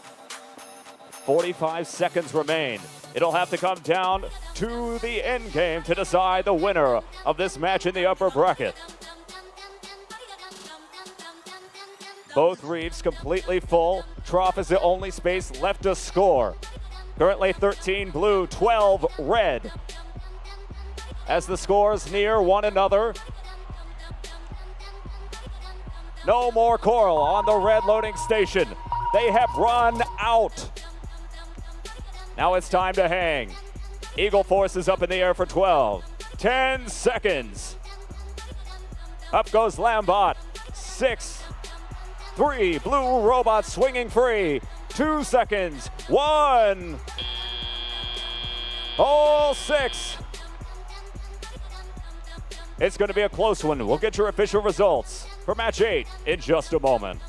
45 seconds remain. It'll have to come down to the end game to decide the winner of this match in the upper bracket. Both reefs completely full. Trough is the only space left to score. Currently 13 blue, 12 red. As the scores near one another. No more Coral on the red loading station. They have run out. Now it's time to hang. Eagle Force is up in the air for 12. 10 seconds. Up goes Lambot. 6, 3, Blue Robot swinging free. 2 seconds. 1. All 6. It's going to be a close one. We'll get your official results for match 8 in just a moment.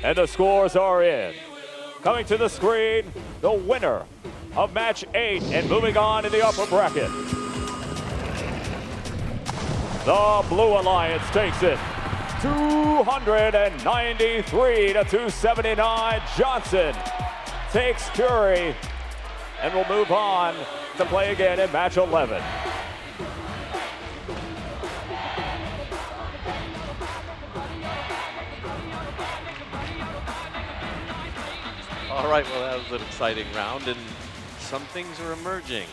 And the scores are in. Coming to the screen, the winner of match 8 and moving on in the upper bracket. The Blue Alliance takes it 293 to 279. Johnson takes Curie and will move on to play again in match 11. All right, well, that was an exciting round, and some things are emerging.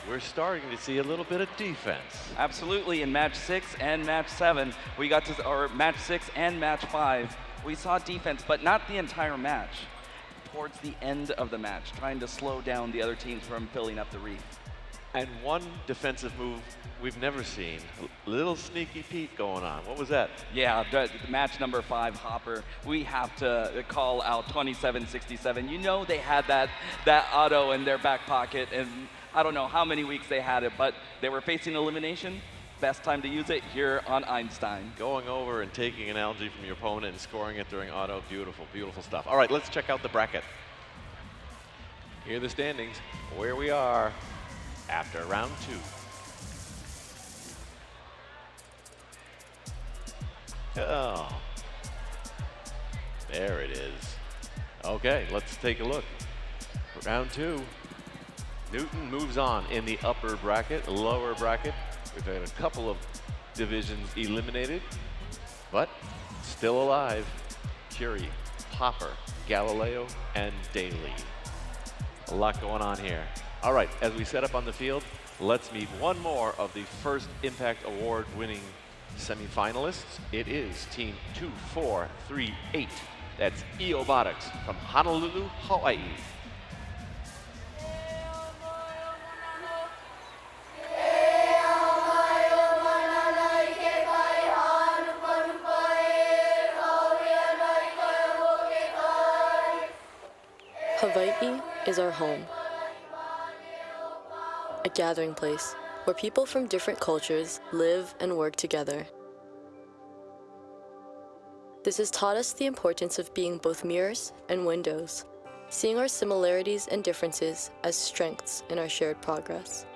We're starting to see a little bit of defense. Absolutely, in match 6 and match 7, we got to, or match 6 and match 5, we saw defense, but not the entire match. Towards the end of the match, trying to slow down the other teams from filling up the reef. And one defensive move we've never seen, little sneaky Pete going on. What was that? Yeah, the match number 5, Hopper. We have to call out 2767. You know they had that auto in their back pocket, and I don't know how many weeks they had it, but they were facing elimination. Best time to use it here on Einstein. Going over and taking an algae from your opponent and scoring it during auto, beautiful, beautiful stuff. All right, let's check out the bracket. Here are the standings, where we are after round 2. Oh, there it is. Okay, let's take a look. Round 2. Newton moves on in the upper bracket, lower bracket. We've had a couple of divisions eliminated, but still alive. Curie, Hopper, Galileo, and Daly. A lot going on here. All right, as we set up on the field, let's meet one more of the first Impact Award winning semifinalists. It is Team 2438. That's Robotics from Honolulu, Hawaii. Hawaii is our home, a gathering place where people from different cultures live and work together. This has taught us the importance of being both mirrors and windows, seeing our similarities and differences as strengths in our shared progress.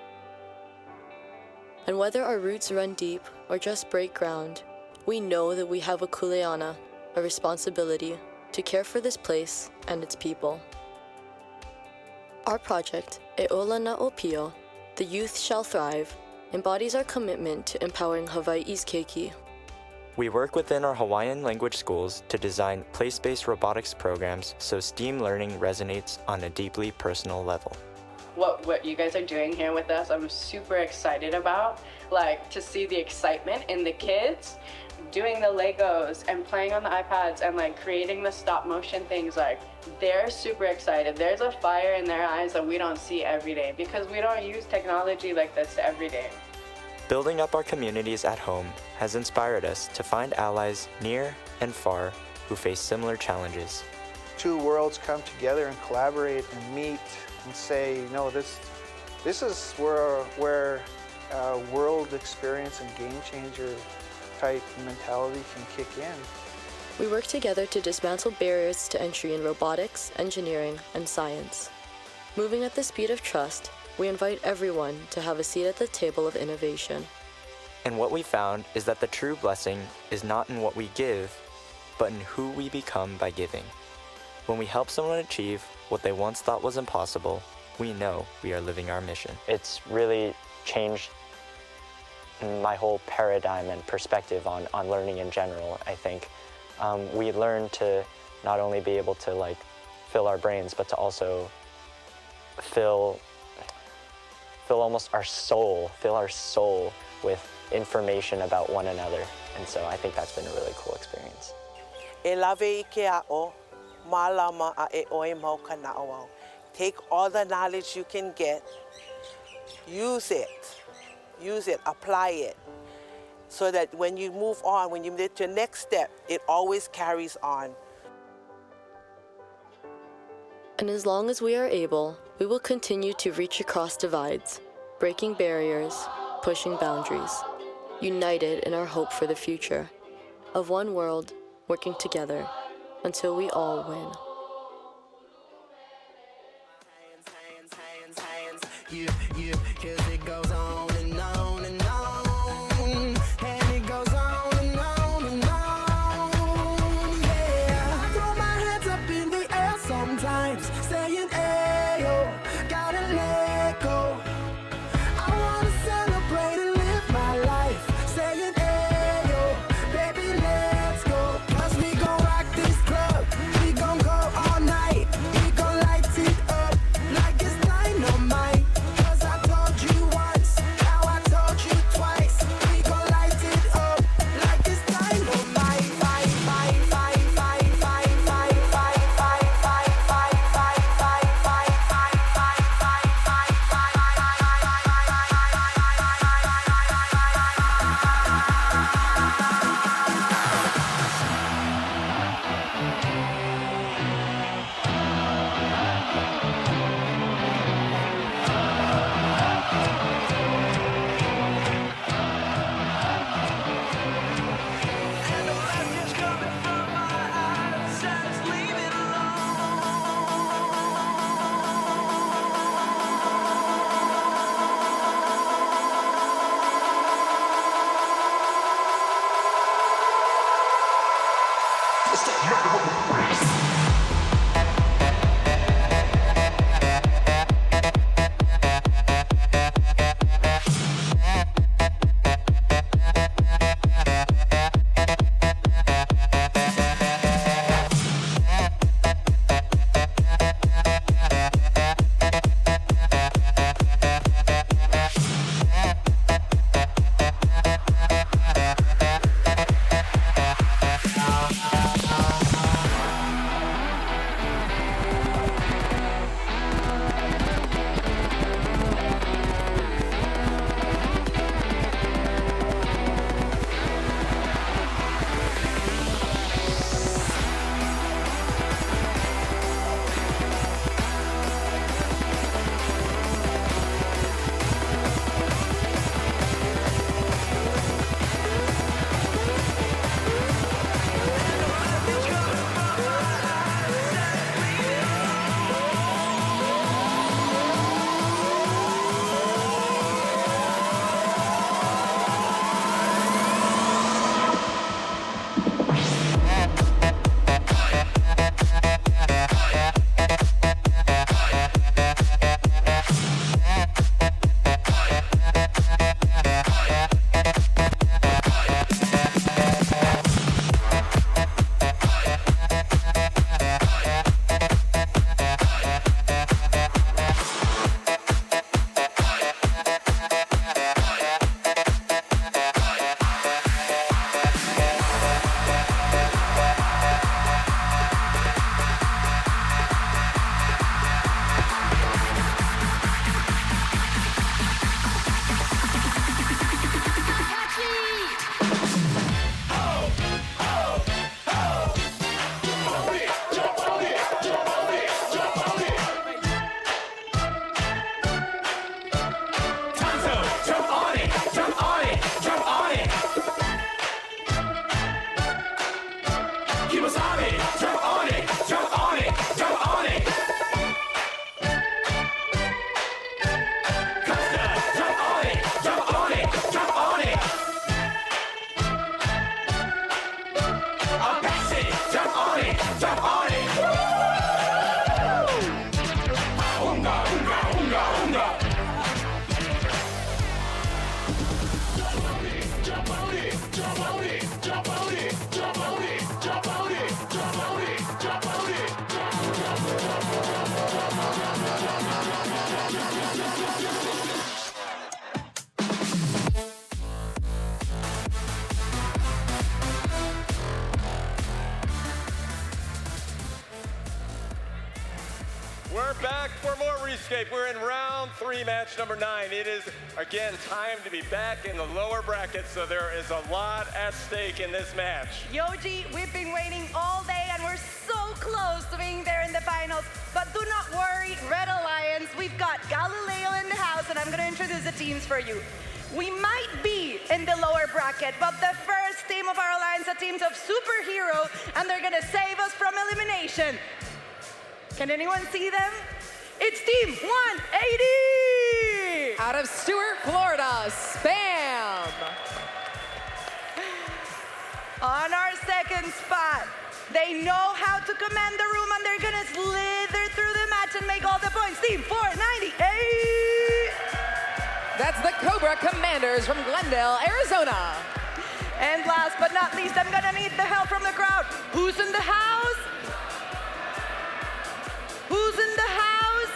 And whether our roots run deep or just break ground, we know that we have a kuleana, a responsibility to care for this place and its people. Our project, E Ola na Opio, The Youth Shall Thrive, embodies our commitment to empowering Hawaii's keiki. We work within our Hawaiian language schools to design place-based robotics programs so STEAM learning resonates on a deeply personal level. What you guys are doing here with us, I'm super excited about. Like, to see the excitement in the kids, doing the Legos and playing on the iPads and like creating the stop motion things, like they're super excited. There's a fire in their eyes that we don't see every day because we don't use technology like this every day. Building up our communities at home has inspired us to find allies near and far who face similar challenges. Two worlds come together and collaborate and meet and say, no, this is where world experience and game changer type mentality can kick in. We work together to dismantle barriers to entry in robotics, engineering, and science. Moving at the speed of trust, we invite everyone to have a seat at the table of innovation. And what we found is that the true blessing is not in what we give, but in who we become by giving. When we help someone achieve what they once thought was impossible, we know we are living our mission. It's really changed my whole paradigm and perspective on learning in general, I think. We learned to not only be able to like fill our brains, but to also fill almost our soul with information about one another. And so I think that's been a really cool experience. Take all the knowledge you can get, use it, apply it, so that when you move on, when you get to your next step, it always carries on. And as long as we are able, we will continue to reach across divides, breaking barriers, pushing boundaries, united in our hope for the future, of one world working together until we all win. Yeah, 'cause it goes on and on and on, and it goes on and on and on, yeah. I throw my hands up in the air sometimes, saying, ayo, gotta let go. I wanna celebrate and live my life, saying, ayo, baby, let's go. 'Cause we gon' rock this club, we gon' go all night, we gon' light it up like it's dynamite. We're back for more Rescape. We're in round 3, match number 9. It is, again, time to be back in the lower bracket, so there is a lot at stake in this match. Yoji, we've been waiting all day and we're so close to being there in the finals. But do not worry, Red Alliance, we've got Galileo in the house, and I'm gonna introduce the teams for you. We might be in the lower bracket, but the first team of our alliance are teams of superhero, and they're gonna save us from elimination. Can anyone see them? It's team 180! Out of Stuart, Florida, Spam. On our second spot, they know how to command the room, and they're gonna slither through the match and make all the points. Team 498! That's the Cobra Commanders from Glendale, Arizona. And last but not least, I'm gonna need the help from the crowd. Who's in the house? Who's in the house?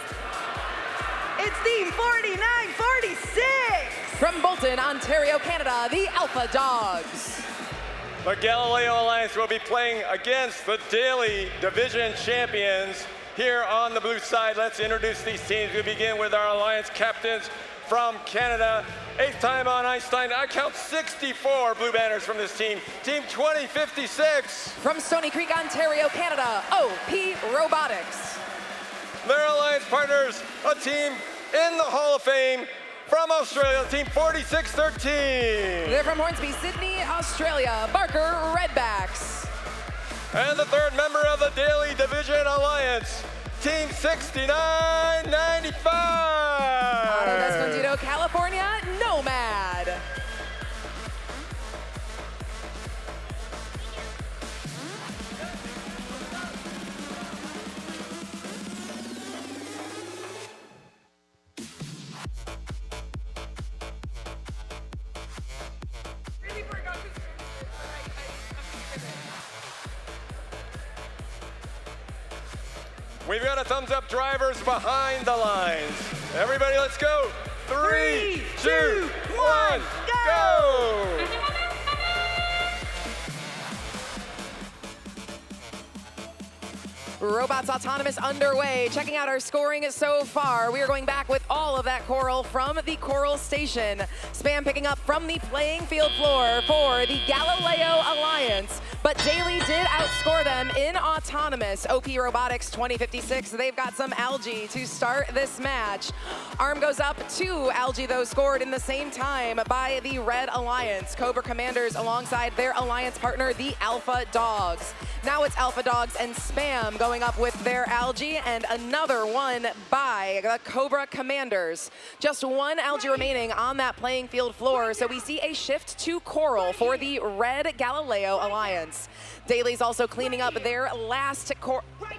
It's team 4946. From Bolton, Ontario, Canada, the Alpha Dogs. The Galileo Alliance will be playing against the Daily Division champions here on the blue side. Let's introduce these teams. We begin with our Alliance captains from Canada. 8th time on Einstein. I count 64 blue banners from this team. Team 2056. From Stony Creek, Ontario, Canada, OP Robotics. Their alliance partners, a team in the Hall of Fame from Australia, team 4613. They're from Hornsby, Sydney, Australia, Barker Redbacks. And the third member of the Daily Division Alliance, team 6995. Out of Escondido, California, Nomad. We've got a thumbs up drivers behind the lines. Everybody, let's go. 3, 2, 1, go! Robots Autonomous underway. Checking out our scoring so far. We are going back with all of that coral from the coral station. Spam picking up from the playing field floor for the Galileo Alliance. But Daily did outscore them in Autonomous. OP Robotics 2056. They've got some algae to start this match. Arm goes up to algae, though, scored in the same time by the Red Alliance. Cobra Commanders alongside their alliance partner, the Alpha Dogs. Now it's Alpha Dogs and Spam going up with their algae, and another one by the Cobra Commanders. Just one algae remaining on that playing field floor, so we see a shift to coral for the Red Galileo Alliance. Daily's also cleaning up their last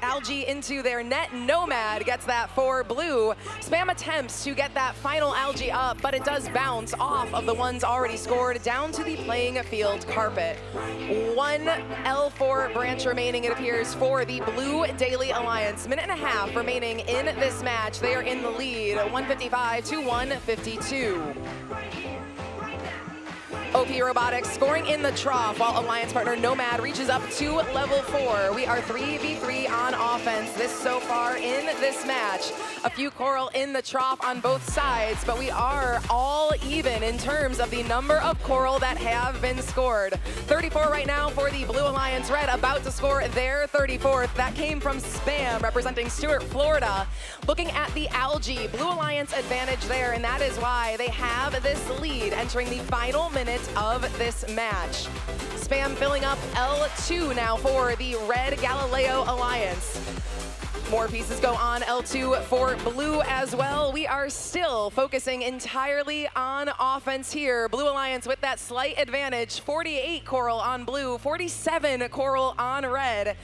algae into their net. Nomad gets that for blue. Spam attempts to get that final algae up, but it does bounce off of the ones already scored down to the playing field carpet. One L4 branch remaining, it appears, for the Blue Daily Alliance. Minute and a half remaining in this match. They are in the lead, 155 to 152. OP Robotics scoring in the trough while alliance partner Nomad reaches up to level 4. We are 3v3 on offense this so far in this match. A few coral in the trough on both sides, but we are all even in terms of the number of coral that have been scored. 34 right now for the Blue Alliance. Red about to score their 34th. That came from Spam representing Stuart, Florida. Looking at the algae, Blue Alliance advantage there, and that is why they have this lead entering the final minute of this match. Spam filling up L2 now for the Red Galileo Alliance. More pieces go on L2 for Blue as well. We are still focusing entirely on offense here. Blue Alliance with that slight advantage, 48 coral on Blue, 47 coral on Red.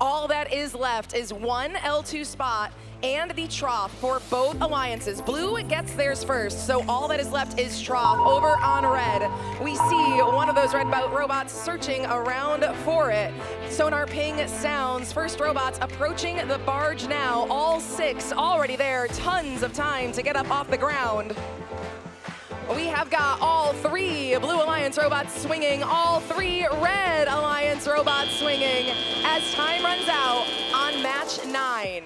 All that is left is one L2 spot and the trough for both alliances. Blue gets theirs first, so all that is left is trough over on Red. those red robots searching around for it. Sonar ping sounds. First robots approaching the barge now. All 6 already there. Tons of time to get up off the ground. We have got all 3 Blue Alliance robots swinging, all 3 Red Alliance robots swinging as time runs out on match 9.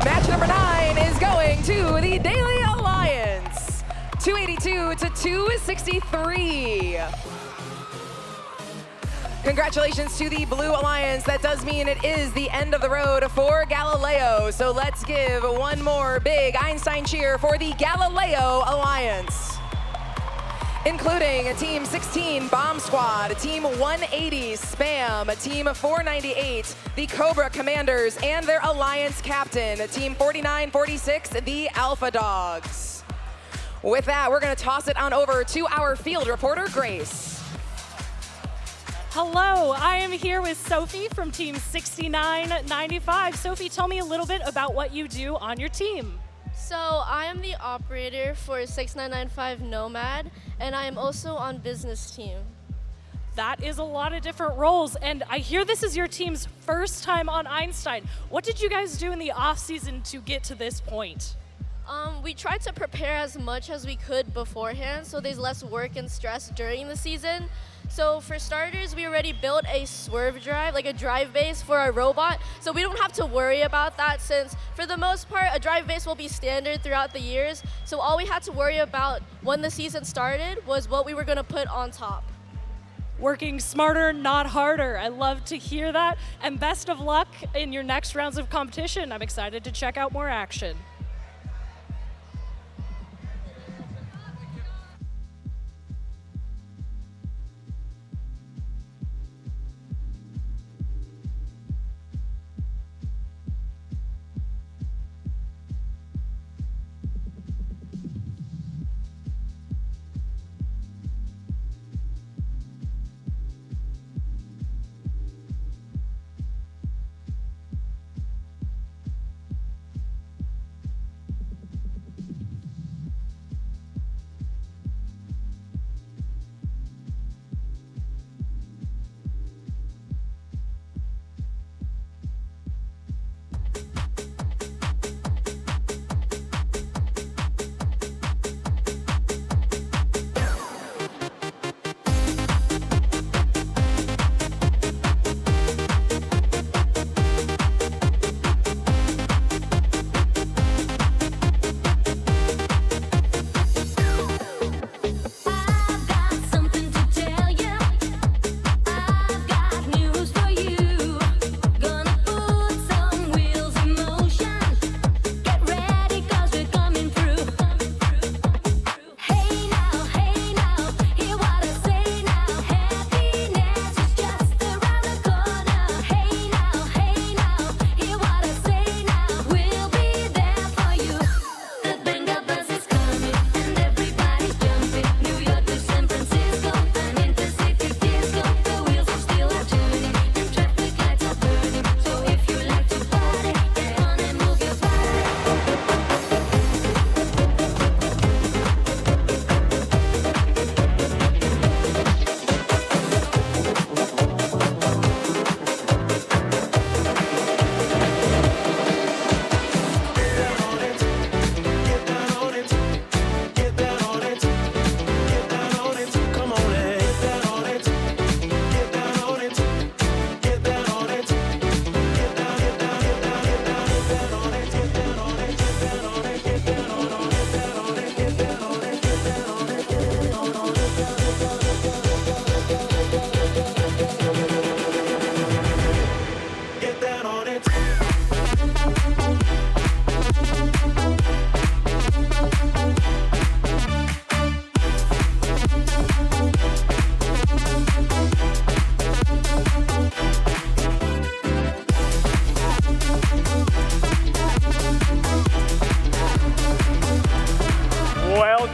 Match number 9 is going to the Daily Alliance, 282 to 263. Congratulations to the Blue Alliance. That does mean it is the end of the road for Galileo. So let's give one more big Einstein cheer for the Galileo Alliance, including Team 16 Bomb Squad, Team 180 Spam, Team 498 the Cobra Commanders, and their Alliance captain, Team 4946 the Alpha Dogs. With that, we're going to toss it on over to our field reporter, Grace. Hello, I am here with Sophie from Team 6995. Sophie, tell me a little bit about what you do on your team. So I am the operator for 6995 Nomad, and I am also on business team. That is a lot of different roles, and I hear this is your team's first time on Einstein. What did you guys do in the off season to get to this point? We tried to prepare as much as we could beforehand, so there's less work and stress during the season. So for starters, we already built a swerve drive, like a drive base for our robot, so we don't have to worry about that, since for the most part, a drive base will be standard throughout the years. So all we had to worry about when the season started was what we were going to put on top. Working smarter, not harder. I love to hear that, and best of luck in your next rounds of competition. I'm excited to check out more action.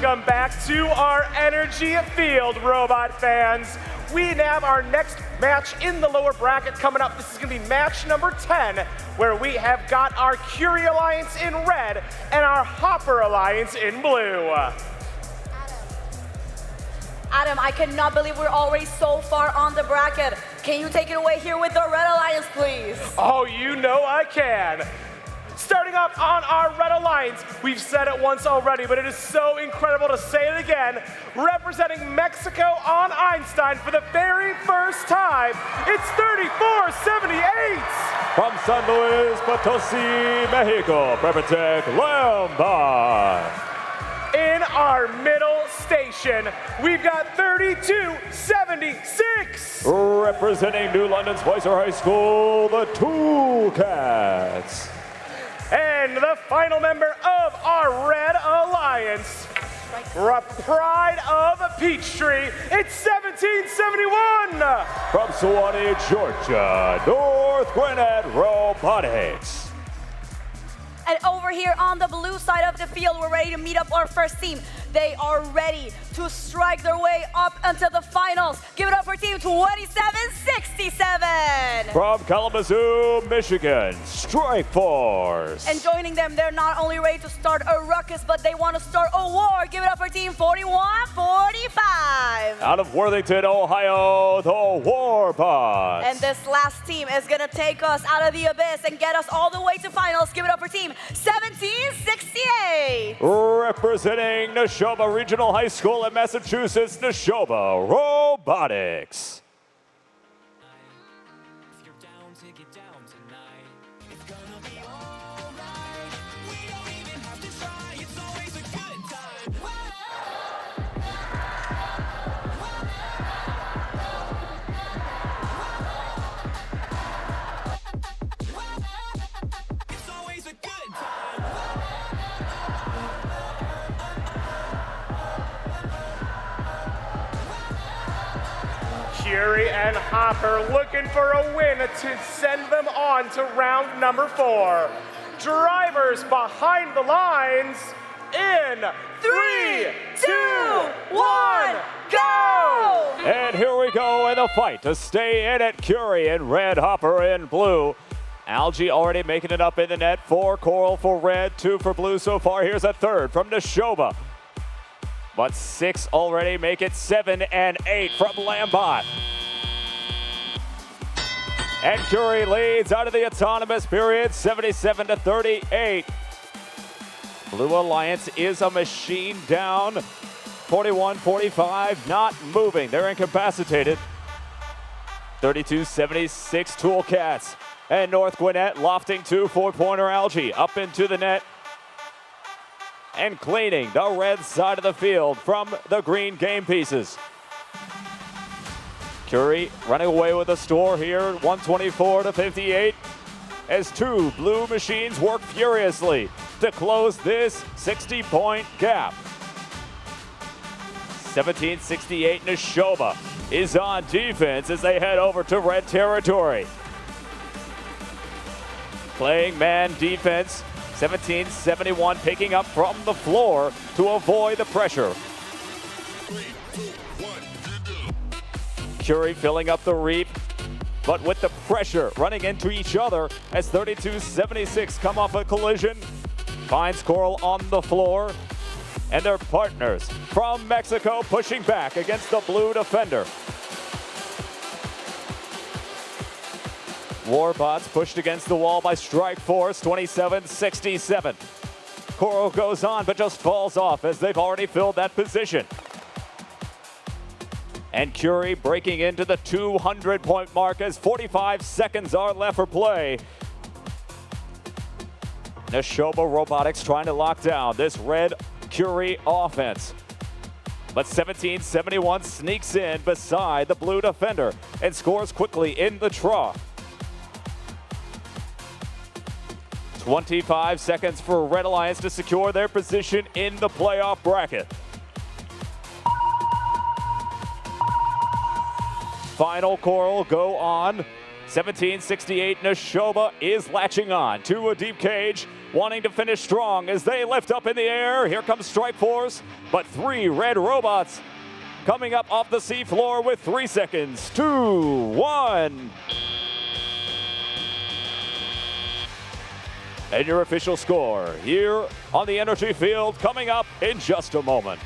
Welcome back to our energy field, Robot fans. We have our next match in the lower bracket coming up. This is going to be match number 10, where we have got our Curie Alliance in red and our Hopper Alliance in blue. Adam, I cannot believe we're already so far on the bracket. Can you take it away here with the Red Alliance, please? Oh, you know I can. Starting up on our Red Alliance, we've said it once already, but it is so incredible to say it again. Representing Mexico on Einstein for the very first time, it's 3478. From San Luis Potosi, Mexico, represent Lambot. In our middle station, we've got 3276. Representing New London Spicer High School, the Two Cats. And the final member of our Red Alliance, Pride of Peachtree, it's 1771. From Suwanee, Georgia, North Gwinnett Robotics. And over here on the blue side of the field, we're ready to meet up our first team. They are ready to strike their way up into the finals. Give it up for team 2767. From Kalamazoo, Michigan, Strike Force. And joining them, they're not only ready to start a ruckus, but they want to start a war. Give it up for team 4145. Out of Worthington, Ohio, the Warbots. And this last team is going to take us out of the abyss and get us all the way to finals. Give it up for team 1768. Representing Neshoba Regional High School in Massachusetts, Neshoba Robotics. Curie and Hopper looking for a win to send them on to round number 4. Drivers behind the lines in 3, 2, 1, go! And here we go in the fight to stay in it. Curie in red, Hopper in blue. Algae already making it up in the net. 4 Coral for red, 2 for blue so far. Here's a third from Neshoba. But 6 already make it 7 and 8 from Lambot. And Curie leads out of the autonomous period, 77-38. Blue Alliance is a machine down, 41-45, not moving. They're incapacitated. 32-76 Tool Cats. And North Gwinnett lofting 2 4-pointer Algae up into the net. And cleaning the red side of the field from the green game pieces. Curie running away with the score here, 124-58, as 2 blue machines work furiously to close this 60-point gap. 1768 Neshoba is on defense as they head over to red territory. Playing man defense. 1771 picking up from the floor to avoid the pressure. Curie filling up the reap, but with the pressure running into each other as 32-76 come off a collision. Finds Coral on the floor, and their partners from Mexico pushing back against the blue defender. Warbots pushed against the wall by Strike Force, 27-67. Coral goes on, but just falls off as they've already filled that position. And Curie breaking into the 200-point mark as 45 seconds are left for play. Neshoba Robotics trying to lock down this red Curie offense. But 1771 sneaks in beside the blue defender and scores quickly in the trough. 25 seconds for Red Alliance to secure their position in the playoff bracket. Final Coral go on. 1768 Neshoba is latching on to a deep cage. wanting to finish strong as they lift up in the air. Here comes Strike Force, but 3 red robots coming up off the seafloor with 3 seconds. 2, 1. And your official score here on the energy field coming up in just a moment.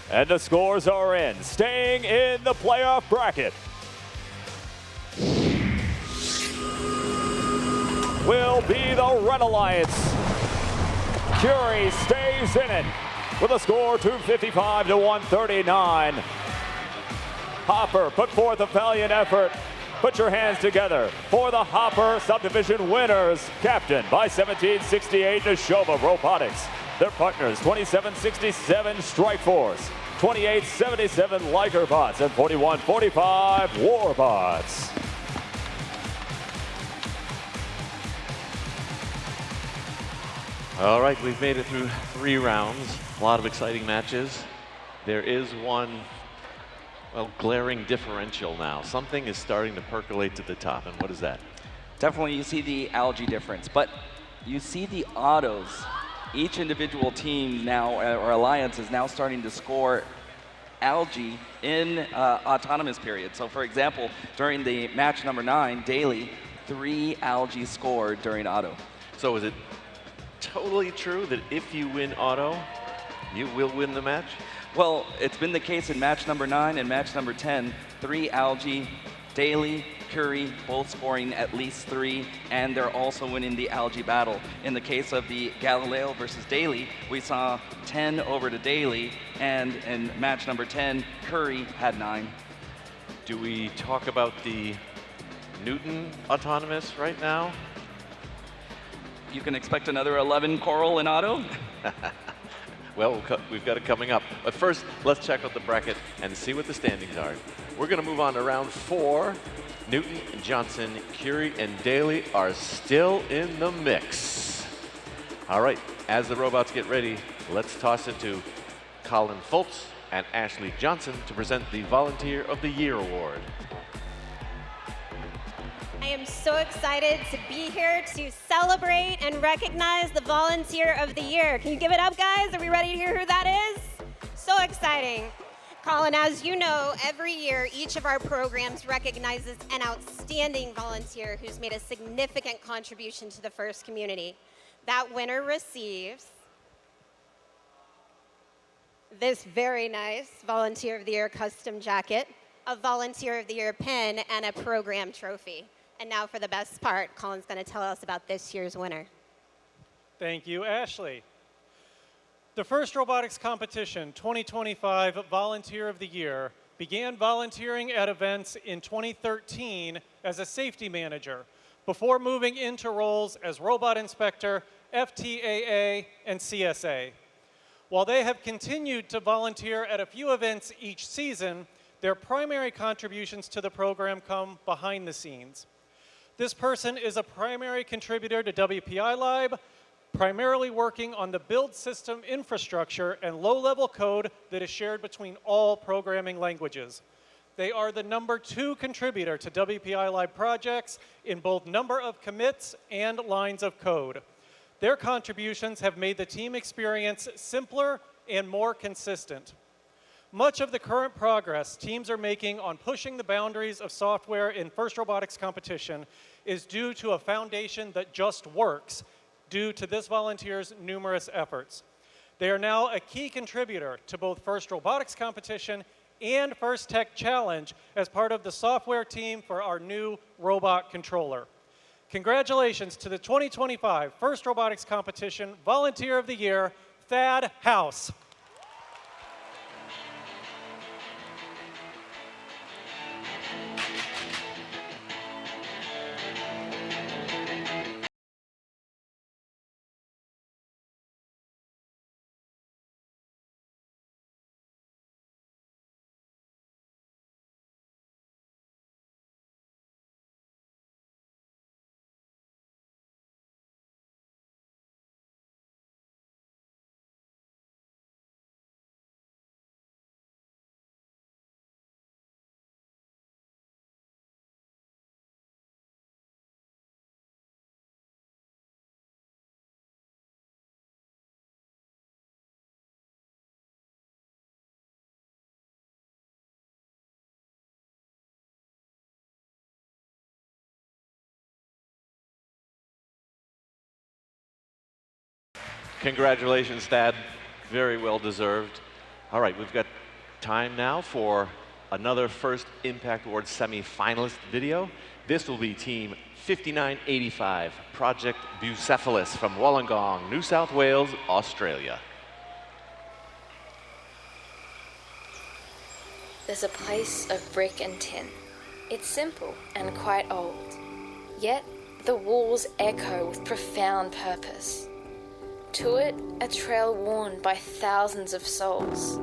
And the scores are in. Staying in the playoff bracket will be the Red Alliance. Curie stays in it with a score 255 to 139. Hopper put forth a valiant effort. Put your hands together for the Hopper Subdivision winners, captained by 1768 Neshoba Robotics. Their partners, 2767 Strike Force, 2877 Ligerbots, and 4145 Warbots. All right, we've made it through 3 rounds. A lot of exciting matches. There is one, well, glaring differential now. Something is starting to percolate to the top, and what is that? Definitely you see the algae difference, but you see the autos. Each individual team now, or alliance, is now starting to score algae in autonomous period. So for example, during the match number 9, daily, 3 algae scored during auto. So is it totally true that if you win auto, you will win the match? Well, it's been the case in match number 9 and match number 10, 3 algae, daily, Curie, both scoring at least 3, and they're also winning the algae battle. In the case of the Galileo versus Daly, we saw 10 over to Daly, and in match number 10, Curie had 9. Do we talk about the Newton autonomous right now? You can expect another 11 coral in auto. Well, we've got it coming up. But first, let's check out the bracket and see what the standings are. We're going to move on to round 4. Newton, Johnson, Curie, and Daly are still in the mix. All right, as the robots get ready, let's toss it to Colin Fultz and Ashley Johnson to present the Volunteer of the Year award. I am so excited to be here to celebrate and recognize the Volunteer of the Year. Can you give it up, guys? Are we ready to hear who that is? So exciting. Colin, as you know, every year each of our programs recognizes an outstanding volunteer who's made a significant contribution to the FIRST community. That winner receives this very nice Volunteer of the Year custom jacket, a Volunteer of the Year pin, and a program trophy. And now for the best part, Colin's going to tell us about this year's winner. Thank you, Ashley. The FIRST Robotics Competition 2025 Volunteer of the Year began volunteering at events in 2013 as a safety manager before moving into roles as robot inspector, FTAA, and CSA. While they have continued to volunteer at a few events each season, their primary contributions to the program come behind the scenes. This person is a primary contributor to WPI Live, primarily working on the build system infrastructure and low-level code that is shared between all programming languages. They are the #2 contributor to WPI Live projects in both number of commits and lines of code. Their contributions have made the team experience simpler and more consistent. Much of the current progress teams are making on pushing the boundaries of software in FIRST Robotics Competition is due to a foundation that just works, due to this volunteer's numerous efforts. They are now a key contributor to both FIRST Robotics Competition and FIRST Tech Challenge as part of the software team for our new robot controller. Congratulations to the 2025 First Robotics Competition Volunteer of the Year, Thad House. Congratulations, Thad. Very well deserved. All right, we've got time now for another First Impact Awards semi-finalist video. This will be Team 5985, Project Bucephalus from Wollongong, New South Wales, Australia. There's a place of brick and tin. It's simple and quite old. Yet, the walls echo with profound purpose. To it, a trail worn by thousands of souls,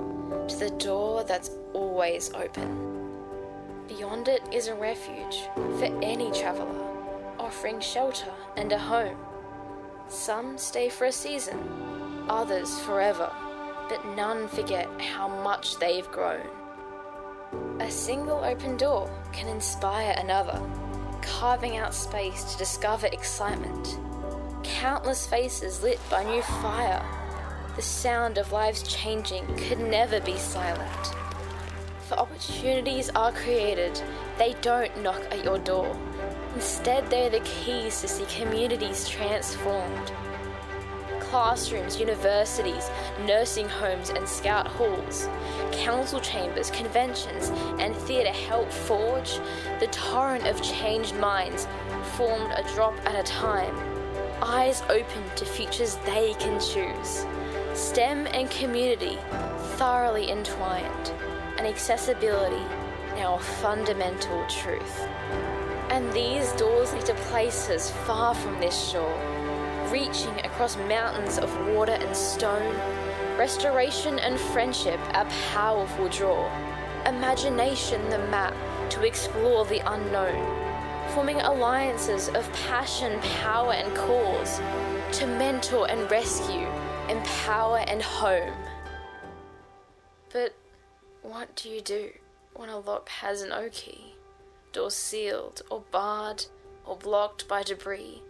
to the door that's always open. Beyond it is a refuge for any traveller, offering shelter and a home. Some stay for a season, others forever, but none forget how much they've grown. A single open door can inspire another, carving out space to discover excitement. Countless faces lit by new fire. The sound of lives changing could never be silent. For opportunities are created, they don't knock at your door. Instead, they're the keys to see communities transformed. Classrooms, universities, nursing homes and scout halls, council chambers, conventions and theatre help forge the torrent of changed minds, formed a drop at a time. Eyes open to futures they can choose. STEM and community thoroughly entwined, and accessibility now a fundamental truth. And these doors lead to places far from this shore, reaching across mountains of water and stone. Restoration and friendship a powerful draw. Imagination the map to explore the unknown. Forming alliances of passion, power and cause to mentor and rescue, empower and home. But what do you do when a lock has no key? Door sealed or barred or blocked by debris?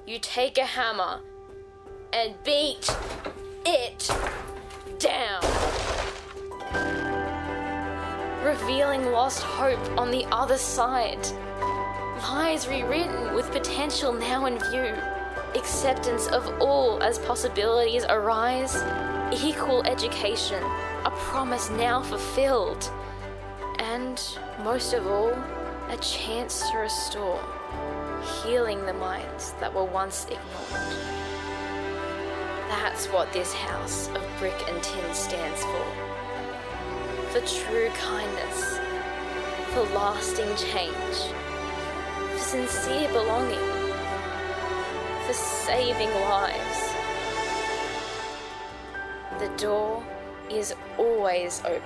You take a hammer and beat it down, revealing lost hope on the other side. Lives rewritten with potential now in view. Acceptance of all as possibilities arise. Equal education, a promise now fulfilled. And most of all, a chance to restore, healing the minds that were once ignored. That's what this house of brick and tin stands for. For true kindness, for lasting change, for sincere belonging, for saving lives. The door is always open.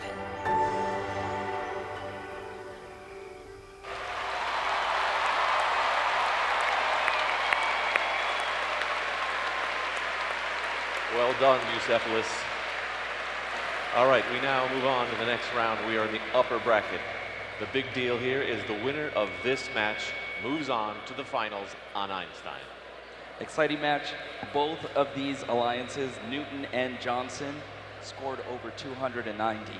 Well done, Bucephalus. All right, we now move on to the next round. We are in the upper bracket. The big deal here is the winner of this match moves on to the finals on Einstein. Exciting match. Both of these alliances, Newton and Johnson, scored over 290.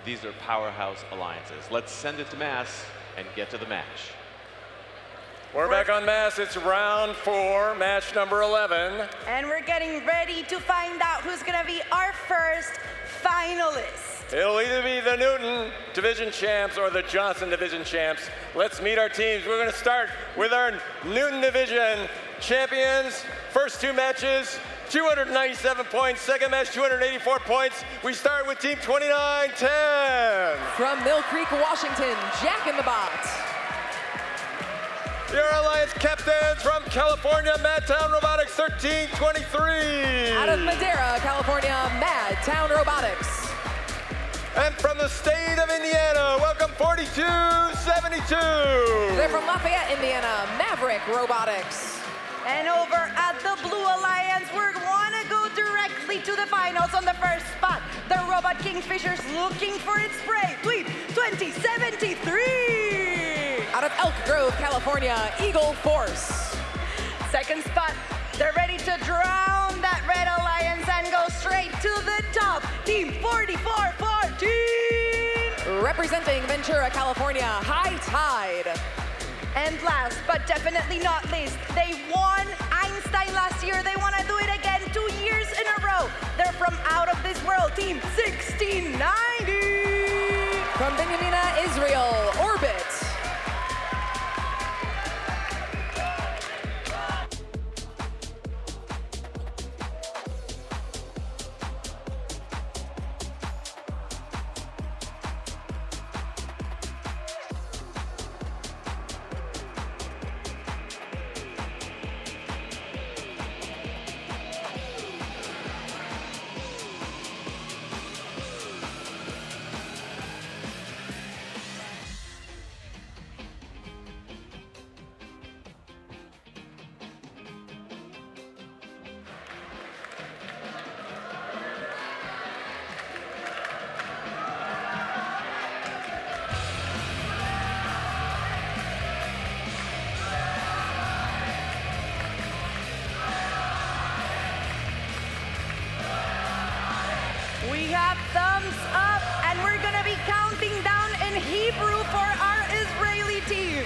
These are powerhouse alliances. Let's send it to Mass and get to the match. We're back on Mass. It's round 4, match number 11. And we're getting ready to find out who's gonna be our first finalist. It'll either be the Newton Division champs or the Johnson Division champs. Let's meet our teams. We're going to start with our Newton Division champions. First two matches, 297 points. Second match, 284 points. We start with team 2910. From Mill Creek, Washington, Jack in the Bot. Your Alliance captains from California, Madtown Robotics 1323. Out of Madera, California, Madtown Robotics. And from the state of Indiana, welcome 4272. They're from Lafayette, Indiana, Maverick Robotics. And over at the Blue Alliance, we're gonna go directly to the finals on the first spot. The Robot Kingfishers looking for its prey. 2073. Out of Elk Grove, California, Eagle Force. Second spot, they're ready to drown that Red Alliance and go straight to the top. Team 4414. Representing Ventura, California, High Tide. And last but definitely not least, they won Einstein last year. They want to do it again 2 years in a row. They're from out of this world, team 1690. From Benjamina, Israel, Orbit. We have thumbs up, and we're gonna be counting down in Hebrew for our Israeli team.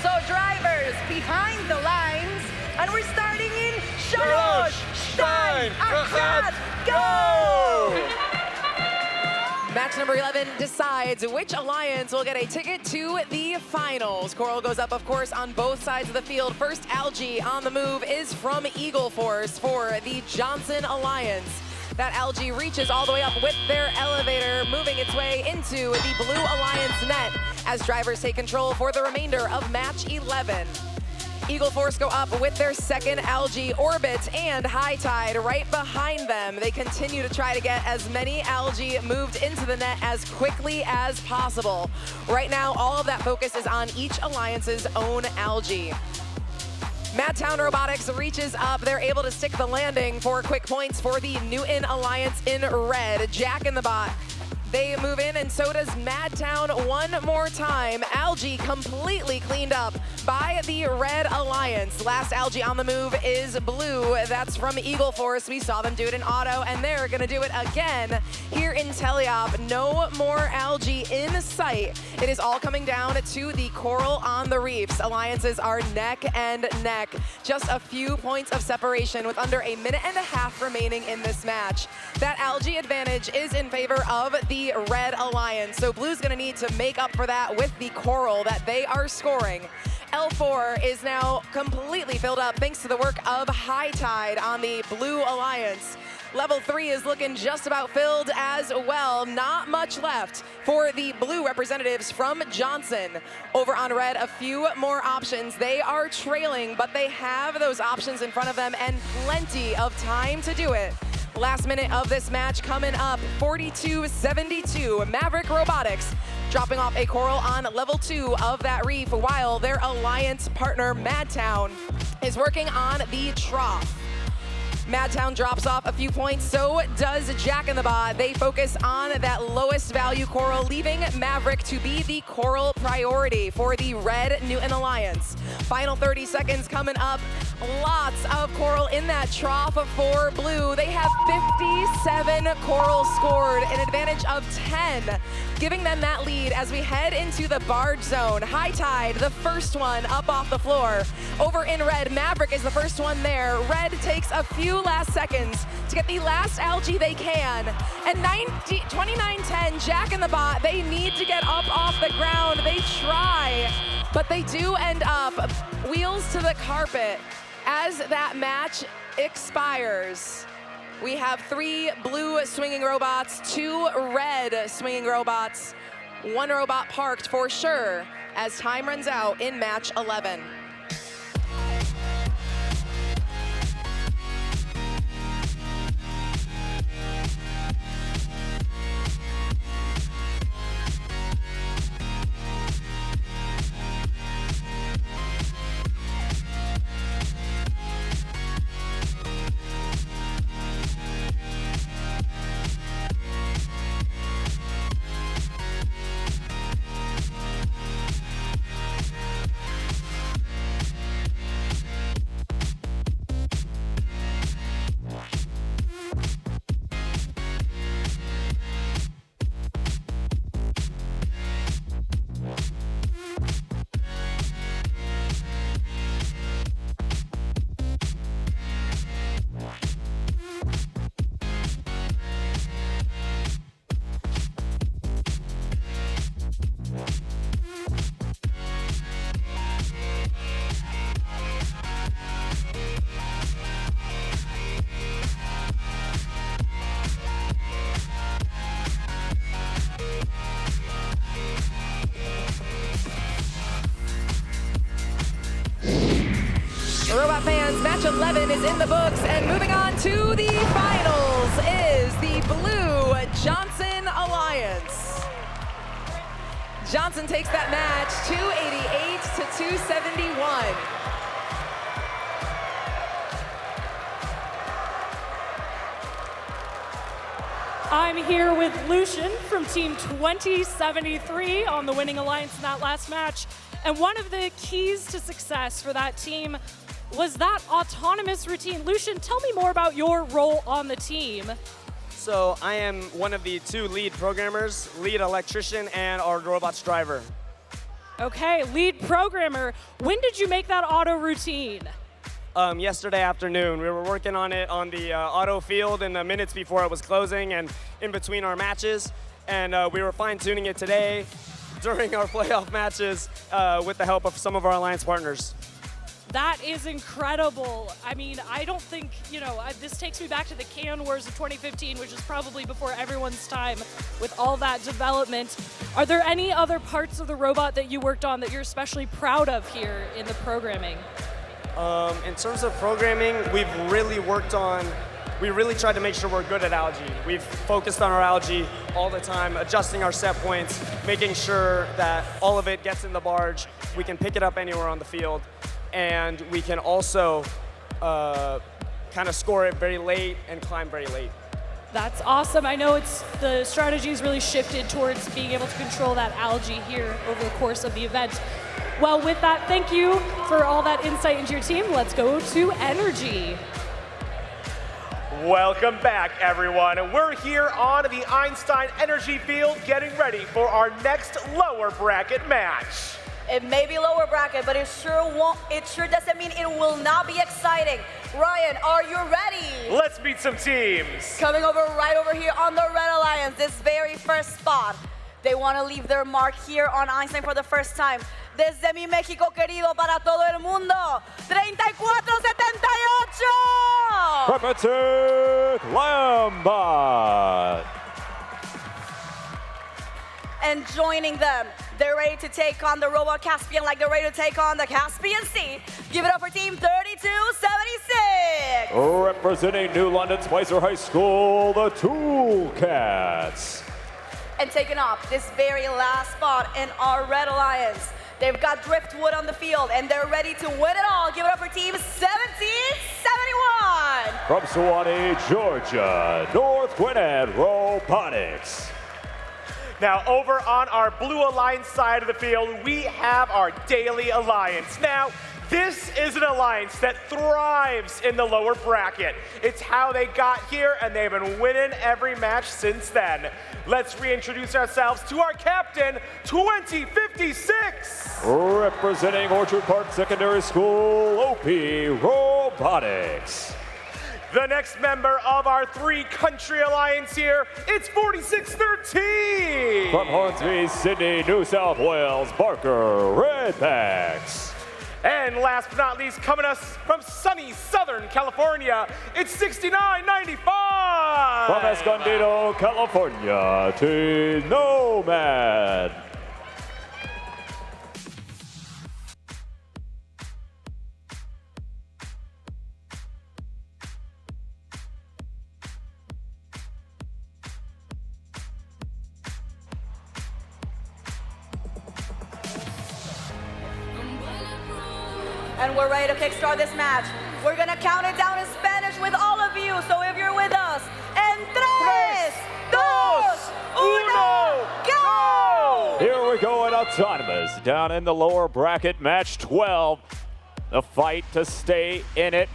So drivers behind the lines, and we're starting in Shalosh, Shtaim, Achad, go! Match number 11 decides which alliance will get a ticket to the finals. Coral goes up, of course, on both sides of the field. First, Algae on the move is from Eagle Force for the Johnson Alliance. That Algae reaches all the way up with their elevator, moving its way into the Blue Alliance net as drivers take control for the remainder of match 11. Eagle Force go up with their second Algae, Orbit, and High Tide right behind them. They continue to try to get as many Algae moved into the net as quickly as possible. Right now, all of that focus is on each alliance's own Algae. Madtown Robotics reaches up. They're able to stick the landing for quick points for the Newton Alliance in red. Jack in the Bot. They move in, and so does Madtown one more time. Algae completely cleaned up by the Red Alliance. Last Algae on the move is blue. That's from Eagle Force. We saw them do it in auto, and they're going to do it again here in Teleop. No more Algae in sight. It is all coming down to the coral on the reefs. Alliances are neck and neck. Just a few points of separation with under a minute and a half remaining in this match. That Algae advantage is in favor of the Red Alliance. So Blue's gonna need to make up for that with the coral that they are scoring. L4 is now completely filled up thanks to the work of High Tide on the Blue Alliance. Level 3 is looking just about filled as well. Not much left for the blue representatives from Johnson. Over on red, a few more options. They are trailing, but they have those options in front of them and plenty of time to do it. Last minute of this match coming up, 42-72. Maverick Robotics dropping off a coral on level 2 of that reef while their alliance partner Madtown is working on the trough. Madtown drops off a few points, so does Jack in the Bot. They focus on that lowest value coral, leaving Maverick to be the coral priority for the Red Newton Alliance. Final 30 seconds coming up. Lots of coral in that trough for blue. They have 57 coral scored, an advantage of 10 giving them that lead as we head into the barge zone. High Tide, the first one up off the floor. Over in red, Maverick is the first one there. Red takes a few last seconds to get the last algae they can. And 29-10, Jack and the Bot, they need to get up off the ground. They try, but they do end up wheels to the carpet as that match expires. We have 3 blue swinging robots, 2 red swinging robots, 1 robot parked for sure as time runs out in match 11. Robot fans, match 11 is in the books, and moving on to the finals is the Blue Johnson Alliance. Johnson takes that match 288 to 271. I'm here with Lucian from Team 2073 on the winning alliance in that last match. And one of the keys to success for that team was that autonomous routine. Lucian, tell me more about your role on the team. So I am one of the 2 lead programmers, lead electrician, and our robot's driver. Okay, lead programmer. When did you make that auto routine? Yesterday afternoon. We were working on it on the auto field in the minutes before it was closing and in between our matches. And we were fine-tuning it today during our playoff matches with the help of some of our alliance partners. That is incredible. I mean, I don't think, this takes me back to the Can Wars of 2015, which is probably before everyone's time with all that development. Are there any other parts of the robot that you worked on that you're especially proud of here in the programming? In terms of programming, we've really worked on, we really tried to make sure we're good at algae. We've focused on our algae all the time, adjusting our set points, making sure that all of it gets in the barge. We can pick it up anywhere on the field. And we can also kind of score it very late and climb very late. That's awesome. I know the strategy's really shifted towards being able to control that algae here over the course of the event. Well, with that, thank you for all that insight into your team. Let's go to Energy. Welcome back, everyone. We're here on the Einstein Energy Field getting ready for our next lower bracket match. It may be lower bracket, but it sure doesn't mean it will not be exciting. Ryan, are you ready? Let's meet some teams. Coming over right over here on the Red Alliance, this very first spot. They want to leave their mark here on Einstein for the first time. Desde mi México querido para todo el mundo, 34-78. Repetit Lambot. And joining them, they're ready to take on the Robot Caspian like they're ready to take on the Caspian Sea. Give it up for Team 3276. Representing New London Spicer High School, the Toolcats. And taking off this very last spot in our Red Alliance, they've got Driftwood on the field, and they're ready to win it all. Give it up for Team 1771. From Suwanee, Georgia, North Gwinnett Robotics. Now, over on our Blue Alliance side of the field, we have our Daily Alliance. Now, This is an alliance that thrives in the lower bracket. It's how they got here, and they've been winning every match since then. Let's reintroduce ourselves to our captain, 2056. Representing Orchard Park Secondary School, OP Robotics. The next member of our three-country alliance here, it's 4613. From Hornsby, Sydney, New South Wales, Barker Redbacks. And last but not least, coming us from sunny Southern California, it's 6995. From Escondido, California, Team Nomad. And we're ready to kickstart this match. We're gonna count it down in Spanish with all of you, so if you're with us, en 3, 2, 1, go! Here we go at Autonomous, down in the lower bracket, match 12. The fight to stay in it,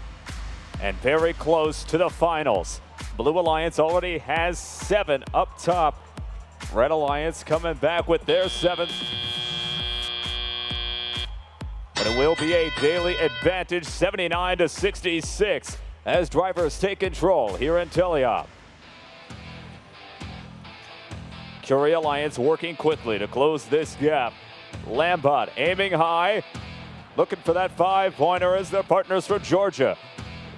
and very close to the finals. Blue Alliance already has 7 up top. Red Alliance coming back with their 7th. But it will be a daily advantage, 79-66, as drivers take control here in Teleop. Curie Alliance working quickly to close this gap. Lambot aiming high, looking for that 5-pointer as their partners from Georgia.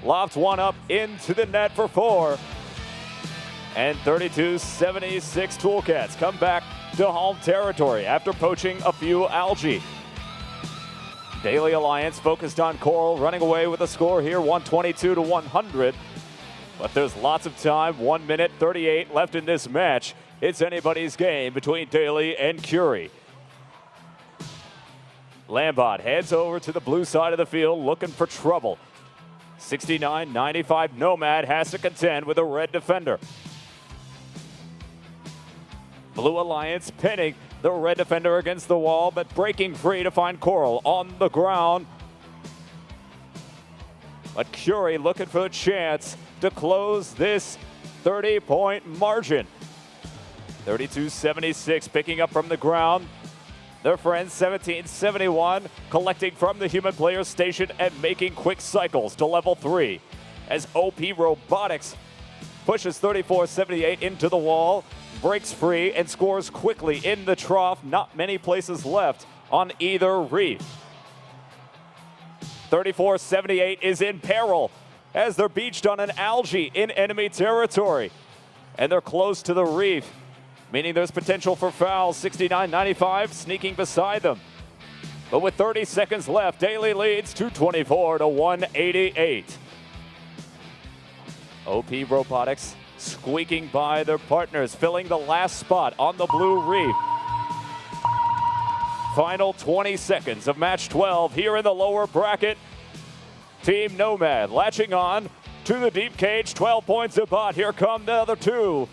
Lofts one up into the net for 4. And 32-76 Toolcats come back to home territory after poaching a few algae. Daily Alliance focused on Coral, running away with a score here, 122-100. But there's lots of time, 1 minute 38 left in this match. It's anybody's game between Daly and Curie. Lambot heads over to the blue side of the field looking for trouble. 69-95 Nomad has to contend with a red defender. Blue Alliance pinning the red defender against the wall, but breaking free to find Coral on the ground. But Curie looking for a chance to close this 30-point margin. 32-76 picking up from the ground. Their friends 17-71 collecting from the human player station and making quick cycles to level 3 as OP Robotics pushes 34-78 into the wall, breaks free and scores quickly in the trough. Not many places left on either reef. 34-78 is in peril as they're beached on an algae in enemy territory. And they're close to the reef, meaning there's potential for fouls. 69-95 sneaking beside them. But with 30 seconds left, Daly leads 224-188. OP Robotics squeaking by their partners, filling the last spot on the blue reef. Final 20 seconds of match 12 here in the lower bracket. Team Nomad latching on to the deep cage, 12 points a bot. Here come the other 2.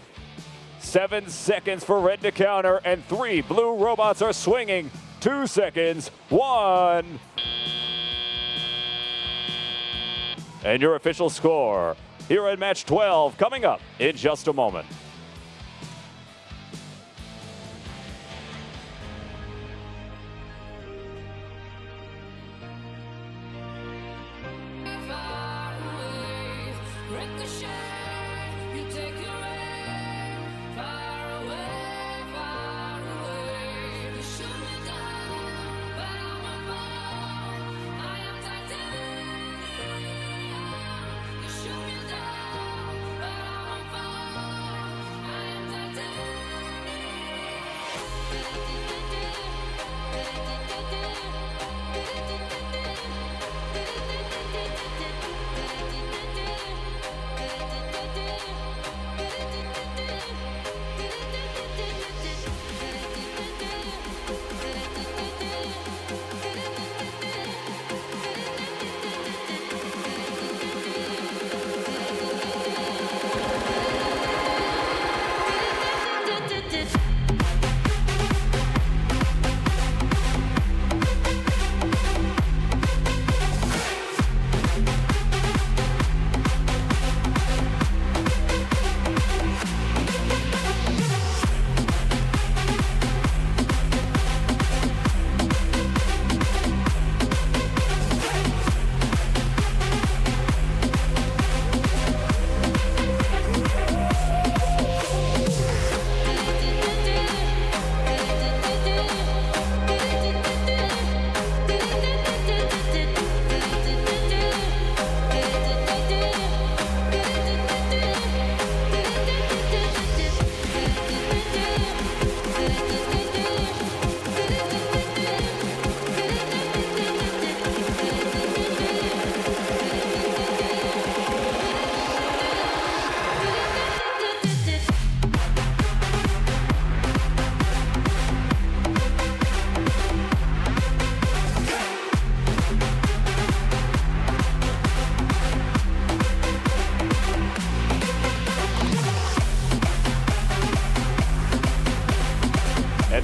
7 seconds for red to counter, and 3 blue robots are swinging. 2 seconds, 1. And your official score here at match 12 coming up in just a moment.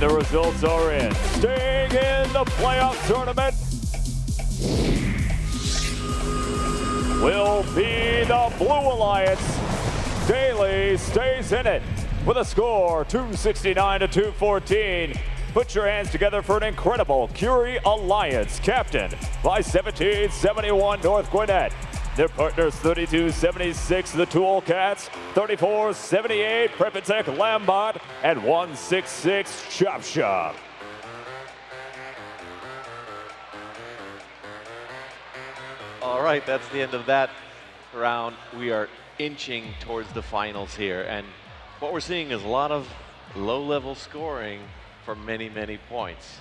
And the results are in. Staying in the playoff tournament will be the Blue Alliance. Daly stays in it with a score 269 to 214. Put your hands together for an incredible Curie Alliance, captained by 1771 North Gwinnett. Their partners 3276 the Tool Cats, 3478 Prepitech Lambot, and 166 Chop Shop. All right, that's the end of that round. We are inching towards the finals here, and what we're seeing is a lot of low-level scoring for many, many points.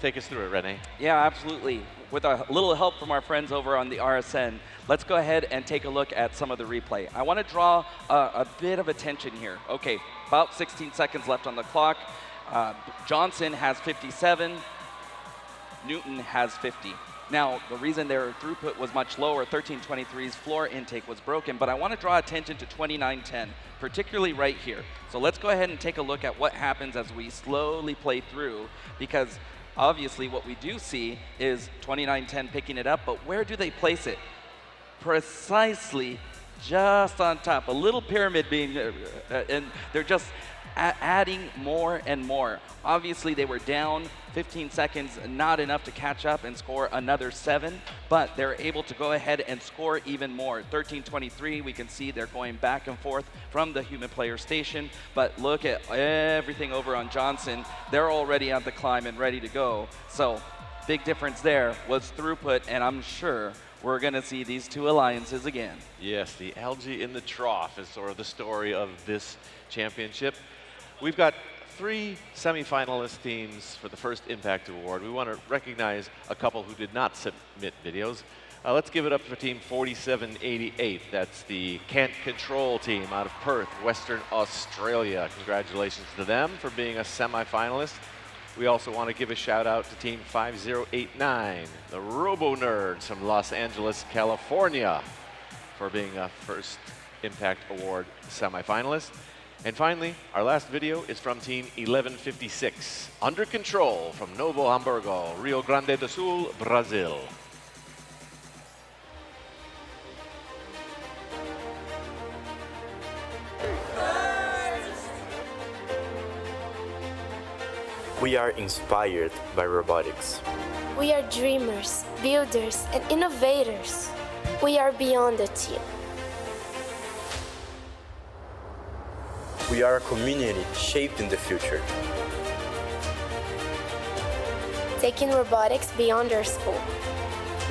Take us through it, Rene. Yeah, absolutely. With a little help from our friends over on the RSN, let's go ahead and take a look at some of the replay. I want to draw a bit of attention here. Okay, about 16 seconds left on the clock. Johnson has 57. Newton has 50. Now, the reason their throughput was much lower, 1323's floor intake was broken, but I want to draw attention to 2910, particularly right here. So let's go ahead and take a look at what happens as we slowly play through, because obviously what we do see is 2910 picking it up, but where do they place it? Precisely just on top, a little pyramid being, and they're just adding more and more. Obviously they were down 15 seconds, not enough to catch up and score another 7, but they're able to go ahead and score even more. 1323, we can see they're going back and forth from the human player station, but look at everything over on Johnson. They're already on the climb and ready to go. So big difference there was throughput, and I'm sure we're going to see these two alliances again. Yes, the algae in the trough is sort of the story of this championship. We've got 3 semifinalist teams for the first Impact Award. We want to recognize a couple who did not submit videos. Let's give it up for team 4788. That's the Can't Control team out of Perth, Western Australia. Congratulations to them for being a semifinalist. We also want to give a shout out to team 5089, the Robo Nerds from Los Angeles, California, for being a first Impact Award semifinalist. And finally, our last video is from team 1156, Under Control from Novo Hamburgo, Rio Grande do Sul, Brazil. We are inspired by robotics. We are dreamers, builders, and innovators. We are beyond a team. We are a community shaping the future. Taking robotics beyond our school.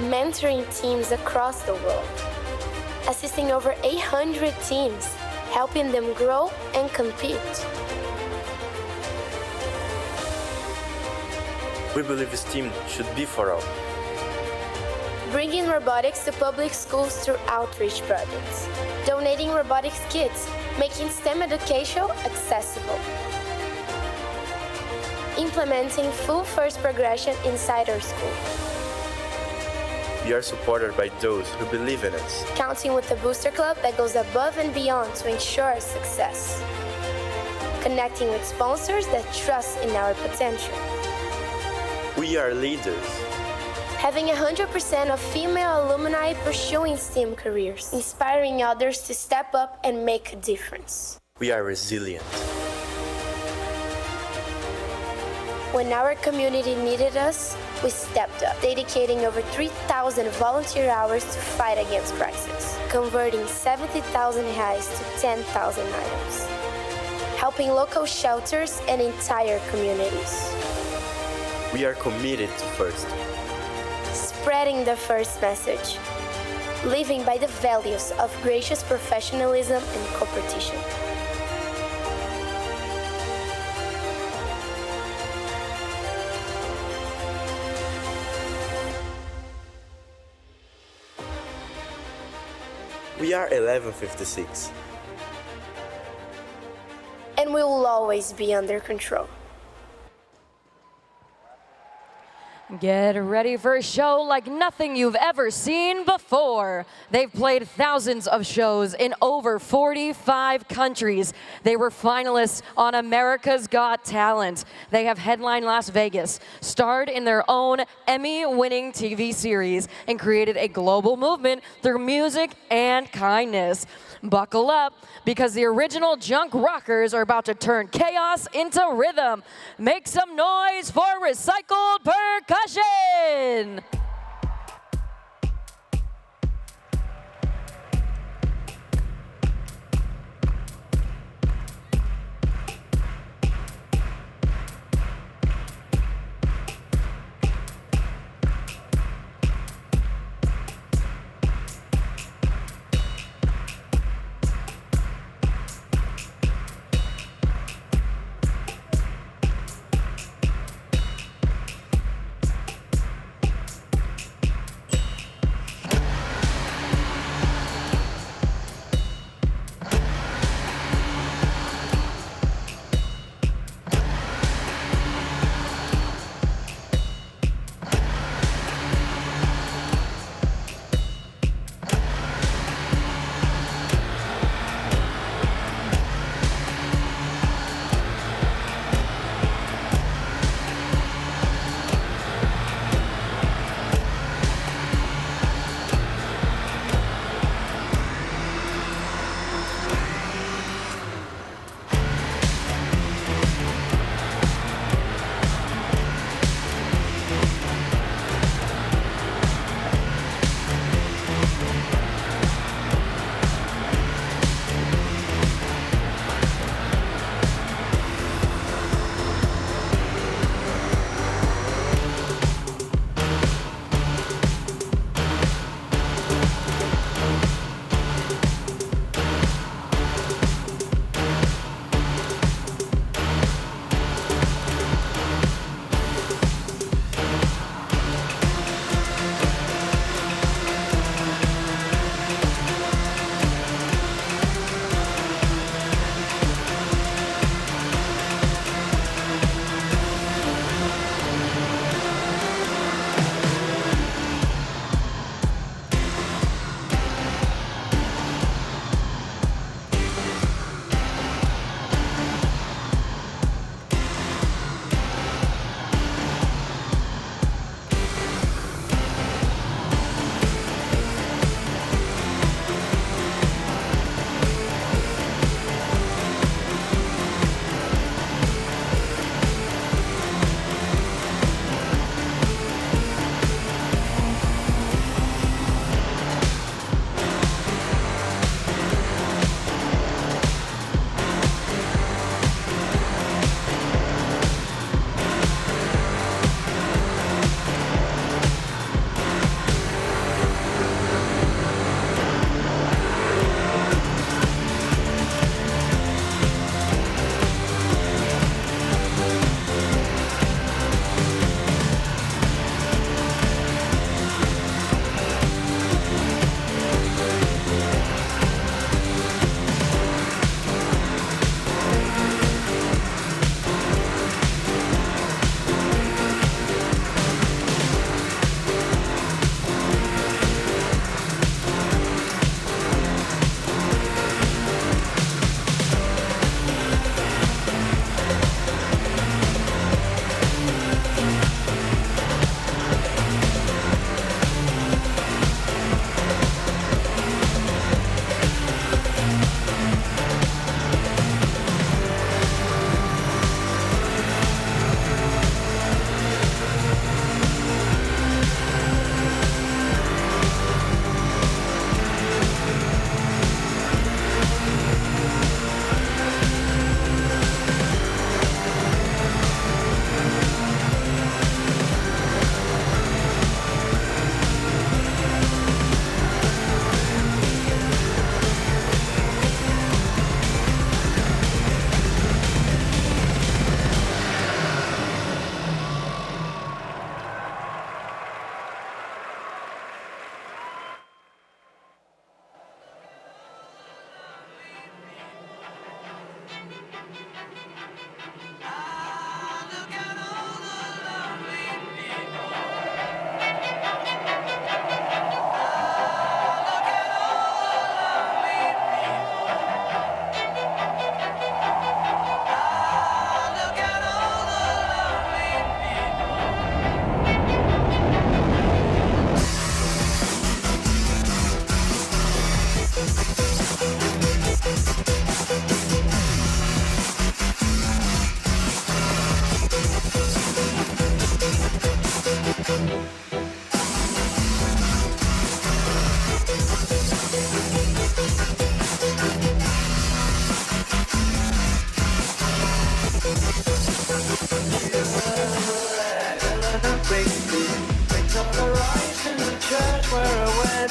Mentoring teams across the world. Assisting over 800 teams, helping them grow and compete. We believe STEAM should be for all. Bringing robotics to public schools through outreach projects. Donating robotics kits, making STEM education accessible. Implementing full first progression inside our school. We are supported by those who believe in us. Counting with a booster club that goes above and beyond to ensure our success. Connecting with sponsors that trust in our potential. We are leaders. Having 100% of female alumni pursuing STEM careers, inspiring others to step up and make a difference. We are resilient. When our community needed us, we stepped up, dedicating over 3,000 volunteer hours to fight against crisis, converting 70,000 reais to 10,000 items, helping local shelters and entire communities. We are committed to FIRST. Spreading the FIRST message, living by the values of gracious professionalism and competition. We are 1156. And we will always be under control. Get ready for a show like nothing you've ever seen before. They've played thousands of shows in over 45 countries. They were finalists on America's Got Talent. They have headlined Las Vegas, starred in their own Emmy-winning TV series, and created a global movement through music and kindness. Buckle up, because the original junk rockers are about to turn chaos into rhythm. Make some noise for Recycled Percussion!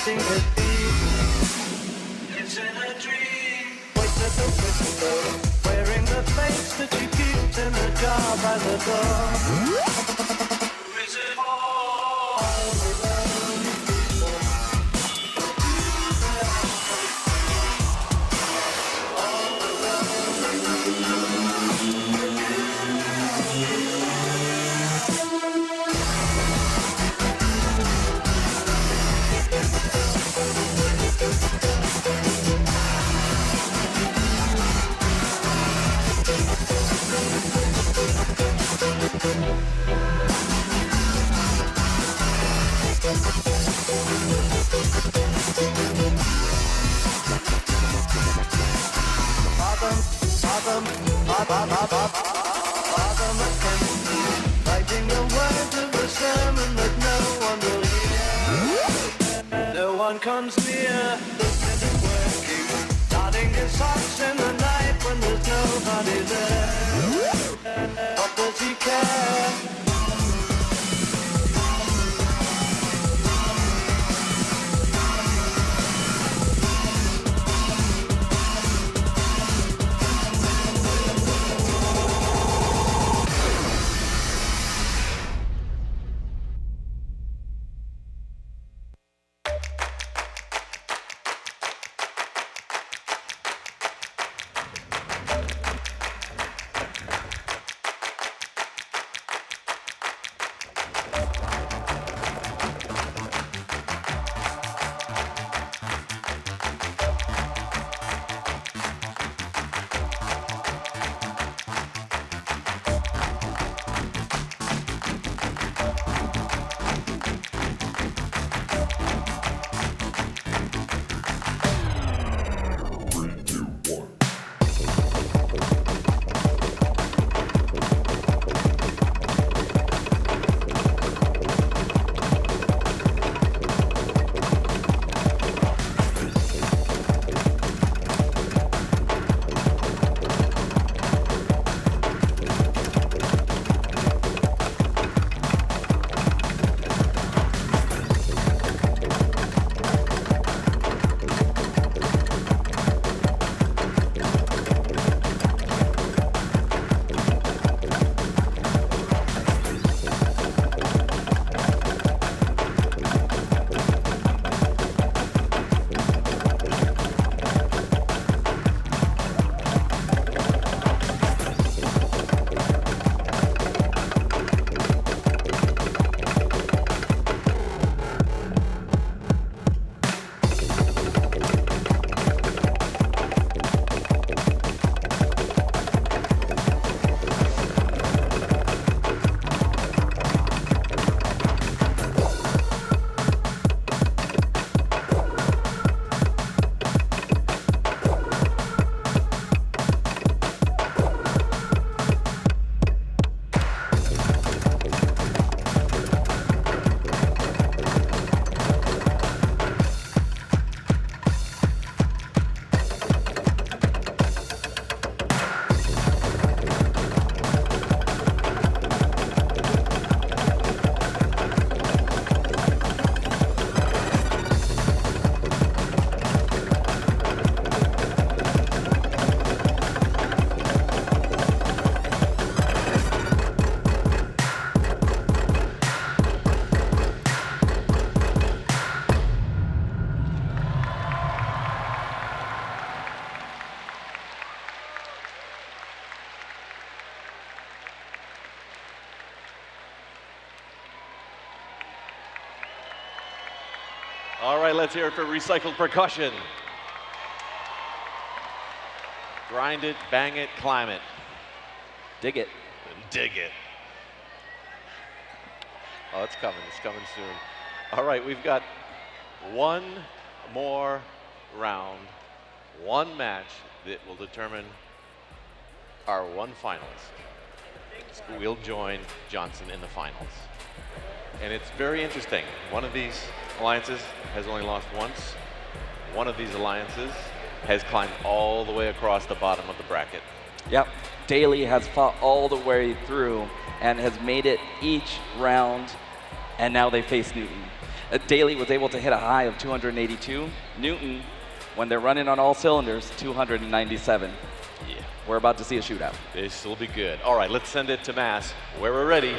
getting it deep. It's in a dream. Wasted the whistle, wearing the face that she keeps in a jar by the door. Who is it for? Father Mackenzie, writing the words of a sermon that no one will hear. No one comes near, the pen is working, darting his socks in the night when there's nobody there. What does he care? All right, let's hear it for recycled percussion. Grind it, bang it, climb it. Dig it. Dig it. Oh, it's coming soon. All right, we've got one more round, one match that will determine our one finalist. We'll join Johnson in the finals. And it's very interesting. One of these alliances has only lost once. One of these alliances has climbed all the way across the bottom of the bracket. Yep, Daly has fought all the way through and has made it each round, and now they face Newton. Daly was able to hit a high of 282. Newton, when they're running on all cylinders, 297. Yeah. We're about to see a shootout. This will be good. All right, let's send it to Mass where we're ready.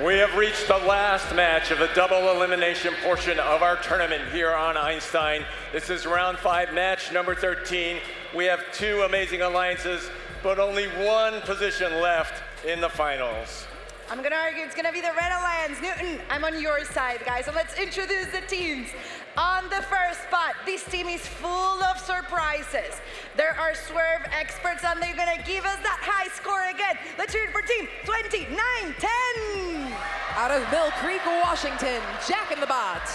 We have reached the last match of the double elimination portion of our tournament here on Einstein. This is round 5, match number 13. We have 2 amazing alliances, but only 1 position left in the finals. I'm gonna argue it's gonna be the Red Alliance. Newton, I'm on your side, guys. So let's introduce the teams. On the first spot, this team is full of surprises. There are swerve experts and they're gonna give us that high score again. Let's hear it for team 29-10. Out of Mill Creek, Washington, Jack in the Bot.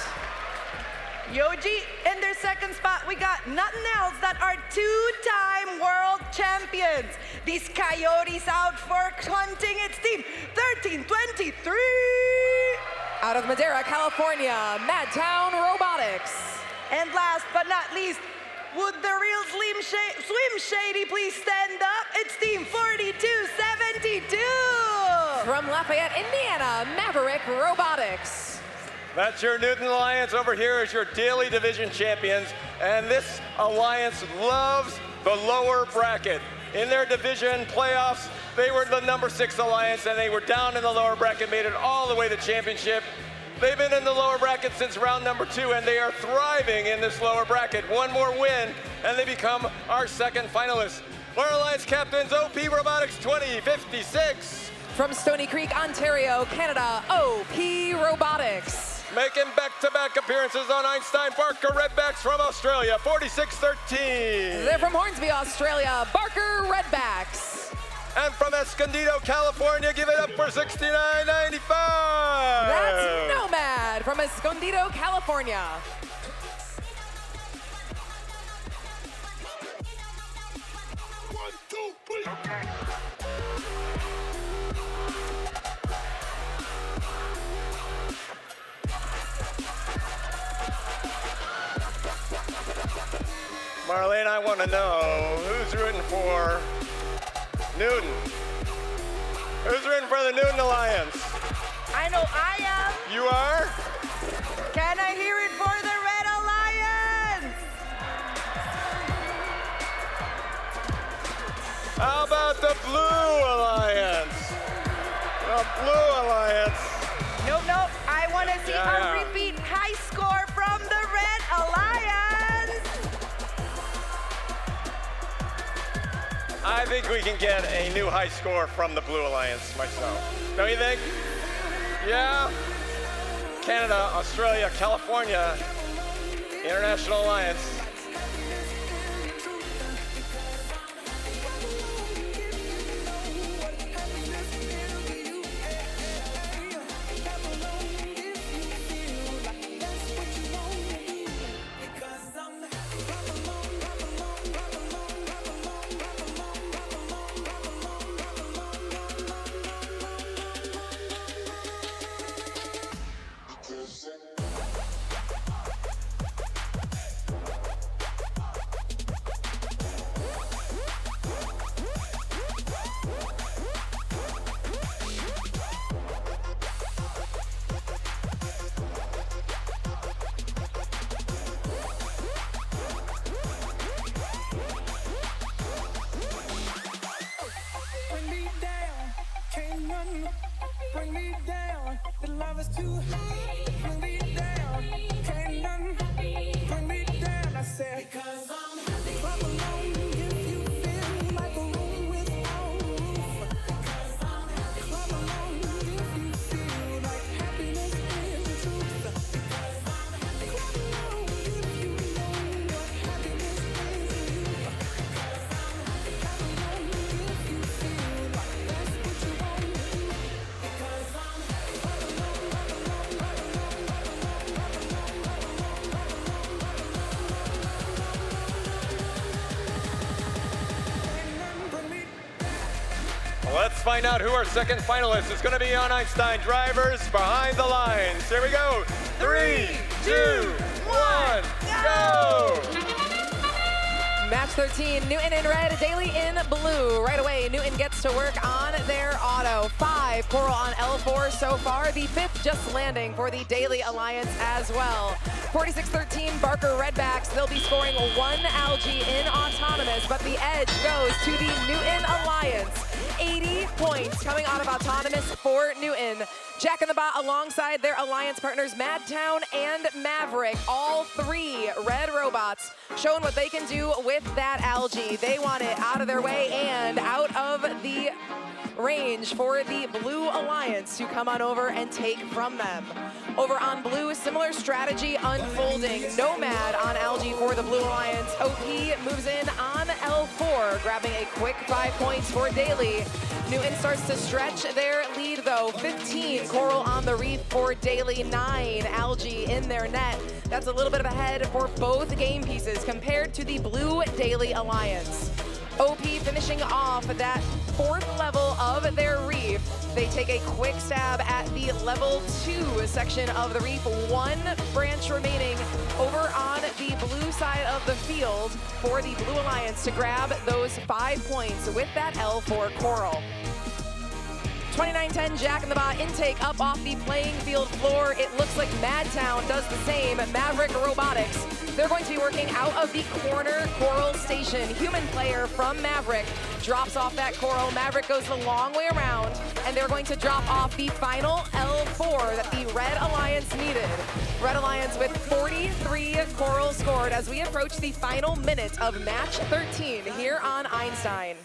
Yoji, in their second spot, we got nothing else that are 2-time world champions. These Coyotes out for hunting its team, 13-23. Out of Madera, California, Madtown Robotics. And last but not least, would the real Swim Shady please stand up? It's team 42-72. From Lafayette, Indiana, Maverick Robotics. That's your Newton Alliance. Over here is your Daily Division champions. And this alliance loves the lower bracket. In their division playoffs, they were the number 6 alliance and they were down in the lower bracket, made it all the way to championship. They've been in the lower bracket since round number 2 and they are thriving in this lower bracket. 1 more win and they become our second finalists. Our alliance captains, OP Robotics 2056. From Stony Creek, Ontario, Canada, OP Robotics. Making back-to-back appearances on Einstein, Barker Redbacks from Australia, 46-13. They're from Hornsby, Australia, Barker Redbacks. And from Escondido, California, give it up for 69.95. That's Nomad from Escondido, California. Marlene, I want to know who's rooting for Newton. Who's rooting for the Newton Alliance? I know I am. You are? Can I hear it for the Red Alliance? How about the Blue Alliance? The Blue Alliance. Nope, nope. I want to see Yeah. a repeat high score from the Red Alliance. I think we can get a new high score from the Blue Alliance myself. Don't you think? Yeah? Canada, Australia, California, International Alliance. Bring me down, the love is too high. Bring me down, can't none bring me down. I said, because I'm clap along if you feel like a room without roof. Because I'm clap along if you feel like happiness is the truth. Because I'm clap along if you know what happiness is to you. Because I'm clap along if you feel like that's what you want to do. Because I'm Let's find out who our second finalist is going to be on Einstein. Drivers behind the lines. Here we go. 3, 2, 1, go! Match 13, Newton in red, Daly in blue. Right away, Newton gets to work on their auto. 5 Coral on L4 so far. The 5th just landing for the Daily Alliance as well. 46-13 Barker Redbacks. They'll be scoring 1 algae in autonomous, but the edge goes to the Newton Alliance. 80 points coming out of autonomous for Newton. Jack in the Bot alongside their alliance partners Madtown and Maverick, all 3 red robots showing what they can do with that algae. They want it out of their way and out of the range for the Blue Alliance to come on over and take from them. Over on Blue, similar strategy unfolding. Nomad on algae for the Blue Alliance. OP moves in on L4, grabbing a quick 5 points for Daily. Newton starts to stretch their lead though. 15 coral on the reef for Daily, 9 algae in their net. That's a little bit of a head for both game pieces compared to the Blue Daily Alliance. OP finishing off that 4th level of their reef. They take a quick stab at the level 2 section of the reef. 1 branch remaining over on the blue side of the field for the Blue Alliance to grab those 5 points with that L4 coral. 29-10 Jack in the Bot intake up off the playing field floor. It looks like Madtown does the same. Maverick Robotics, they're going to be working out of the corner coral station. Human player from Maverick drops off that coral. Maverick goes the long way around, and they're going to drop off the final L4 that the Red Alliance needed. Red Alliance with 43 coral scored as we approach the final minute of match 13 here on Einstein.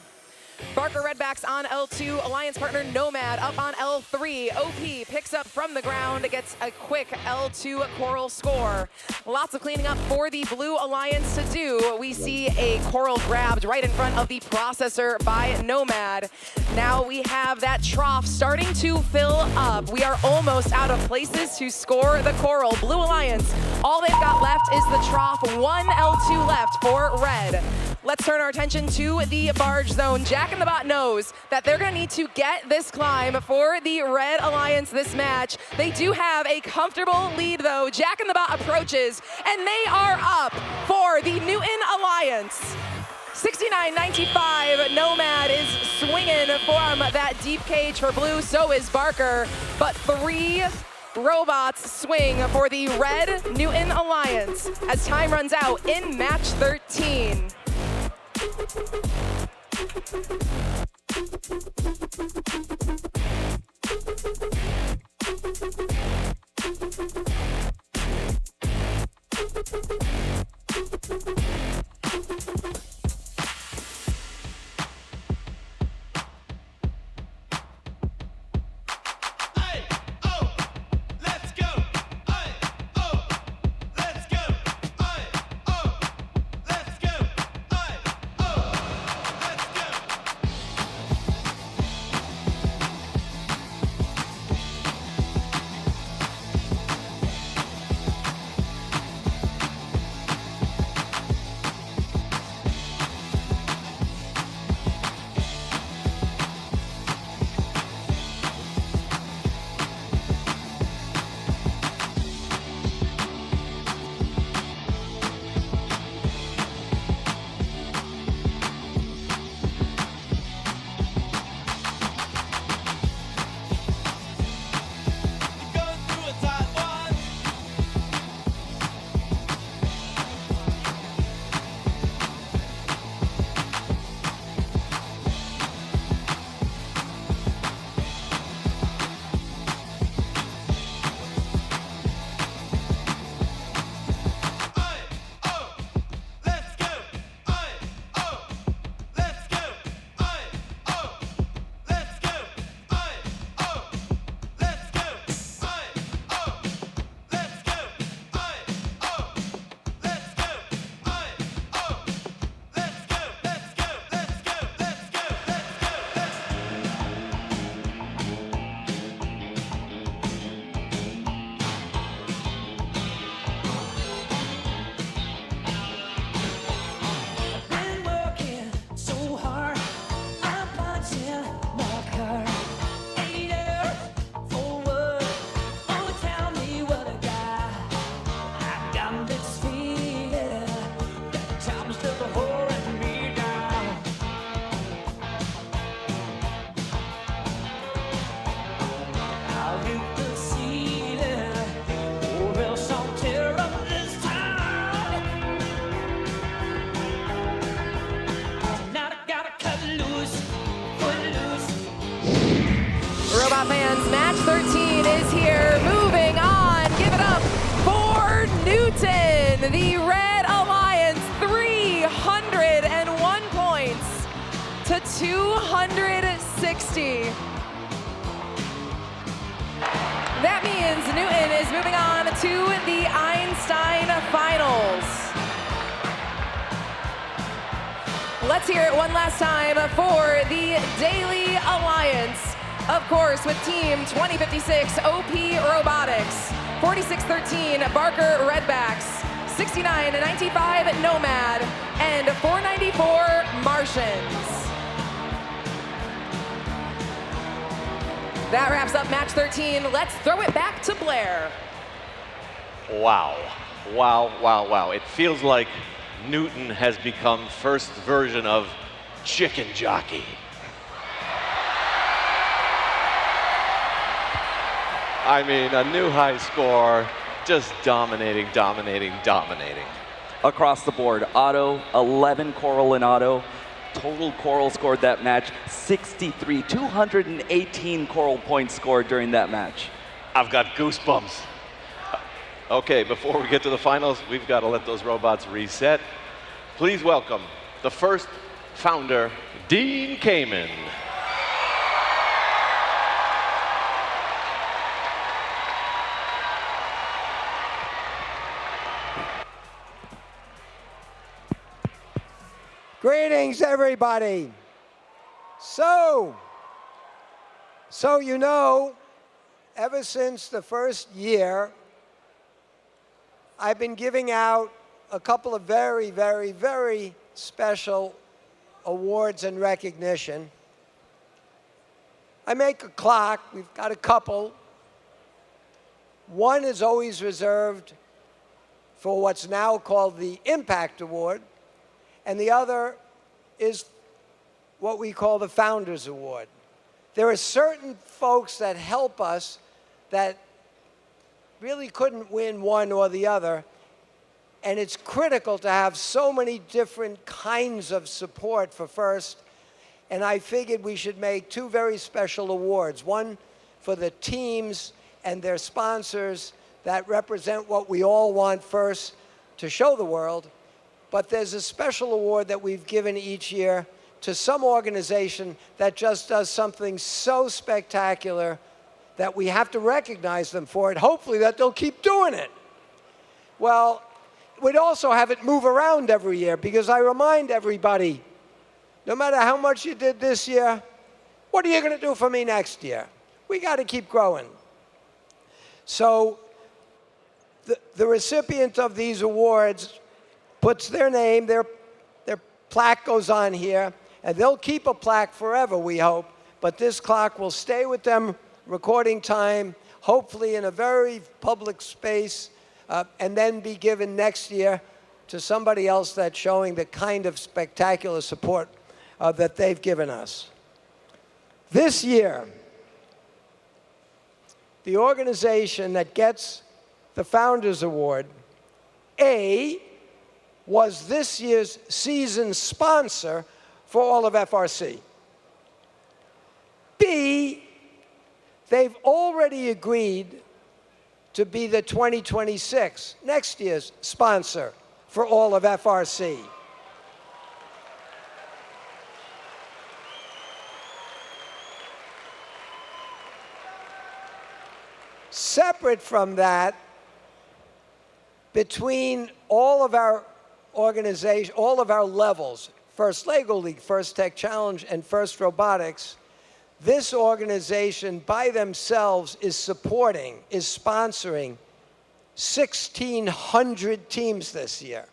Barker Redbacks on L2, alliance partner Nomad up on L3. OP picks up from the ground, gets a quick L2 coral score. Lots of cleaning up for the Blue Alliance to do. We see a coral grabbed right in front of the processor by Nomad. Now we have that trough starting to fill up. We are almost out of places to score the coral. Blue Alliance, all they've got left is the trough. 1 L2 left for Red. Let's turn our attention to the barge zone. Jack in the Bot knows that they're gonna need to get this climb for the Red Alliance this match. They do have a comfortable lead though. Jack in the Bot approaches and they are up for the Newton Alliance. 69-95, Nomad is swinging from that deep cage for Blue, so is Barker, but 3 robots swing for the Red Newton Alliance as time runs out in match 13. Robot fans, match 13 is here. Moving on, give it up for Newton. The Red Alliance, 301 points to 260. That means Newton is moving on to the Einstein Finals. Let's hear it one last time for the Daily Alliance. Of course, with Team 2056, OP Robotics, 4613 Barker Redbacks, 6995 Nomad, and 494 Martians. That wraps up match 13. Let's throw it back to Blair. Wow, wow, wow, wow. It feels like Newton has become first version of chicken jockey. I mean, a new high score, just dominating, dominating, dominating. Across the board, auto, 11 coral in auto. Total coral scored that match, 63, 218 coral points scored during that match. I've got goosebumps. Okay, before we get to the finals, we've got to let those robots reset. Please welcome the first founder, Dean Kamen. Greetings, everybody. So you know, ever since the first year, I've been giving out a couple of very, very, very special awards and recognition. I make a clock. We've got a couple. One is always reserved for what's now called the Impact Award, and the other is what we call the Founders Award. There are certain folks that help us that really couldn't win one or the other, and it's critical to have so many different kinds of support for FIRST, and I figured we should make two very special awards, one for the teams and their sponsors that represent what we all want FIRST to show the world, but there's a special award that we've given each year to some organization that just does something so spectacular that we have to recognize them for it, hopefully that they'll keep doing it. Well, we'd also have it move around every year, because I remind everybody, no matter how much you did this year, what are you going to do for me next year? We got to keep growing. So the recipient of these awards puts their name, their plaque goes on here, and they'll keep a plaque forever, we hope, but this clock will stay with them recording time, hopefully in a very public space, and then be given next year to somebody else that's showing the kind of spectacular support that they've given us. This year, the organization that gets the Founders Award, was this year's season sponsor for all of FRC. B, they've already agreed to be the 2026, next year's sponsor for all of FRC. Separate from that, between all of our organizations, all of our levels, First Lego League, First Tech Challenge, and First Robotics, this organization by themselves is sponsoring 1,600 teams this year.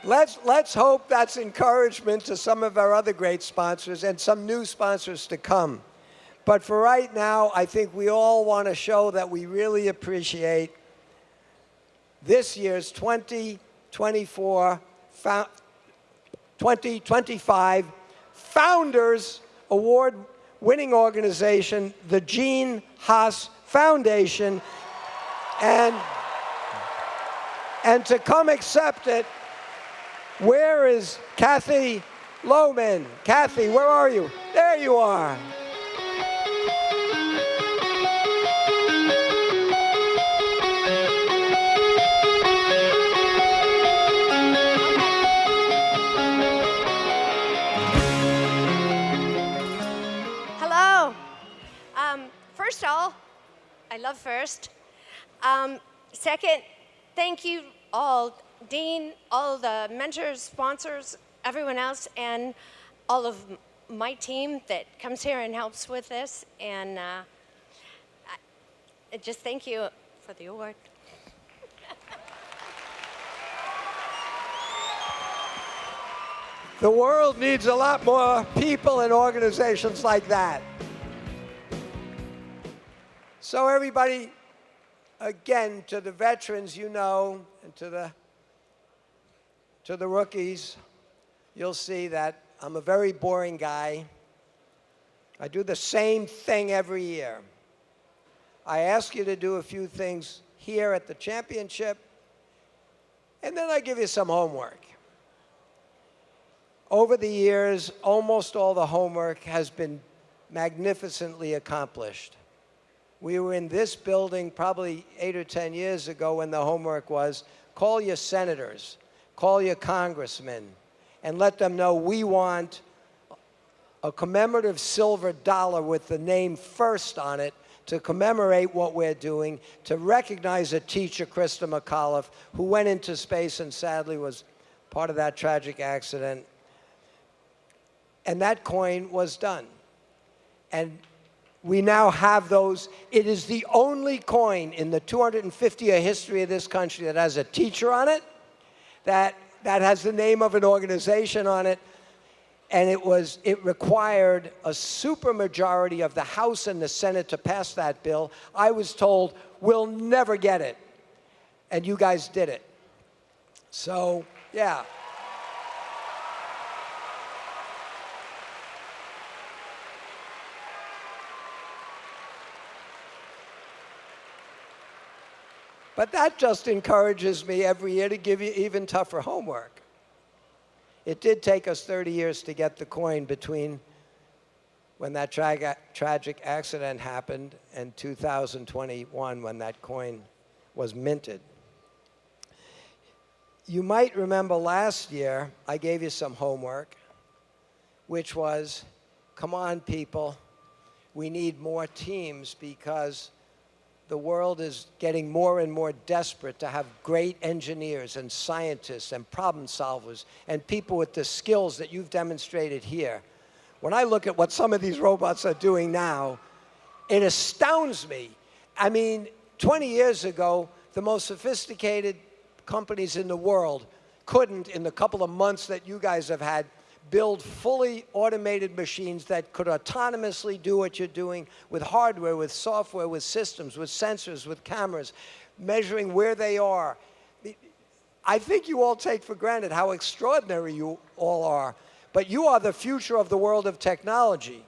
Let's hope that's encouragement to some of our other great sponsors and some new sponsors to come. But for right now, I think we all want to show that we really appreciate this year's 2025 Founders Award winning organization, the Gene Haas Foundation. And And to come accept it, where is Kathy Lohman? Kathy, where are you? There you are. Hello. First of all, I love first. Second, thank you all, Dean, all the mentors, sponsors, everyone else, and all of my team that comes here and helps with this. And just thank you for the award. The world needs a lot more people and organizations like that. So everybody, again, to the veterans, you know, and to the rookies, you'll see that I'm a very boring guy. I do the same thing every year. I ask you to do a few things here at the championship, and then I give you some homework. Over the years, almost all the homework has been magnificently accomplished. We were in this building probably 8 or 10 years ago when the homework was, call your senators, call your congressmen, and let them know we want a commemorative silver dollar with the name FIRST on it to commemorate what we're doing, to recognize a teacher, Krista McAuliffe, who went into space and sadly was part of that tragic accident. And that coin was done. And we now have those. It is the only coin in the 250-year history of this country that has a teacher on it, that has the name of an organization on it, and it required a supermajority of the House and the Senate to pass that bill. I was told, we'll never get it. And you guys did it. So, yeah. But that just encourages me every year to give you even tougher homework. It did take us 30 years to get the coin between when that tragic accident happened and 2021 when that coin was minted. You might remember last year I gave you some homework, which was, come on people, we need more teams because the world is getting more and more desperate to have great engineers and scientists and problem solvers and people with the skills that you've demonstrated here. When I look at what some of these robots are doing now, it astounds me. I mean, 20 years ago, the most sophisticated companies in the world couldn't, in the couple of months that you guys have had, build fully automated machines that could autonomously do what you're doing with hardware, with software, with systems, with sensors, with cameras, measuring where they are. I think you all take for granted how extraordinary you all are, but you are the future of the world of technology.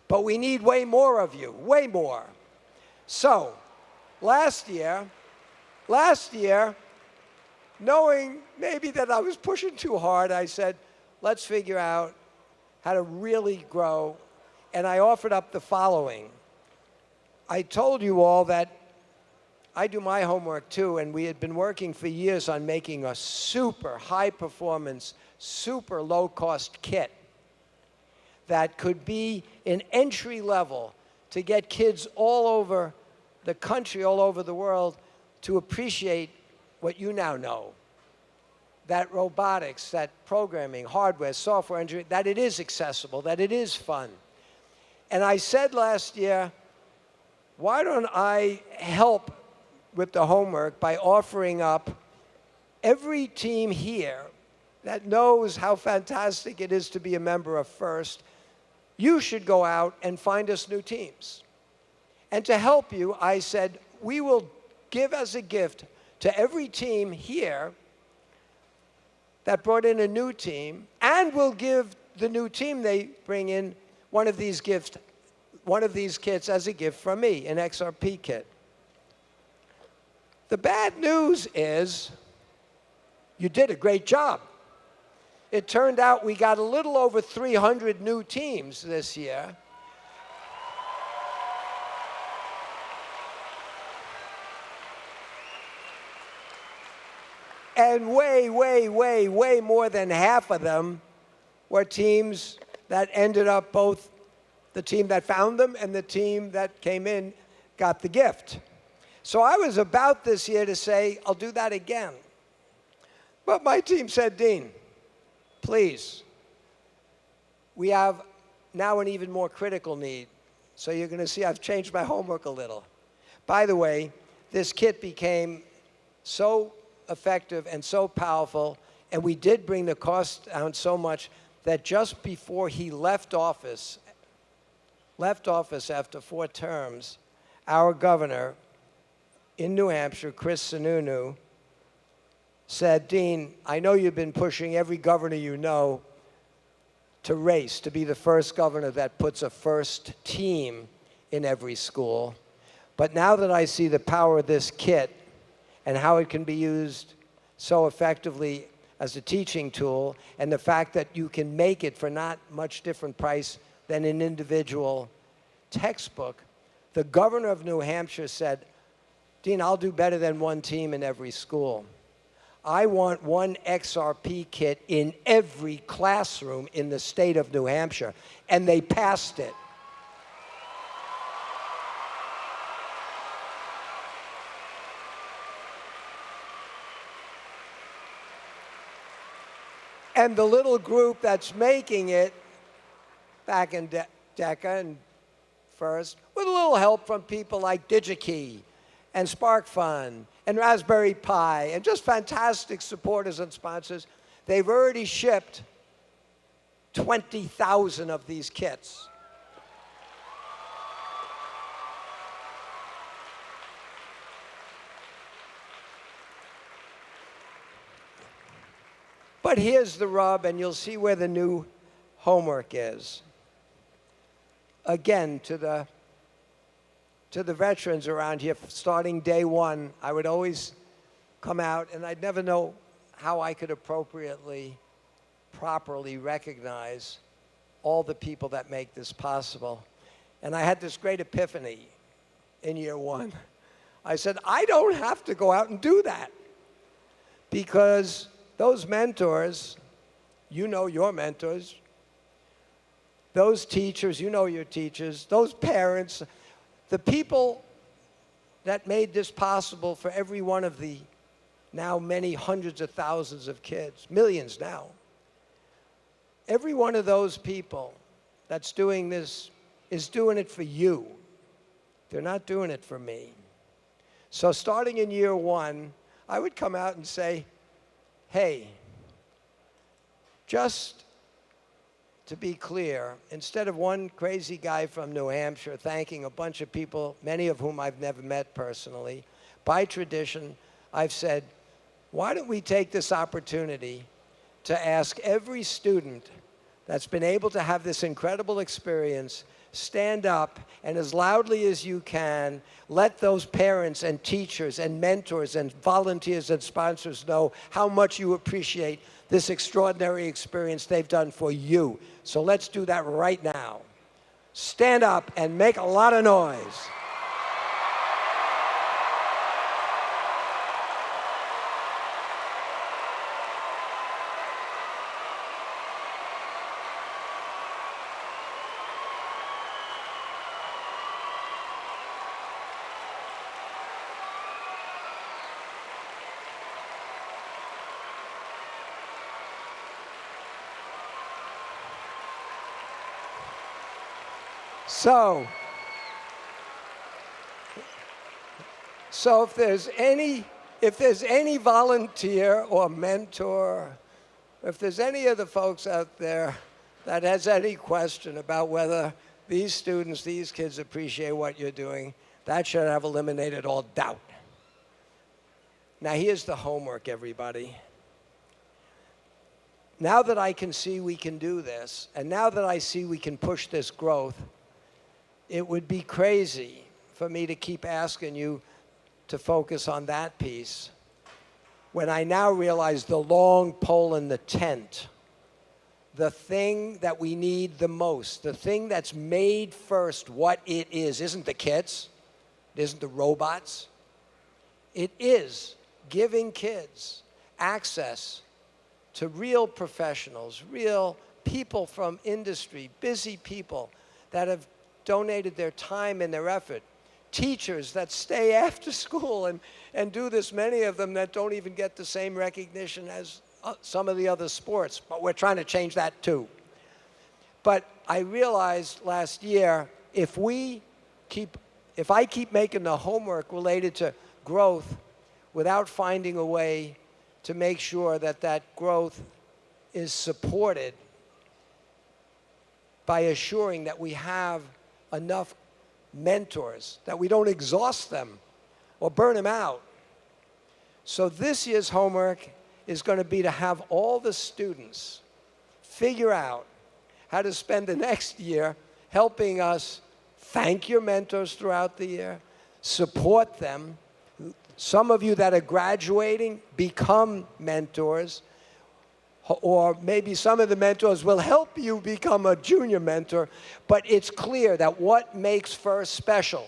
But we need way more of you, way more. So, last year, knowing maybe that I was pushing too hard, I said, let's figure out how to really grow. And I offered up the following. I told you all that I do my homework too, and we had been working for years on making a super high performance, super low cost kit that could be an entry level to get kids all over the country, all over the world, to appreciate what you now know. That robotics, that programming, hardware, software engineering, that it is accessible, that it is fun. And I said last year, why don't I help with the homework by offering up every team here that knows how fantastic it is to be a member of FIRST, you should go out and find us new teams. And to help you, I said, we will give as a gift to every team here that brought in a new team, and we'll give the new team they bring in one of these kits as a gift from me, an XRP kit. The bad news is you did a great job. It turned out we got a little over 300 new teams this year. And way more than half of them were teams that ended up both the team that found them and the team that came in got the gift. So I was about this year to say, I'll do that again. But my team said, Dean, please, we have now an even more critical need. So you're going to see I've changed my homework a little. By the way, this kit became so effective and so powerful, and we did bring the cost down so much that just before he left office after 4 terms, our governor in New Hampshire, Chris Sununu, said, Dean, I know you've been pushing every governor you know to race, to be the first governor that puts a first team in every school. But now that I see the power of this kit and how it can be used so effectively as a teaching tool, and the fact that you can make it for not much different price than an individual textbook, the governor of New Hampshire said, Dean, I'll do better than 1 team in every school. I want 1 XRP kit in every classroom in the state of New Hampshire, and they passed it. And the little group that's making it back in DECA and FIRST, with a little help from people like DigiKey and SparkFun and Raspberry Pi and just fantastic supporters and sponsors, they've already shipped 20,000 of these kits. But here's the rub, and you'll see where the new homework is. Again, to the veterans around here, starting day 1, I would always come out, and I'd never know how I could appropriately, properly recognize all the people that make this possible. And I had this great epiphany in year 1. I said, I don't have to go out and do that, because those mentors, you know your mentors, those teachers, you know your teachers, those parents, the people that made this possible for every one of the now many hundreds of thousands of kids, millions now. Every one of those people that's doing this is doing it for you. They're not doing it for me. So starting in year 1, I would come out and say, hey, just to be clear, instead of one crazy guy from New Hampshire thanking a bunch of people, many of whom I've never met personally, by tradition, I've said, why don't we take this opportunity to ask every student that's been able to have this incredible experience, stand up and as loudly as you can, let those parents and teachers and mentors and volunteers and sponsors know how much you appreciate this extraordinary experience they've done for you. So let's do that right now. Stand up and make a lot of noise. So if there's any volunteer or mentor, if there's any of the folks out there that has any question about whether these students, these kids appreciate what you're doing, that should have eliminated all doubt. Now here's the homework, everybody. Now that I can see we can do this, and now that I see we can push this growth, it would be crazy for me to keep asking you to focus on that piece when I now realize the long pole in the tent, the thing that we need the most, the thing that's made first what it is, isn't the kits, it isn't the robots. It is giving kids access to real professionals, real people from industry, busy people that have donated their time and their effort, teachers that stay after school and do this, many of them that don't even get the same recognition as some of the other sports, but we're trying to change that too. But I realized last year, if I keep making the homework related to growth without finding a way to make sure that that growth is supported by assuring that we have enough mentors, that we don't exhaust them or burn them out. So this year's homework is going to be to have all the students figure out how to spend the next year helping us thank your mentors throughout the year, support them. Some of you that are graduating become mentors, or maybe some of the mentors will help you become a junior mentor, but it's clear that what makes FIRST special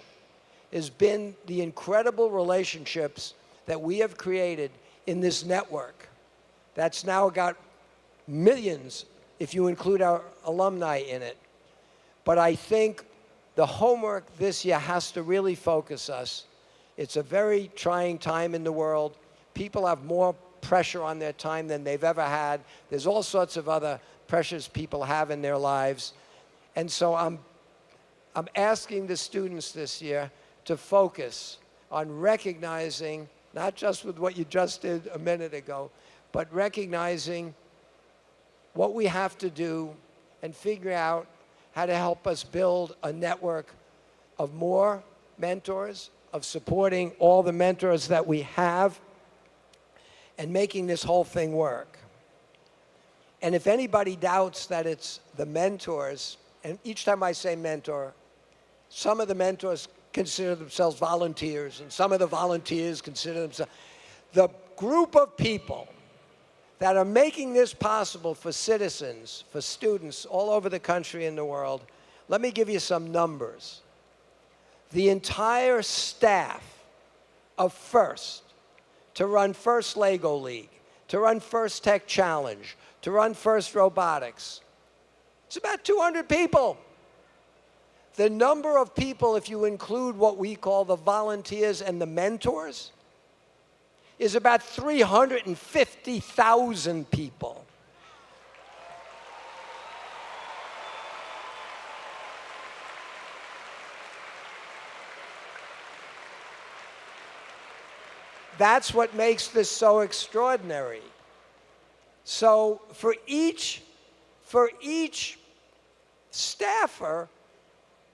has been the incredible relationships that we have created in this network that's now got millions, if you include our alumni in it. But I think the homework this year has to really focus us. It's a very trying time in the world. People have more pressure on their time than they've ever had. There's all sorts of other pressures people have in their lives. And so I'm asking the students this year to focus on recognizing, not just with what you just did a minute ago, but recognizing what we have to do and figure out how to help us build a network of more mentors, of supporting all the mentors that we have, and making this whole thing work. And if anybody doubts that it's the mentors, and each time I say mentor, some of the mentors consider themselves volunteers, and some of the volunteers consider themselves, the group of people that are making this possible for citizens, for students all over the country and the world, let me give you some numbers. The entire staff of FIRST, to run FIRST Lego League, to run FIRST Tech Challenge, to run FIRST Robotics, it's about 200 people. The number of people, if you include what we call the volunteers and the mentors, is about 350,000 people. That's what makes this so extraordinary. So for each staffer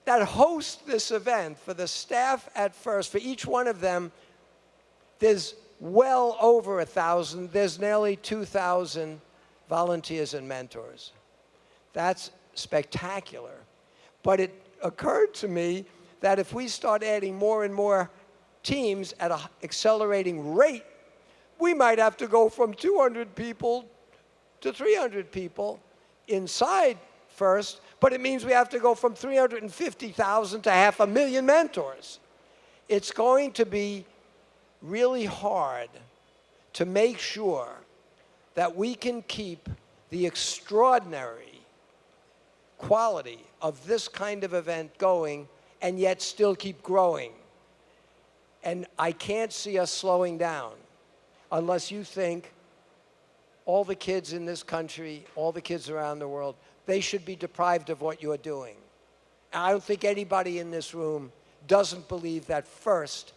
that hosts this event, for the staff at FIRST, for each one of them, there's well over 1,000. There's nearly 2,000 volunteers and mentors. That's spectacular. But it occurred to me that if we start adding more and more teams at an accelerating rate, we might have to go from 200 people to 300 people inside FIRST, but it means we have to go from 350,000 to 500,000 mentors. It's going to be really hard to make sure that we can keep the extraordinary quality of this kind of event going and yet still keep growing. And I can't see us slowing down unless you think all the kids in this country, all the kids around the world, they should be deprived of what you're doing. And I don't think anybody in this room doesn't believe that FIRST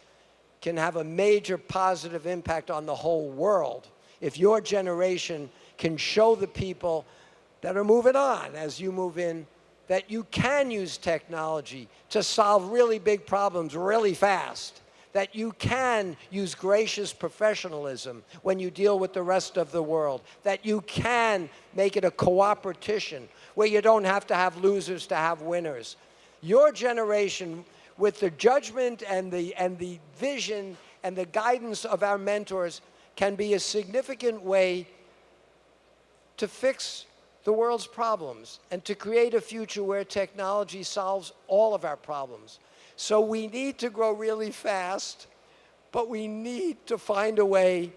can have a major positive impact on the whole world if your generation can show the people that are moving on as you move in that you can use technology to solve really big problems really fast, that you can use gracious professionalism when you deal with the rest of the world, that you can make it a cooperation where you don't have to have losers to have winners. Your generation, with the judgment and the vision and the guidance of our mentors, can be a significant way to fix the world's problems and to create a future where technology solves all of our problems. So we need to grow really fast, but we need to find a way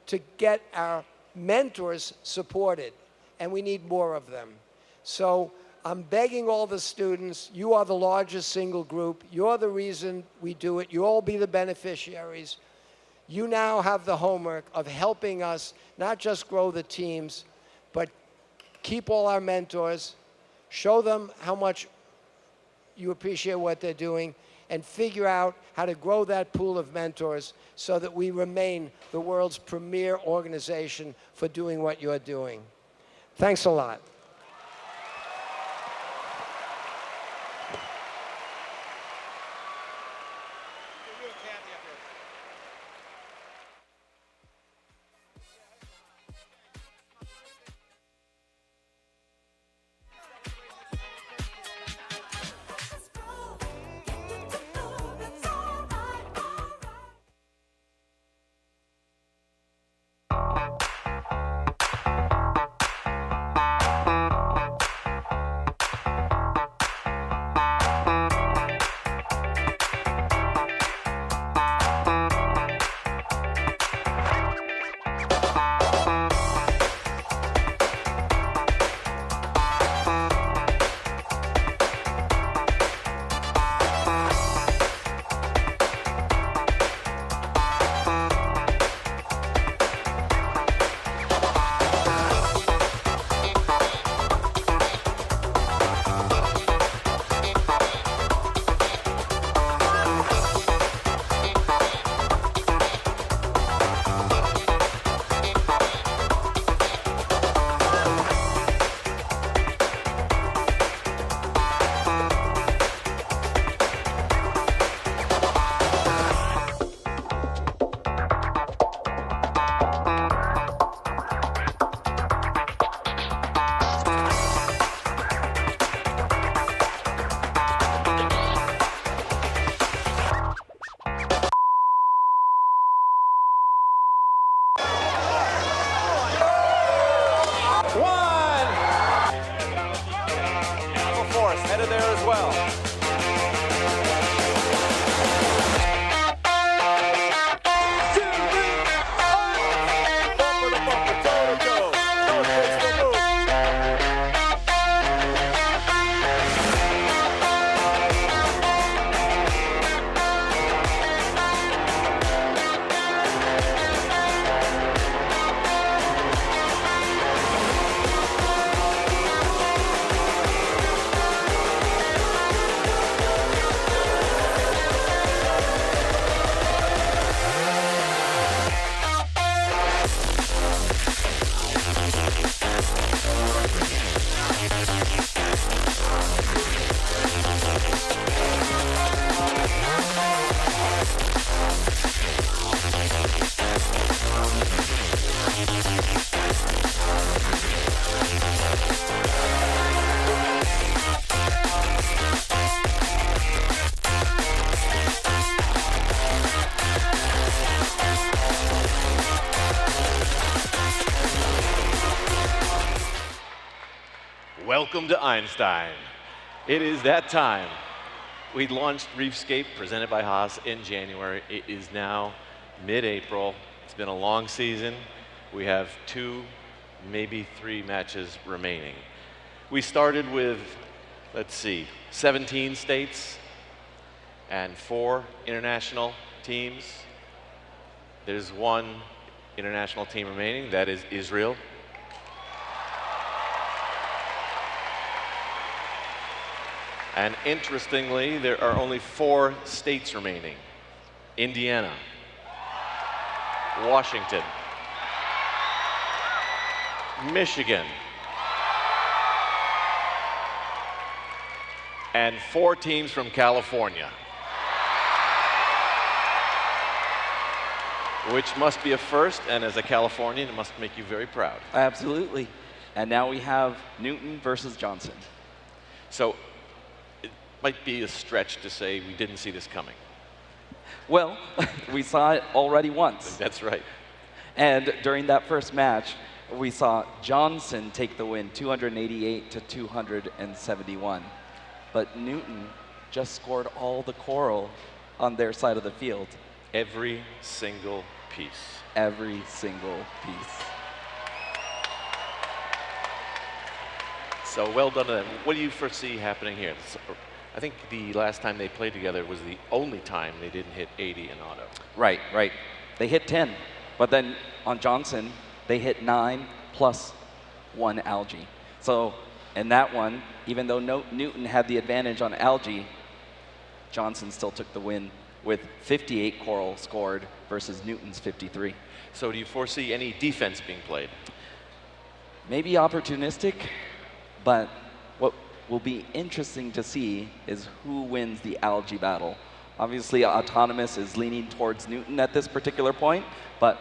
to get our mentors supported, and we need more of them. So I'm begging all the students, you are the largest single group, you're the reason we do it, you all be the beneficiaries. You now have the homework of helping us not just grow the teams, but keep all our mentors, show them how much you appreciate what they're doing, and figure out how to grow that pool of mentors so that we remain the world's premier organization for doing what you're doing. Thanks a lot. Headed there as well. Bumper to bumper, toe to toe. No space to move. Welcome to Einstein. It is that time. We launched Reefscape, presented by Haas, in January. It is now mid-April. It's been a long season. We have 2, maybe 3 matches remaining. We started with, let's see, 17 states and 4 international teams. There's 1 international team remaining, that is Israel. And interestingly, there are only 4 states remaining: Indiana, Washington, Michigan, and 4 teams from California, which must be a first, and as a Californian, it must make you very proud. Absolutely. And now we have Newton versus Johnson. So it might be a stretch to say we didn't see this coming. Well, we saw it already once. That's right. And during that first match, we saw Johnson take the win, 288 to 271. But Newton just scored all the coral on their side of the field. Every single piece. Every single piece. So well done to them. What do you foresee happening here? I think the last time they played together was the only time they didn't hit 80 in auto. Right, right. They hit 10, but then on Johnson, they hit 9 plus 1 algae. So in that one, even though Newton had the advantage on algae, Johnson still took the win with 58 coral scored versus Newton's 53. So do you foresee any defense being played? Maybe opportunistic, but what will be interesting to see is who wins the algae battle. Obviously, Autonomous is leaning towards Newton at this particular point, but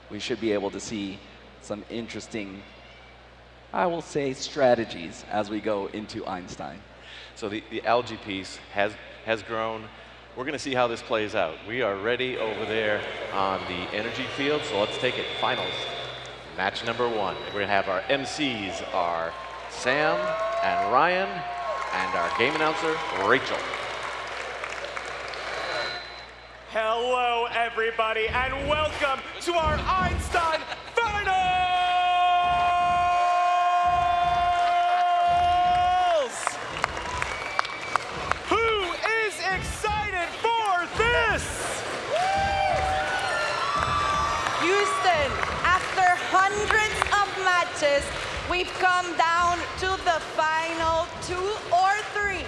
we should be able to see some interesting, I will say, strategies as we go into Einstein. So the algae piece has grown. We're going to see how this plays out. We are ready over there on the energy field, so let's take it. Finals, match number 1. We're going to have our MCs are Sam and Ryan, and our game announcer, Rachel. Hello, everybody, and welcome to our Einstein Finals! Who is excited for this? Houston, after hundreds of matches, we've come down to the final 2 or 3.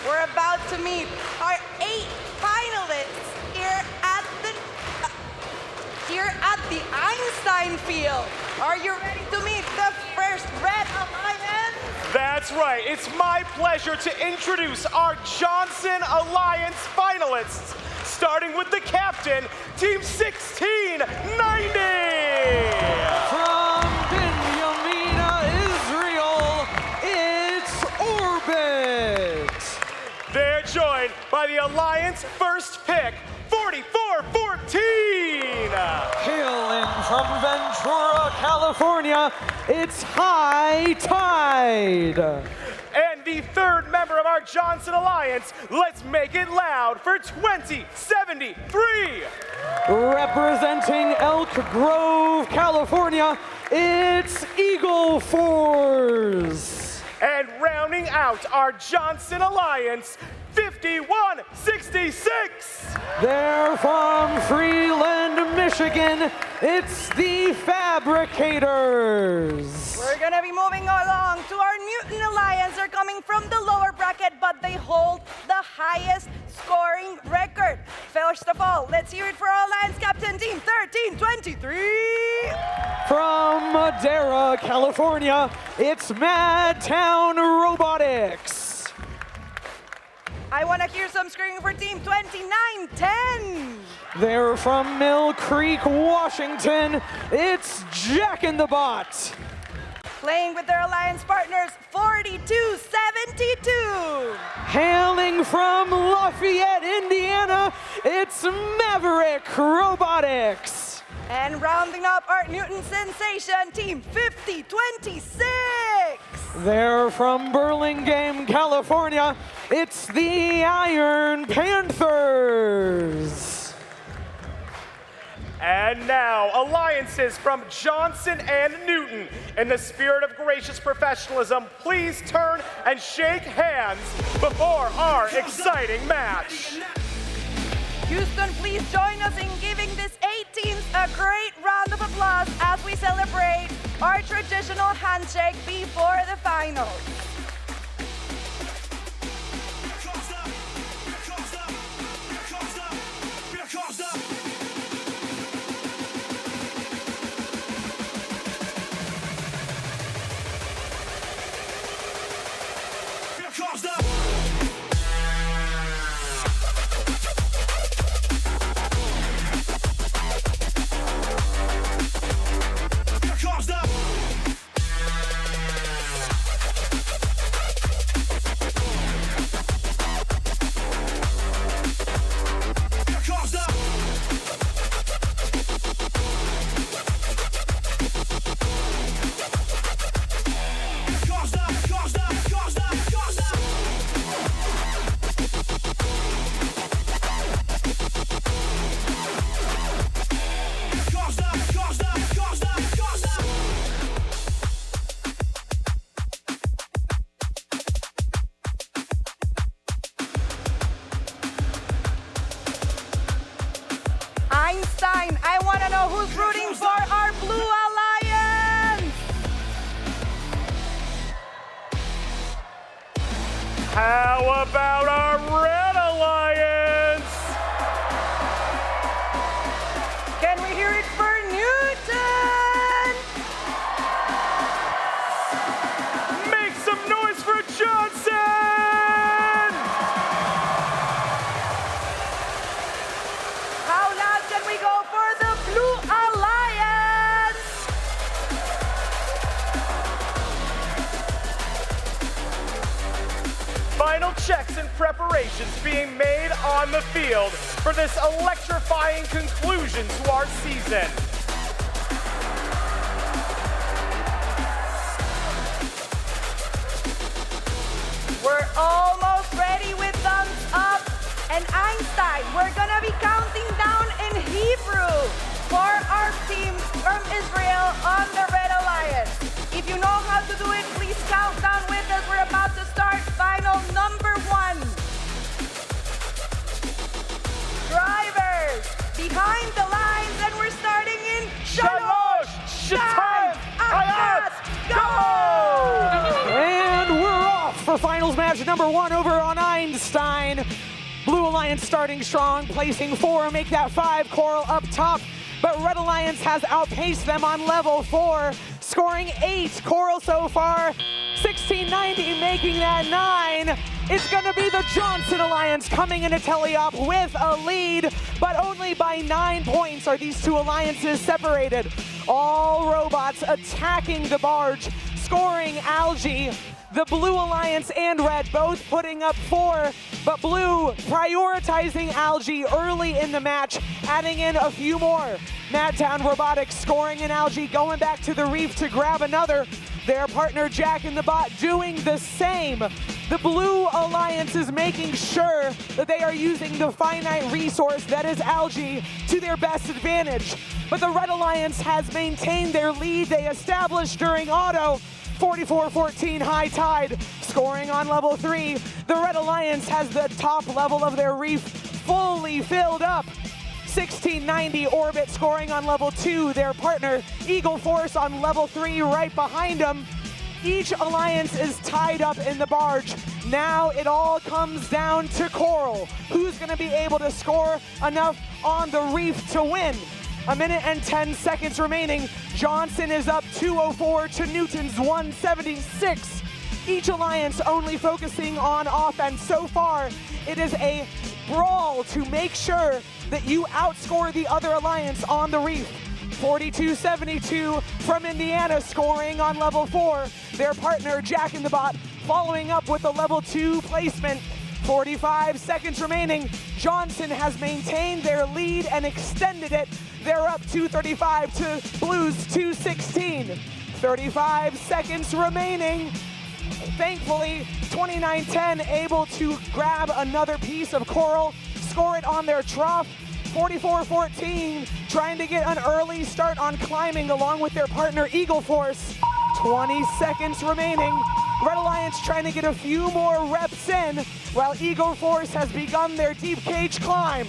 We're about to meet our 8 finalists here at the Einstein field. Are you ready to meet the first Red Alliance? That's right. It's my pleasure to introduce our Johnson Alliance finalists, starting with the captain, Team 1690. From Binyamina, Israel, it's Orbit. They're joined by the Alliance first pick, 4414. Hailing from Ventura, California, it's High Tide. And the third member of our Johnson Alliance, let's make it loud for 2073. Representing Elk Grove, California, it's Eagle Force. And rounding out our Johnson Alliance, 5166. They're from Freeland, Michigan. It's the Fabricators. We're gonna be moving along to our Newton Alliance. They're coming from the lower bracket, but they hold the highest scoring record. First of all, let's hear it for our Alliance captain, Team 1323. From Madera, California, it's Madtown Robotics. I want to hear some screaming for Team 2910. They're from Mill Creek, Washington. It's Jack in the Bot. Playing with their alliance partners, 4272. Hailing from Lafayette, Indiana, it's Maverick Robotics. And rounding up our Newton sensation, Team 5026. They're from Burlingame, California. It's the Iron Panthers. And now, alliances from Johnson and Newton. In the spirit of gracious professionalism, please turn and shake hands before our exciting match. Houston, please join us in giving these 8 teams a great round of applause as we celebrate our traditional handshake before the finals. who's rooting for our Blue Alliance? How about our Red Alliance? Can we hear it for Newton? Make some noise for Johnson! How loud can we go for the Blue Alliance? Final checks and preparations being made on the field for this electrifying conclusion to our season. We're almost ready with thumbs up. And Einstein, we're gonna be counting down in Hebrew for our team from Israel on the Red Alliance. If you know how to do it, please count down with us. We're about to start final number 1. Drivers, behind the lines, and we're starting in Shalosh, Shatan, Achat, go! And we're off for finals match number 1 over on Einstein. Blue Alliance starting strong, placing 4, make that 5. Coral up top, but Red Alliance has outpaced them on level 4, scoring 8. Coral so far, 1690, making that 9. It's gonna be the Johnson Alliance coming into teleop with a lead, but only by 9 points are these two alliances separated. All robots attacking the barge, scoring algae. The Blue Alliance and Red both putting up 4, but Blue prioritizing algae early in the match, adding in a few more. Madtown Robotics scoring an algae, going back to the reef to grab another. Their partner Jack in the Bot doing the same. The Blue Alliance is making sure that they are using the finite resource that is algae to their best advantage. But the Red Alliance has maintained their lead they established during auto. 44-14 high tide, scoring on level 3. The Red Alliance has the top level of their reef fully filled up. 1690 Orbit scoring on level 2. Their partner Eagle Force on level 3 right behind them. Each alliance is tied up in the barge. Now it all comes down to Coral, who's gonna be able to score enough on the reef to win. 1 minute and 10 seconds remaining. Johnson is up 204 to Newton's 176. Each alliance only focusing on offense. So far, it is a brawl to make sure that you outscore the other alliance on the reef. 42-72 from Indiana scoring on level 4. Their partner Jack in the Bot following up with a level 2 placement. 45 seconds remaining. Johnson has maintained their lead and extended it. They're up 235 to Blues 216. 35 seconds remaining. Thankfully, 2910 able to grab another piece of Coral, score it on their trough. 44-14 trying to get an early start on climbing along with their partner Eagle Force. 20 seconds remaining. Red Alliance trying to get a few more reps in while Eagle Force has begun their deep cage climb.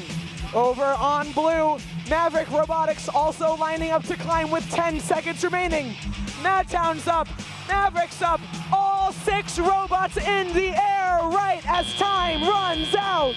Over on Blue, Maverick Robotics also lining up to climb with 10 seconds remaining. Madtown's up, Maverick's up, all 6 robots in the air right as time runs out.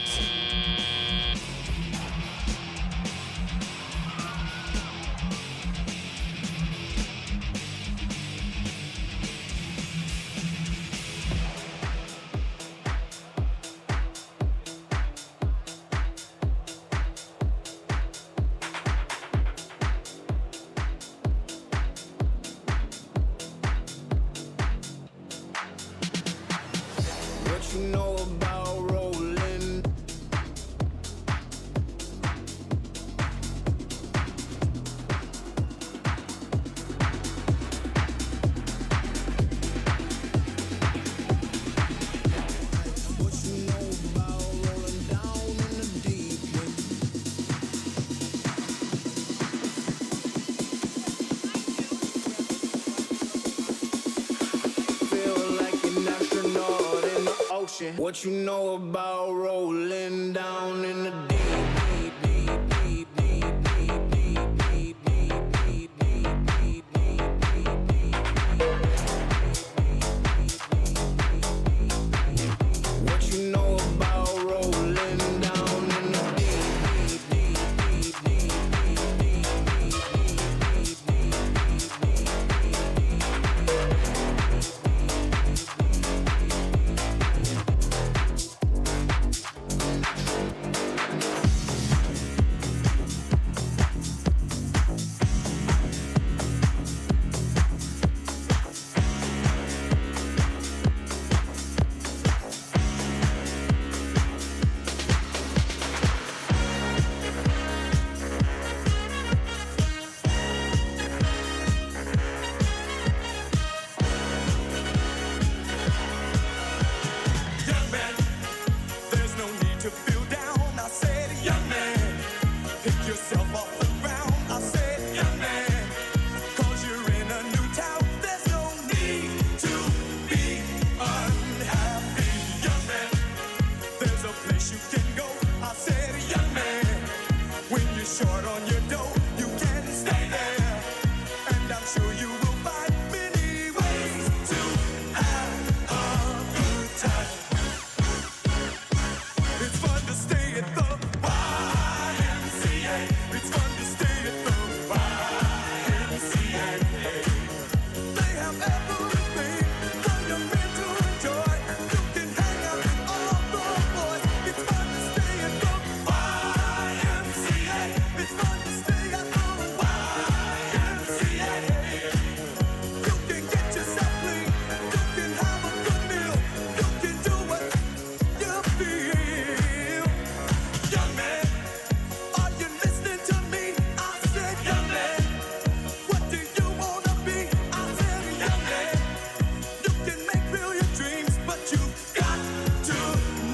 What you know about rolling? What you know about rolling down in the deep end? Feel like an astronaut in the ocean. What you know about rolling down in the deep, deep, deep, deep, deep, deep, deep, deep, short on your dough, you can stay there. And I'm sure you will find many ways to have a good time. It's fun to stay at the YMCA. It's fun to stay at the YMCA. They have everything for your men to enjoy. You can hang out with all the boys. It's fun to stay at the YMCA. It's fun to stay at the YMCA. You can get yourself clean. You can have a good meal. You can do what you feel. Young man, are you listening to me? I said, young man, what do you wanna be? I said, young man, you can make real your dreams, but you got to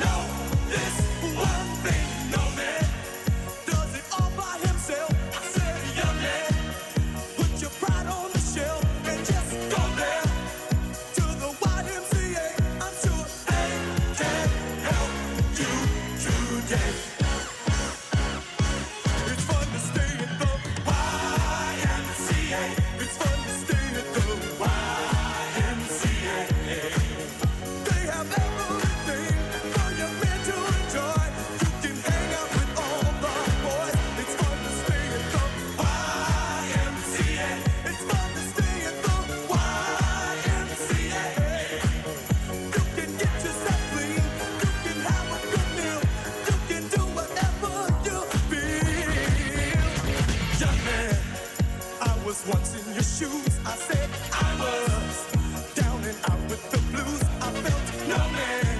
know this one thing. No man does it all by himself. I said, young man, put your pride on the shelf and just go there to the YMCA. I'm sure they can help you today. It's fun to stay at the YMCA. It's fun to stay at the YMCA. They have everything for your men to enjoy. You can hang out with all the boys. It's fun to stay at the YMCA. It's fun to stay at the YMCA. You can get yourself clean. You can have a good meal. You can do whatever you feel. Young man, I was once in your shoes. I said I was down and out with the blues. I felt no man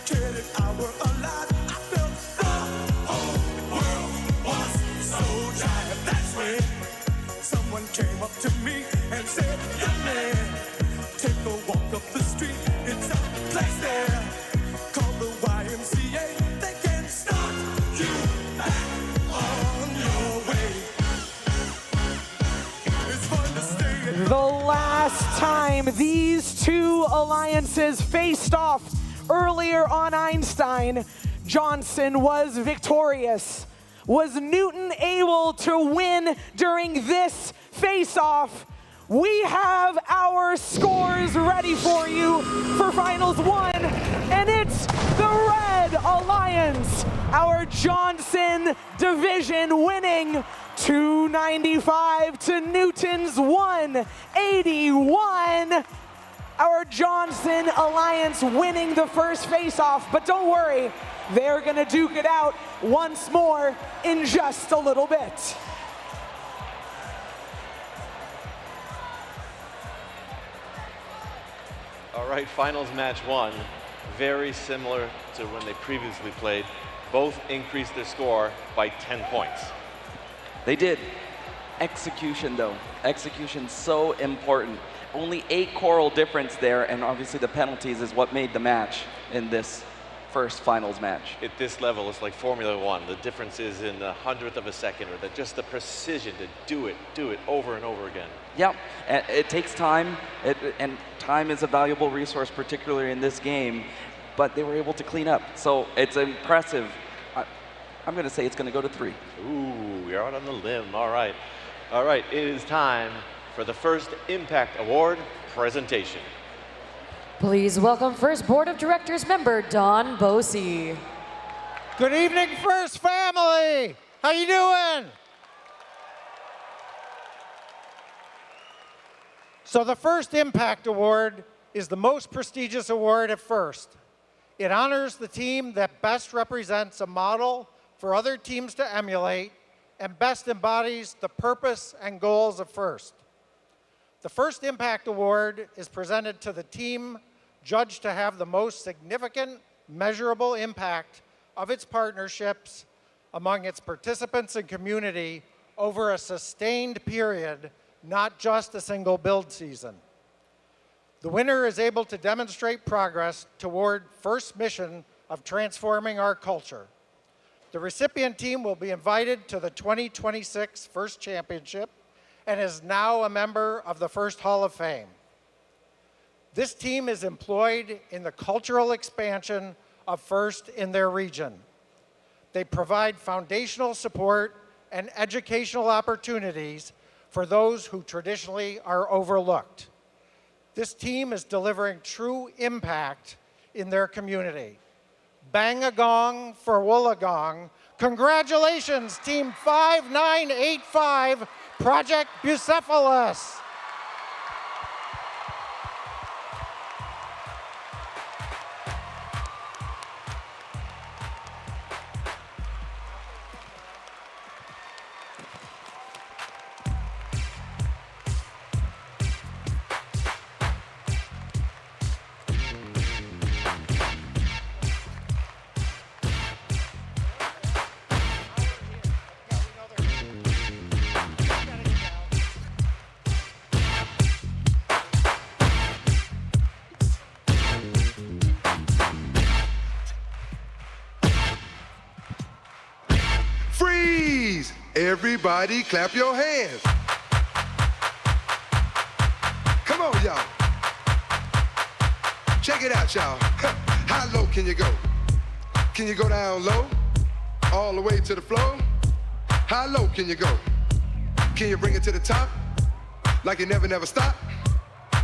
cared if I were alive. I felt the whole world was so dry. That's when someone came up to me and said, young man, take a walk up the street. It's a place there called the YMCA. They can start you back on your way. It's fun to stay at The last time these two alliances faced off earlier on Einstein, Johnson was victorious. Was Newton able to win during this face-off? We have our scores ready for you for Finals 1, and it's the Red Alliance, our Johnson division winning 295 to Newton's 181. Our Johnson Alliance winning the first face-off, but don't worry, they're gonna duke it out once more in just a little bit. All right, finals match 1, very similar to when they previously played. Both increased their score by 10 points. They did. Execution, though. Execution so important. Only 8 coral difference there, and obviously the penalties is what made the match in this first finals match. At this level, it's like Formula One. The difference is in the 100th of a second, or just the precision to do it over and over again. Yeah, and it takes time, and time is a valuable resource, particularly in this game, but they were able to clean up. So it's impressive. I'm going to say it's going to go to 3. Ooh, you're out on the limb. All right. All right, it is time for the first Impact Award presentation. Please welcome first Board of Directors member, Don Bosey. Good evening, First family. How you doing? So the first Impact Award is the most prestigious award at First. It honors the team that best represents a model for other teams to emulate and best embodies the purpose and goals of First. The first Impact Award is presented to the team judged to have the most significant, measurable impact of its partnerships among its participants and community over a sustained period, not just a single build season. The winner is able to demonstrate progress toward First's mission of transforming our culture. The recipient team will be invited to the 2026 First Championship and is now a member of the First Hall of Fame. This team is employed in the cultural expansion of First in their region. They provide foundational support and educational opportunities for those who traditionally are overlooked. This team is delivering true impact in their community. Bang a gong for Wollongong. Congratulations, Team 5985, Project Bucephalus. Freeze! Everybody clap your hands. Come on, y'all. Check it out, y'all. How low can you go? Can you go down low? All the way to the floor? How low can you go? Can you bring it to the top? Like you never, never stop?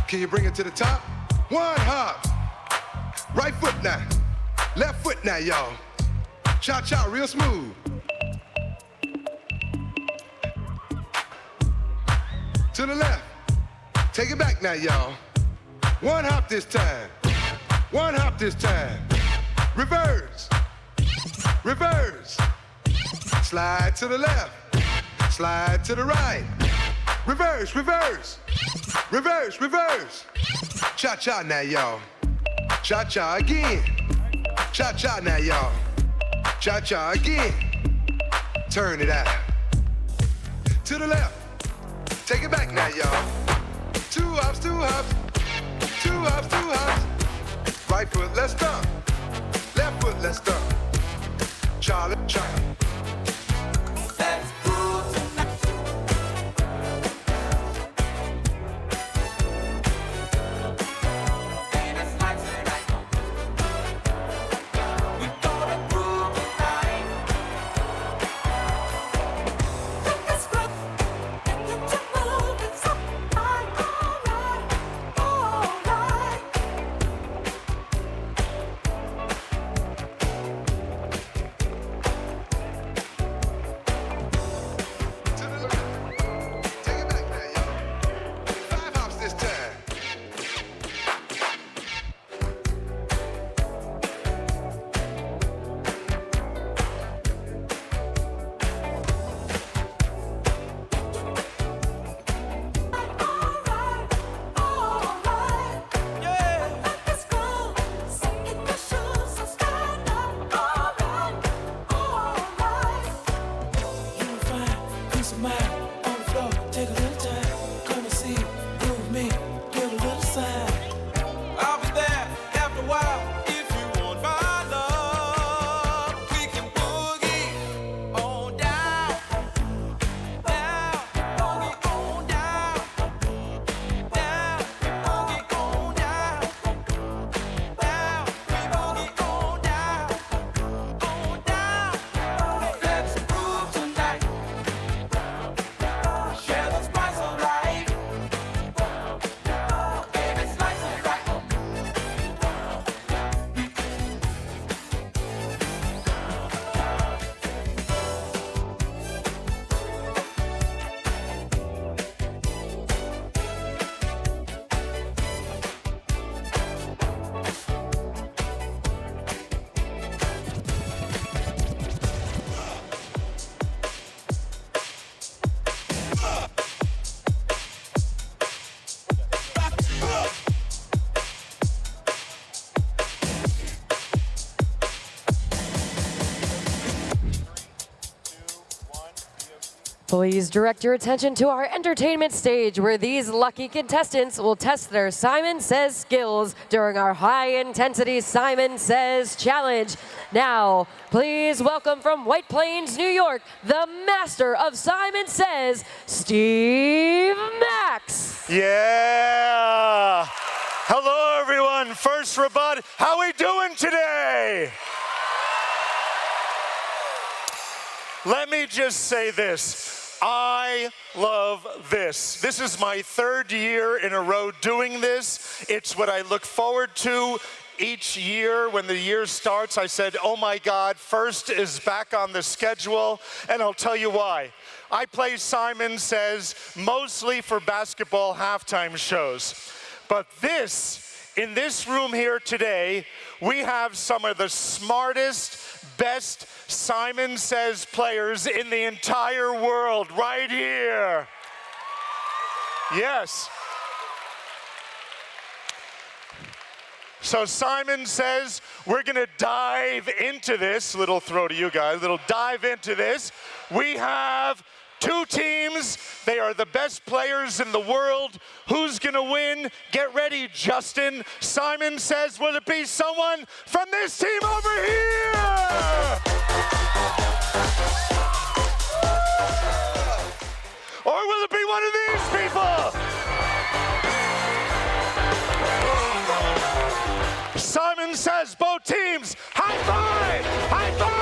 Can you bring it to the top? One hop. Right foot now. Left foot now, y'all. Cha-cha, real smooth. To the left. Take it back now, y'all. One hop this time. One hop this time. Reverse. Reverse. Slide to the left. Slide to the right. Reverse, reverse. Reverse, reverse. Cha-cha now, y'all. Cha-cha again. Cha-cha now, y'all. Cha-cha again. Turn it out. To the left. Take it back now, y'all. Two hops, two hops. Two hops, two hops. Right foot, let's stomp. Left foot, let's stomp. Charlie, Charlie. Let's groove tonight. And it's nice tonight. We gonna groove tonight. Let's groove. Please direct your attention to our entertainment stage where these lucky contestants will test their Simon Says skills during our high-intensity Simon Says challenge. Now, please welcome from White Plains, New York, the master of Simon Says, Steve Max. Yeah! Hello, everyone. First Robotics. How we doing today? Let me just say this. I love this. This is my 3rd year in a row doing this. It's what I look forward to each year. When the year starts, I said, oh my God, First is back on the schedule, and I'll tell you why. I play Simon Says mostly for basketball halftime shows. But in this room here today, we have some of the smartest, best Simon Says players in the entire world right here. Yes. So Simon Says, we're gonna dive into this. Little throw to you guys, little dive into this. We have 2 teams. They are the best players in the world. Who's gonna win? Get ready, Justin. Simon Says, will it be someone from this team over here? Or will it be one of these people? Simon Says, both teams, high five! High five!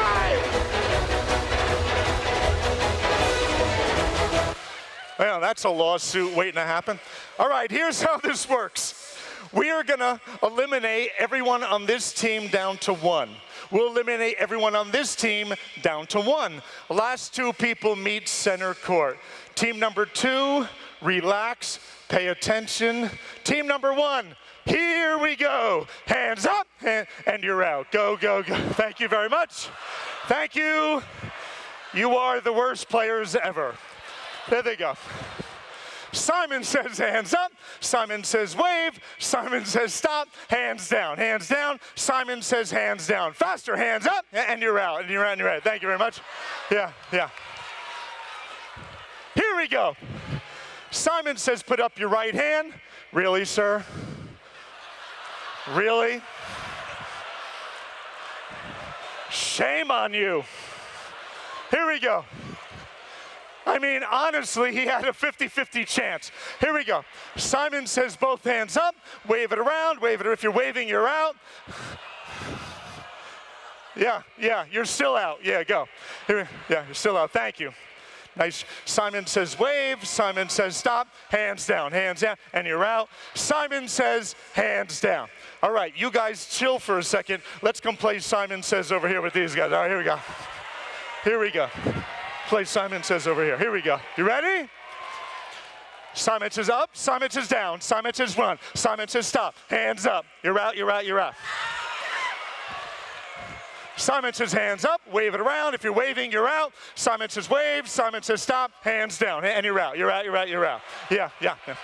Well, that's a lawsuit waiting to happen. All right, here's how this works. We are gonna eliminate everyone on this team down to 1. We'll eliminate everyone on this team down to 1. The last 2 people meet center court. Team number 2, relax, pay attention. Team number 1, here we go. Hands up, and you're out. Go, go, go. Thank you very much. Thank you. You are the worst players ever. There they go. Simon Says hands up. Simon Says wave. Simon Says stop. Hands down. Hands down. Simon Says hands down. Faster, hands up, and you're out. And you're out, and you're out. Thank you very much. Yeah, yeah. Here we go. Simon Says put up your right hand. Really, sir? Really? Shame on you. Here we go. I mean, honestly, he had a 50-50 chance. Here we go. Simon Says both hands up, wave it around, wave it. If you're waving, you're out. Yeah, yeah, you're still out. Yeah, go. Here, yeah, you're still out. Thank you. Nice. Simon Says wave. Simon Says stop. Hands down, and you're out. Simon Says hands down. All right, you guys chill for a second. Let's come play Simon Says over here with these guys. All right, here we go. Here we go. Play Simon Says over here. Here we go. You ready? Simon Says up. Simon Says down. Simon Says run. Simon Says stop. Hands up. You're out, you're out, you're out. Simon Says hands up, wave it around. If you're waving, you're out. Simon Says wave. Simon Says stop, hands down, and you're out. You're out, you're out, you're out. Yeah, yeah, yeah.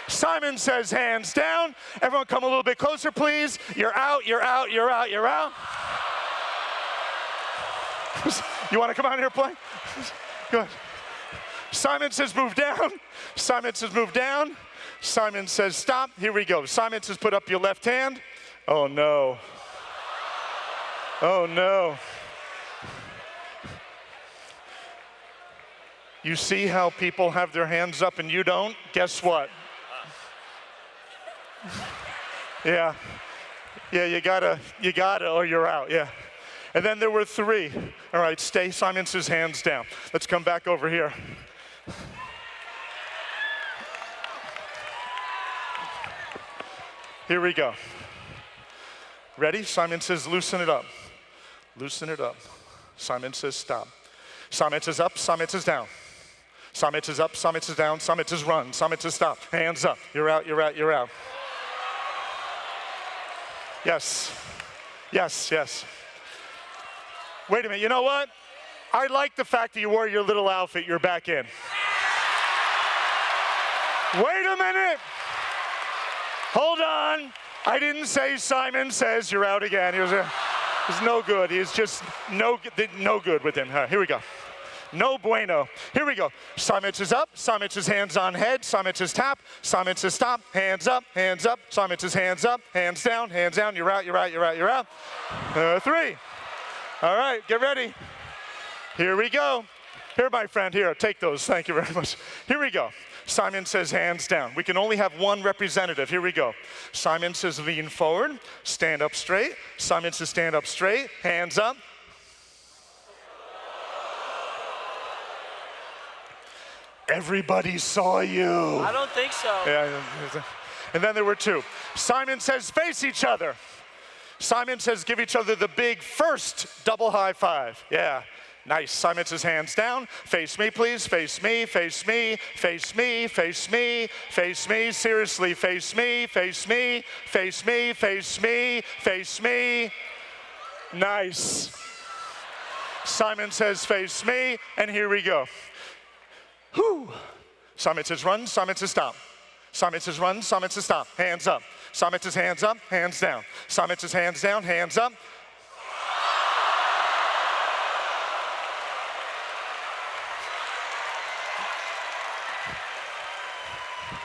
Simon Says hands down. Everyone come a little bit closer, please. You're out, you're out, you're out, you're out. You want to come out here and play? Good. Simon Says move down. Simon Says move down. Simon Says stop. Here we go. Simon Says put up your left hand. Oh, no. Oh, no. You see how people have their hands up and you don't? Guess what? Yeah. Yeah, you gotta, or you're out, yeah. And then there were 3. All right, stay. Simon Says hands down. Let's come back over here. Here we go. Ready? Simon Says loosen it up. Loosen it up. Simon Says stop. Simon Says up, Simon Says down. Simon Says up, Simon Says down, Simon Says run, Simon Says stop. Hands up. You're out, you're out, you're out. Yes. Yes, yes. Wait a minute, you know what? I like the fact that you wore your little outfit, you're back in. Wait a minute. Hold on. I didn't say Simon Says you're out again. He was no good. He's just no good with him. Here we go. No bueno. Here we go. Simon Says up. Simon Says hands on head. Simon Says tap. Simon Says stop. Hands up. Hands up. Simon Says hands up. Hands down. Hands down. You're out. You're out. You're out. You're out. 3. All right. Get ready. Here we go. Here, my friend. Here. Take those. Thank you very much. Here we go. Simon Says hands down. We can only have one representative. Here we go. Simon Says lean forward. Stand up straight. Simon Says stand up straight. Hands up. Everybody saw you. I don't think so. Yeah, and then there were two. Simon says, face each other. Simon says, give each other the big first double high five. Yeah, nice. Simon says, hands down. Face me, please. Face me, face me, face me, face me, face me. Seriously, face me, face me, face me, face me, face me. Nice. Simon says, face me, and here we go. Whew. Simon says run, Simon says stop. Simon says run, Simon says stop. Hands up. Simon says hands up, hands down. Simon says hands down, hands up.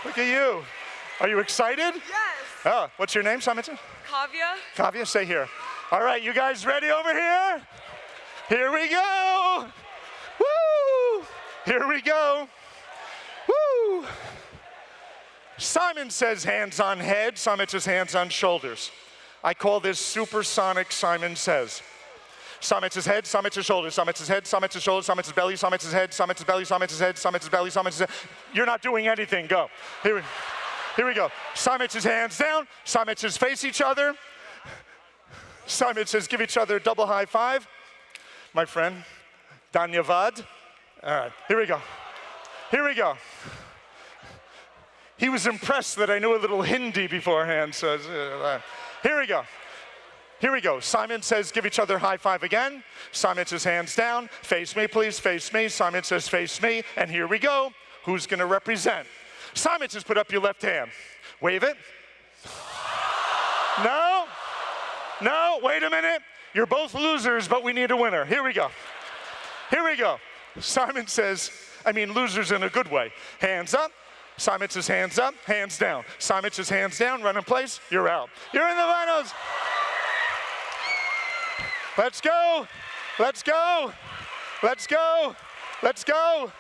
Look at you. Are you excited? Yes. Oh, what's your name, Simon? Kavya. Kavya, stay here. All right, you guys ready over here? Here we go. Woo! Here we go. Woo! Simon says hands on head. Simon says hands on shoulders. I call this supersonic Simon says. Simon says head, Simon says shoulders, Simon says head, Simon says shoulders, Simon says belly, Simon says head, Simon says belly, Simon says head, Simon says belly, Simon says head. You're not doing anything, go. Here we go. Simon says hands down. Simon says face each other. Simon says give each other a double high five. My friend, Dhanyavad. All right, here we go. Here we go. He was impressed that I knew a little Hindi beforehand, so here we go. Here we go. Simon says give each other a high five again. Simon says hands down. Face me, please, face me. Simon says face me, and here we go. Who's gonna represent? Simon says put up your left hand. Wave it. No? No, wait a minute. You're both losers, but we need a winner. Here we go. Here we go. Simon says, I mean losers in a good way. Hands up. Simon says hands up, hands down. Simon says hands down, run in place, you're out. You're in the finals. Let's go. Let's go. Let's go. Let's go.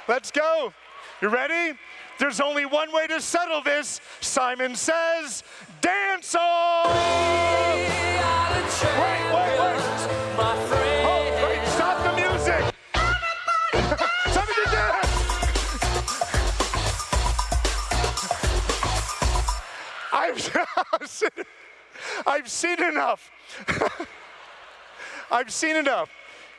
Let's go. You ready? There's only one way to settle this. Simon says, dance on! Wait. Oh, wait, stop the music. Somebody dance! I've seen enough. I've seen enough.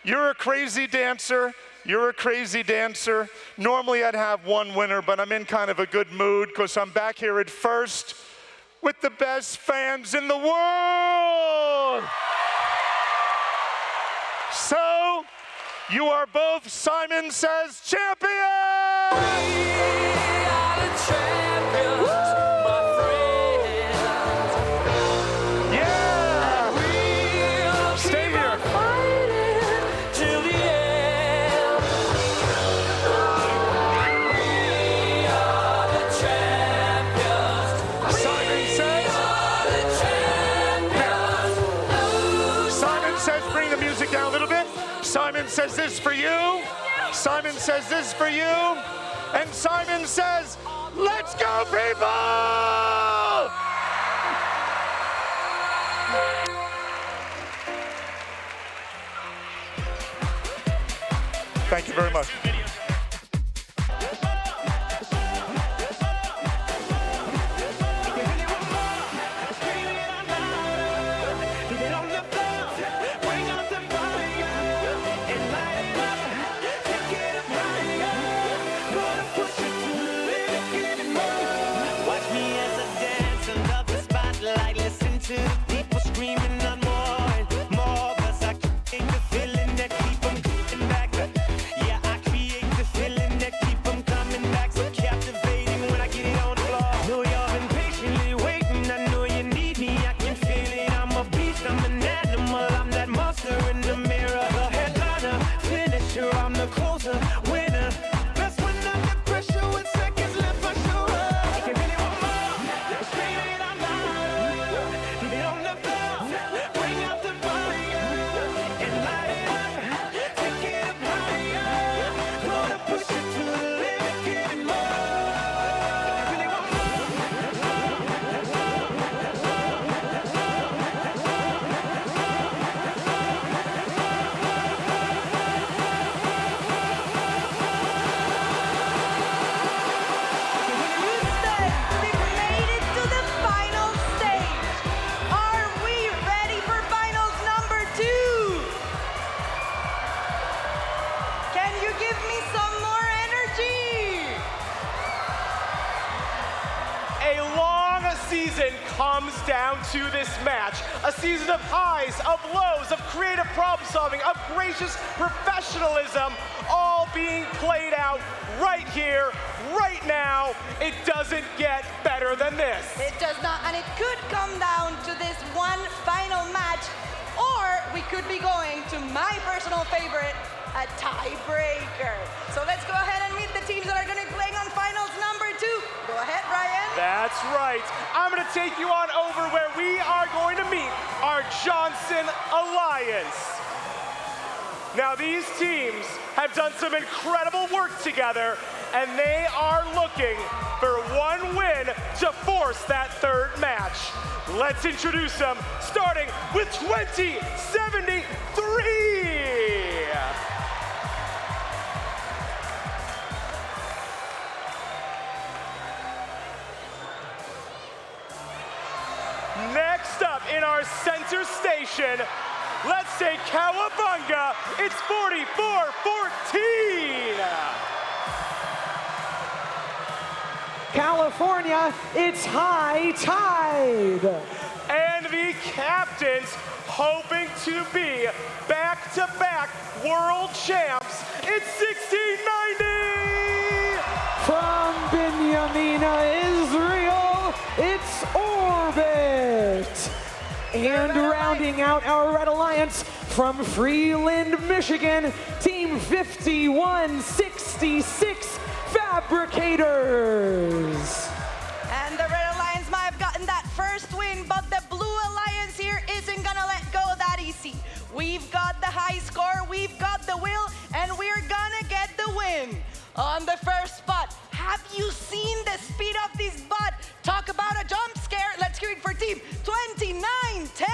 You're a crazy dancer. You're a crazy dancer. Normally I'd have one winner, but I'm in kind of a good mood because I'm back here at first with the best fans in the world. So, you are both Simon Says champions! Simon says this for you. Simon says this for you. And Simon says, let's go, people! Thank you very much. season comes down to this match. A season of highs, of lows, of creative problem solving, of gracious professionalism, all being played out right here, right now. It doesn't get better than this. It does not, and it could come down to this one final match, or we could be going to my personal favorite, a tiebreaker. So let's go ahead and meet the teams that are going to be playing on finals number 2. Go ahead, Ryan. That's right. I'm going to take you on over where we are going to meet our Johnson Alliance. Now, these teams have done some incredible work together, and they are looking for one win to force that third match. Let's introduce them, starting with 2073. Next up in our center station, let's say Cowabunga, it's 44-14. California, it's High Tide. And the captains hoping to be back-to-back world champs, it's 1690. From Binyamina, Israel, it's Orbit. And rounding out our Red Alliance from Freeland, Michigan, Team 5166 Fabricators. And the Red Alliance might have gotten that first win, but the Blue Alliance here isn't gonna let go that easy. We've got the high score, we've got the will, and we're gonna get the win. On the first spot, have you seen the speed of this bot? Talk about a jump scare. Let's hear it for team 2910.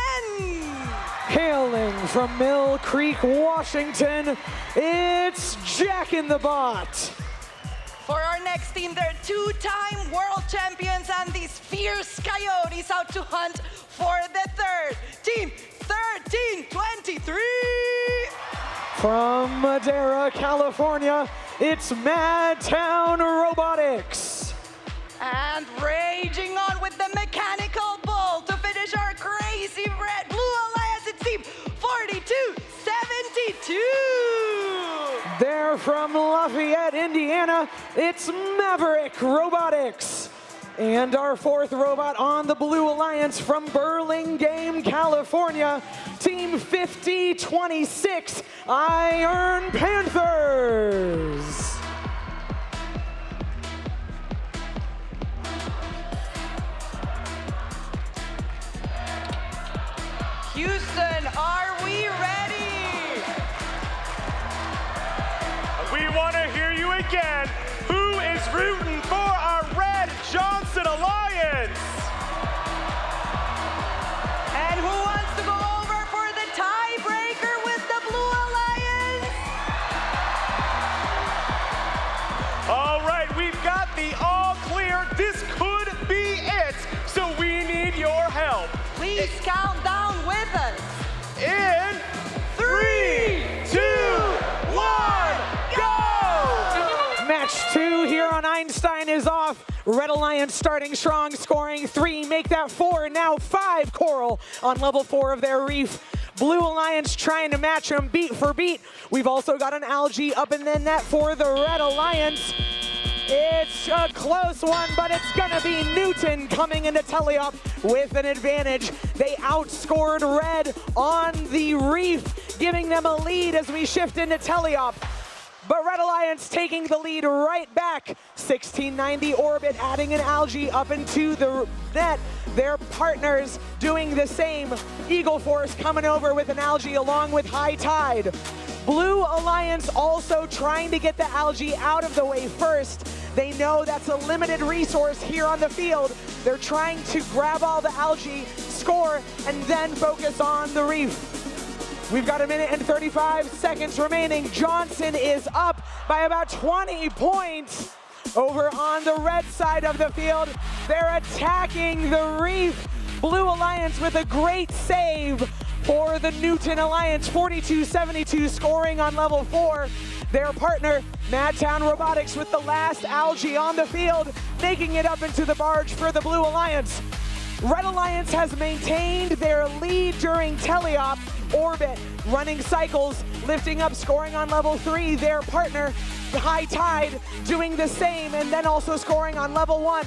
Hailing from Mill Creek, Washington, it's Jack in the Bot. For our next team, they're two-time world champions and these fierce coyotes out to hunt for the third. Team 1323. From Madera, California, it's Madtown Robotics. And raging on with the mechanical bull to finish our crazy red Blue Alliance, it's team 4272. They're from Lafayette, Indiana, it's Maverick Robotics. And our fourth robot on the Blue Alliance from Burlingame, California, Team 5026 Iron Panthers. Houston, are we ready? We want to hear you again. Who is rooting for our Red Johnson Alliance? And who wants to go over for the tiebreaker with the Blue Alliance? All right, we've got the all clear. This could be it, so we need your help. Please count down with us. In 3, 2, 1, go! Match 2 here on Einstein is off. Red Alliance starting strong, scoring 3, make that 4, now 5 coral on level 4 of their reef. Blue Alliance trying to match them beat for beat. We've also got an algae up in the net for the Red Alliance. It's a close one, but it's gonna be Newton coming into Teleop with an advantage. They outscored Red on the reef, giving them a lead as we shift into Teleop. But Red Alliance taking the lead right back. 1690 Orbit adding an algae up into the net. Their partners doing the same. Eagle Force coming over with an algae along with High Tide. Blue Alliance also trying to get the algae out of the way first. They know that's a limited resource here on the field. They're trying to grab all the algae, score, and then focus on the reef. We've got 1 minute and 35 seconds remaining. Johnson is up by about 20 points over on the red side of the field. They're attacking the reef. Blue Alliance with a great save for the Newton Alliance, 42-72 scoring on level 4. Their partner, Madtown Robotics, with the last algae on the field, making it up into the barge for the Blue Alliance. Red Alliance has maintained their lead during teleop, orbit, running cycles, lifting up, scoring on level 3. Their partner, High Tide, doing the same, and then also scoring on level 1.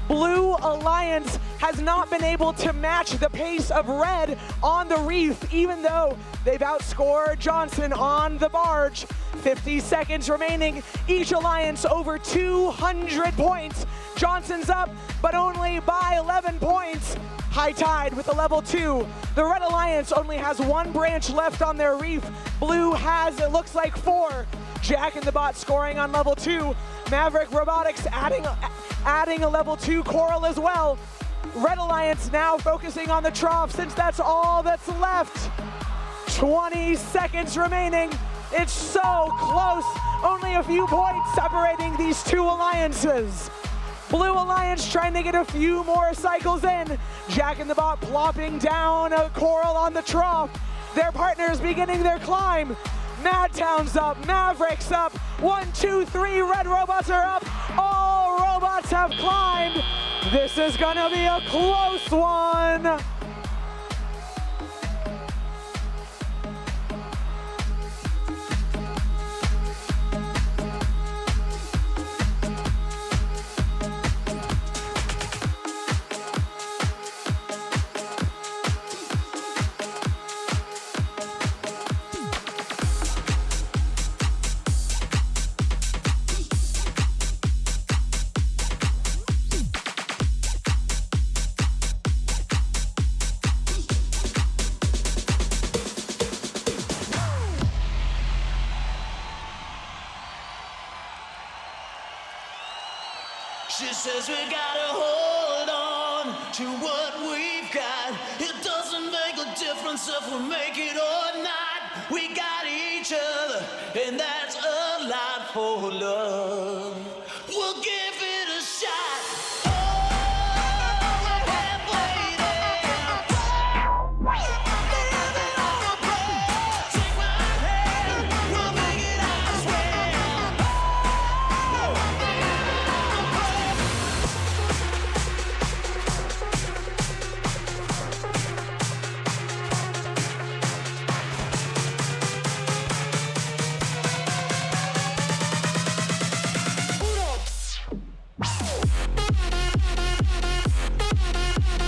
Blue Alliance has not been able to match the pace of Red on the reef, even though they've outscored Johnson on the barge. 50 seconds remaining, each alliance over 200 points. Johnson's up, but only by 11 points. High Tide with a level 2. The Red Alliance only has 1 branch left on their reef. Blue has, it looks like, 4. Jack in the Bot scoring on level 2. Maverick Robotics adding a level 2 Coral as well. Red Alliance now focusing on the trough since that's all that's left. 20 seconds remaining. It's so close. Only a few points separating these two alliances. Blue Alliance trying to get a few more cycles in. Jack in the Bot plopping down a Coral on the trough. Their partners beginning their climb. Madtown's up, Maverick's up. 1, 2, 3, red robots are up. All robots have climbed. This is gonna be a close one. She says we gotta hold on to what we've got. It doesn't make a difference if we make it or not. We got each other, and that's a lot for love. We'll give it a shot.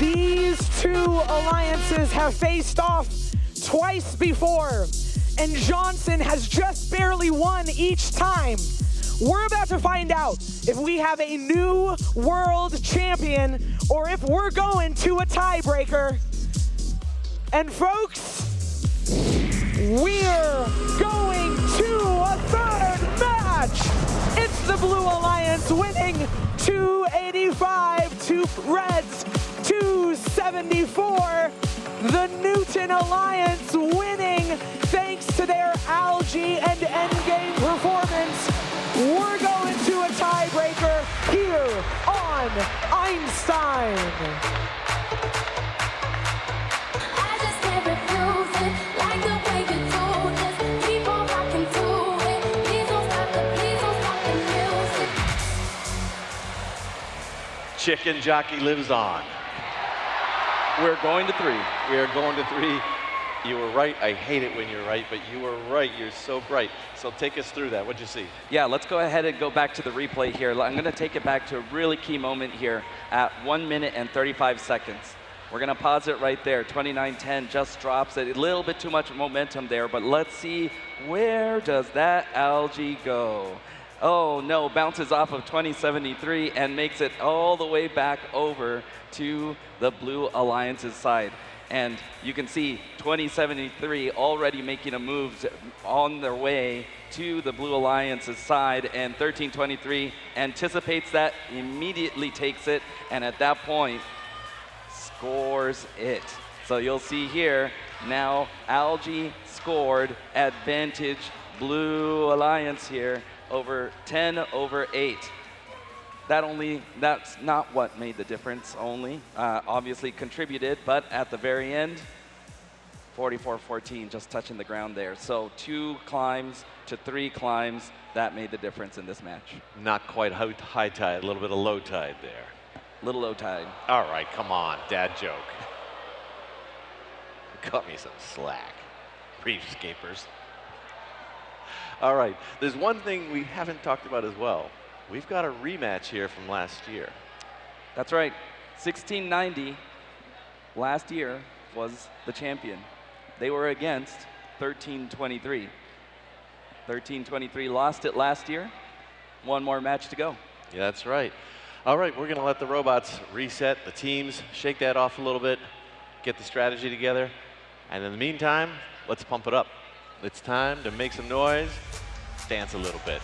These two alliances have faced off twice before, and Johnson has just barely won each time. We're about to find out if we have a new world champion or if we're going to a tiebreaker. And folks, we're going to a third match. It's the Blue Alliance winning 285 to Red's 274. The Newton Alliance winning thanks to their algae and endgame performance. We're going to a tiebreaker here on Einstein. Chicken Jockey lives on. We're going to 3. We are going to 3. You were right. I hate it when you're right, but you were right. You're so bright. So take us through that. What'd you see? Yeah, let's go ahead and go back to the replay here. I'm going to take it back to a really key moment here at 1 minute and 35 seconds. We're going to pause it right there. 29:10 just drops it. A little bit too much momentum there, but let's see, where does that algae go? Oh no, bounces off of 2073 and makes it all the way back over to the Blue Alliance's side. And you can see 2073 already making a move on their way to the Blue Alliance's side, and 1323 anticipates that, immediately takes it, and at that point, scores it. So you'll see here, now algae scored, advantage Blue Alliance here, over 10/8. That's not what made the difference only. Obviously contributed, but at the very end, 44-14, just touching the ground there. So 2 climbs to 3 climbs, that made the difference in this match. Not quite high tide, a little bit of low tide there. Little O-Tide. All right, come on, dad joke. Cut me some slack, Reefscapers. All right, there's one thing we haven't talked about as well. We've got a rematch here from last year. That's right. 1690 last year was the champion. They were against 1323. 1323 lost it last year. One more match to go. Yeah, that's right. All right, we're gonna let the robots reset the teams, shake that off a little bit, get the strategy together, and in the meantime, let's pump it up. It's time to make some noise, dance a little bit.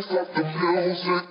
Stop the music.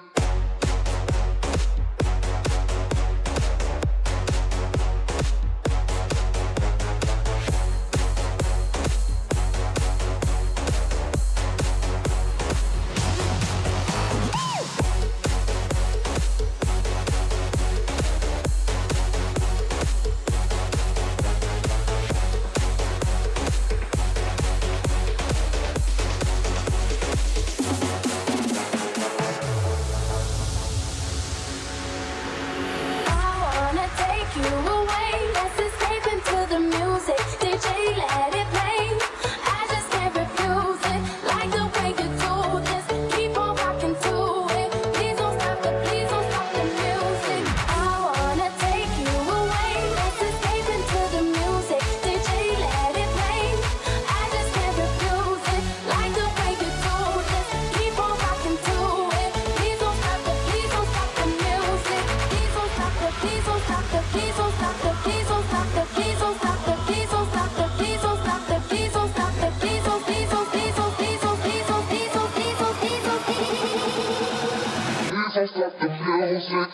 Stop the music.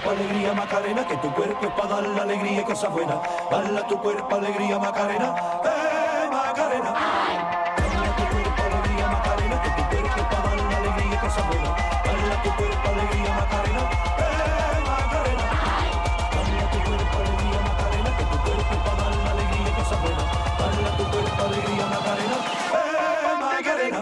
Alegría Macarena, que tu cuerpo es para dar la alegría y cosas buenas. Bala tu cuerpo, alegría Macarena, Macarena. Bala tu cuerpo, alegría Macarena, que tu cuerpo es para dar la alegría y cosas buenas. Bala tu cuerpo, alegría Macarena, Macarena. Bala tu cuerpo, alegría Macarena, que tu cuerpo es para dar la alegría y cosas buenas. Bala tu cuerpo, alegría Macarena, Macarena.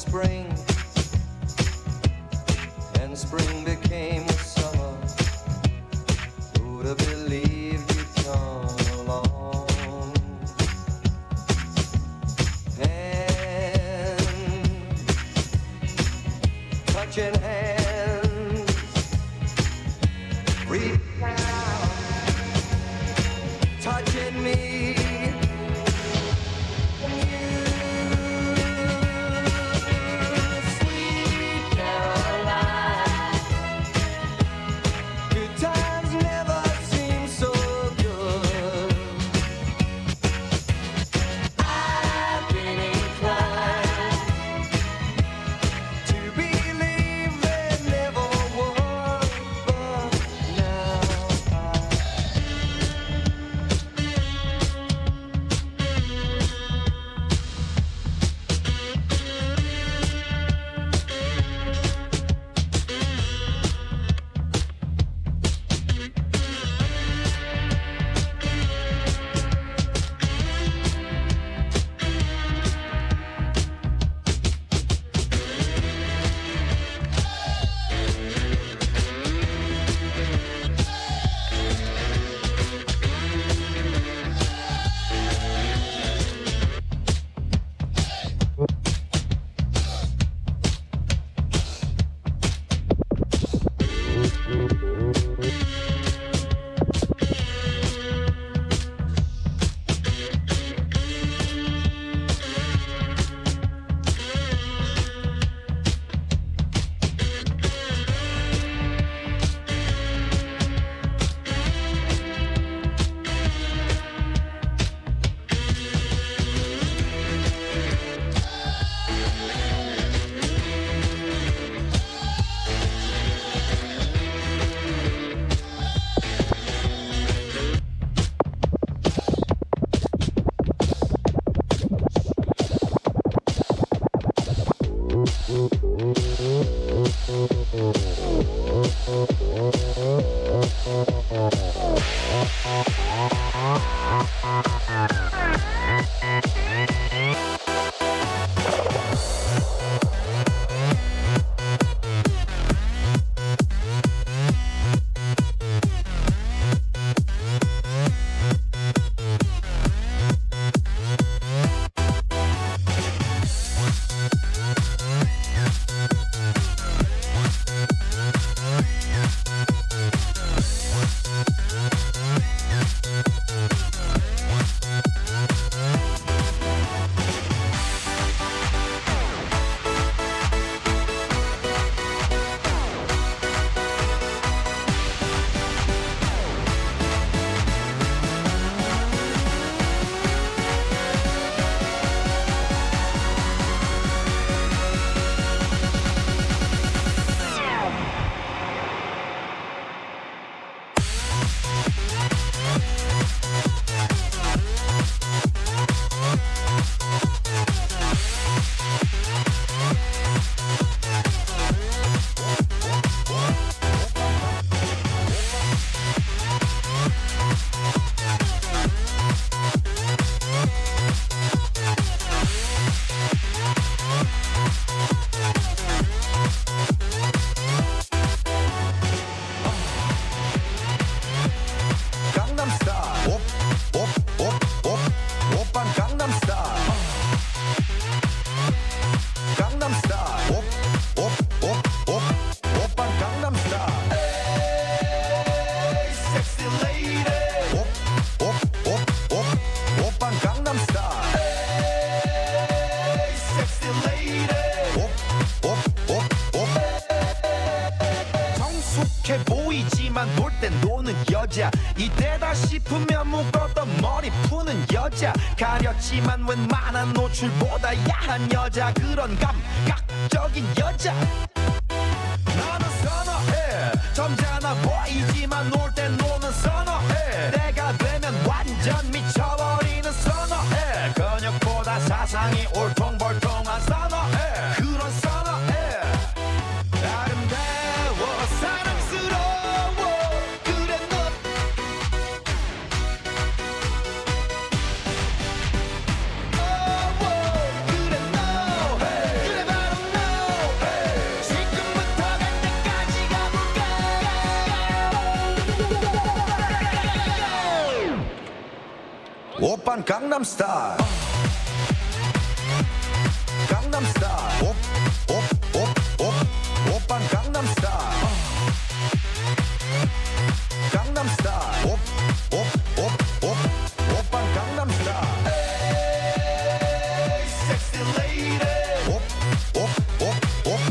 spring, and spring became the summer. Who'd have believed you'd come along? Hand, touching hands, reach out, touching me. 이때다 싶으면 묶었던 머리 푸는 여자 가렸지만 웬만한 노출보다 야한 여자 그런 감각적인 여자 나는 선호해 점잖아 보이지만 놀 땐 노는 선호해 내가 되면 완전 미쳐버리는 선호해 근육보다 사상이 울퉁불퉁한 선호해 그런 선호해 아름다워 사랑스러워 그래 너 그래 너 그래 바로 Oppan Gangnam Style. Gangnam Style. Op, op, op, op. Oppan Gangnam Style. Gangnam Style. Op, op, op, op. Oppan Gangnam Style. Hey, sexy lady. Op, op, op, op.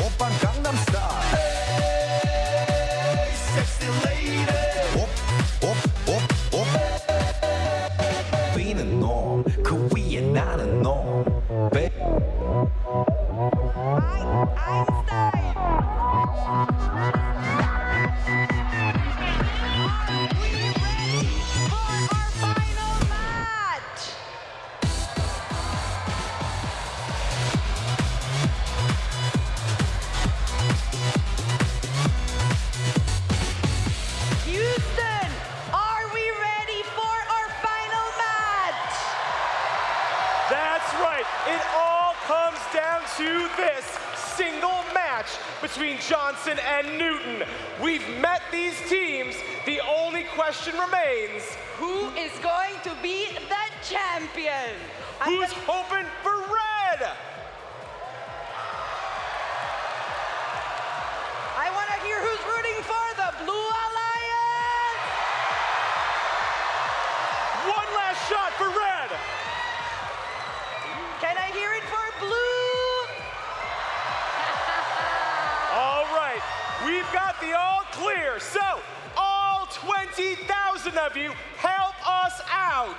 Oppan Gangnam Style. Hey, sexy lady. Op, op, op, op. Being a norm, could we not a norm? Houston, are we ready for our final match? That's right. It all comes down to this single match between Johnson and Newton. We've met these teams. The only question remains, Who is going to be the champion? who's hoping for red? I want to hear who's rooting for the Blue Alliance. One last shot for red. Can I hear it for blue? All right, we've got the all clear. So, all 20,000 of you, help us out.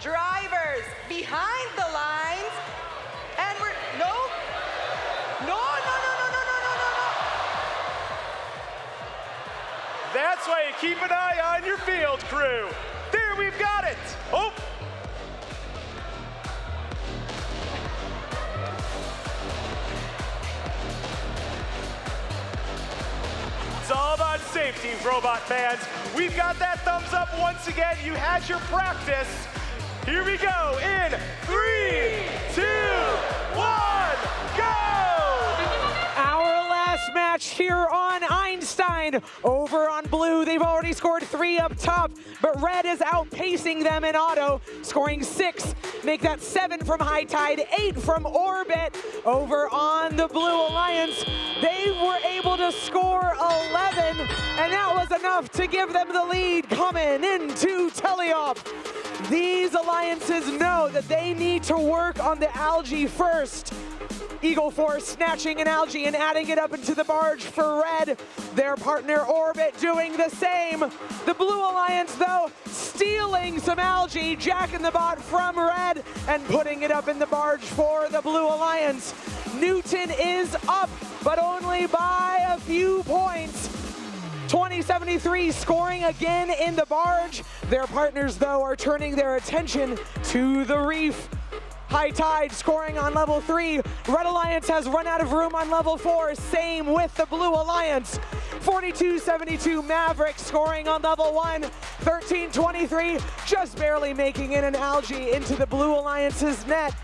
Drivers behind the lines. And we're, no. That's why you keep an eye on your field crew. There, we've got it. Oh. It's all about safety, robot fans. We've got that thumbs up once again. You had your practice. Here we go in 3, 2, 1, go! Our last match here on Einstein. Over on blue, they've already scored 3 up top, but red is outpacing them in auto, scoring 6. Make that 7 from High Tide, 8 from Orbit. Over on the Blue Alliance, they were able to score 11, and that was enough to give them the lead coming into teleop. These alliances know that they need to work on the algae first. Eagle Force snatching an algae and adding it up into the barge for red. Their partner Orbit doing the same. The Blue Alliance, though, stealing some algae, jacking the bot from red and putting it up in the barge for the Blue Alliance. Newton is up, but only by a few points. 2073 scoring again in the barge. Their partners, though, are turning their attention to the reef. High Tide scoring on level 3. Red Alliance has run out of room on level 4. Same with the Blue Alliance. 4272 Maverick scoring on level 1. 1323 just barely making in an algae into the Blue Alliance's net.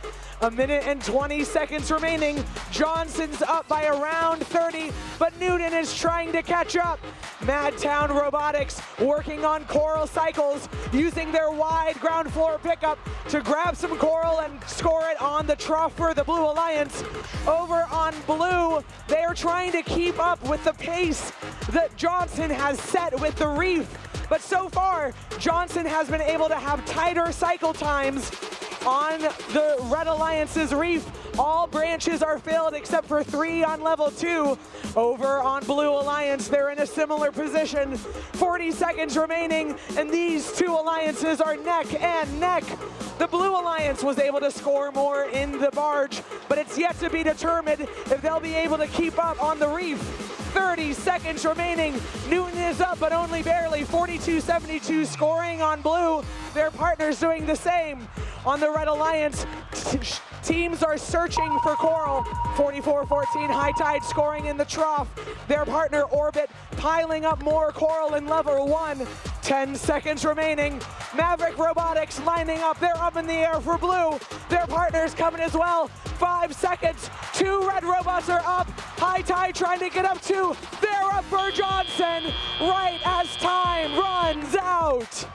A minute and 20 seconds remaining. Johnson's up by around 30, but Newton is trying to catch up. Madtown Robotics working on coral cycles, using their wide ground floor pickup to grab some coral and score it on the trough for the Blue Alliance. Over on blue, they are trying to keep up with the pace that Johnson has set with the reef. But so far, Johnson has been able to have tighter cycle times on the Red Alliance's reef. All branches are filled except for 3 on level 2. Over on Blue Alliance, they're in a similar position. 40 seconds remaining, and these two alliances are neck and neck. The Blue Alliance was able to score more in the barge, but it's yet to be determined if they'll be able to keep up on the reef. 30 seconds remaining. Newton is up, but only barely. 4272 scoring on blue. Their partners doing the same. On the Red Alliance, teams are searching for coral. 4414 High Tide scoring in the trough. Their partner Orbit piling up more coral in level 1. 10 seconds remaining. Maverick Robotics lining up. They're up in the air for blue. Their partners coming as well. 5 seconds. 2 red robots are up. High Tide trying to get up too. They're up for Johnson right as time runs out.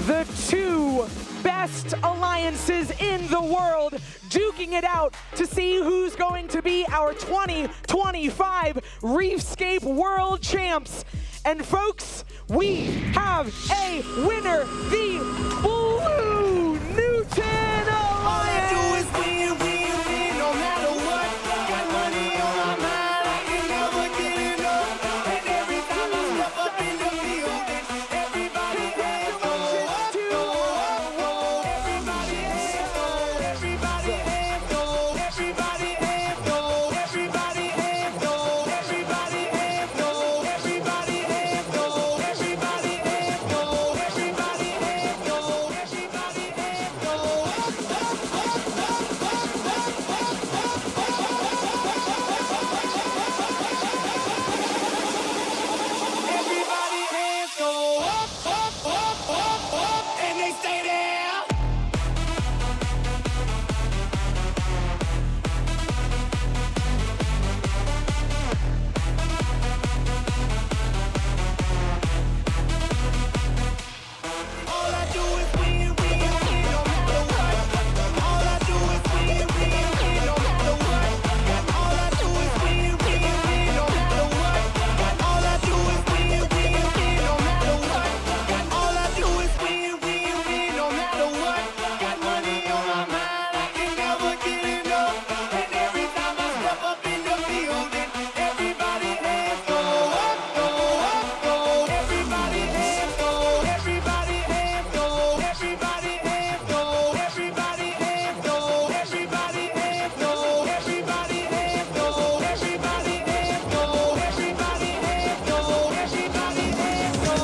the two best alliances in the world, duking it out to see who's going to be our 2025 Reefscape World Champs. And folks, we have a winner, the Blue Newton Alliance. All I do is win, win, win, no matter what. Got money on my mind, I can never get enough. And every time I step up in the building, everybody hands go up, go up, go. Everybody hands go, everybody hands go, everybody hands go, everybody hands go, everybody hands go, everybody hands go, everybody hands go, everybody hands go, everybody hands go. Everybody hands go up, up, up, up, up, and they stay there. All I do is win, win, win, no matter what. All I do is win, win, win, no matter what. All I do is win, win, win, no matter what. All I do is win, win, win, no matter what. All I do is win, win, win, no matter what. Got money on my mind, I can never get enough. And every time I step up in the building, everybody hands go up, go up, go. Everybody hands go, everybody hands go, everybody hands go, everybody hands go, everybody hands go, everybody hands go, everybody hands go, everybody hands go, everybody hands go.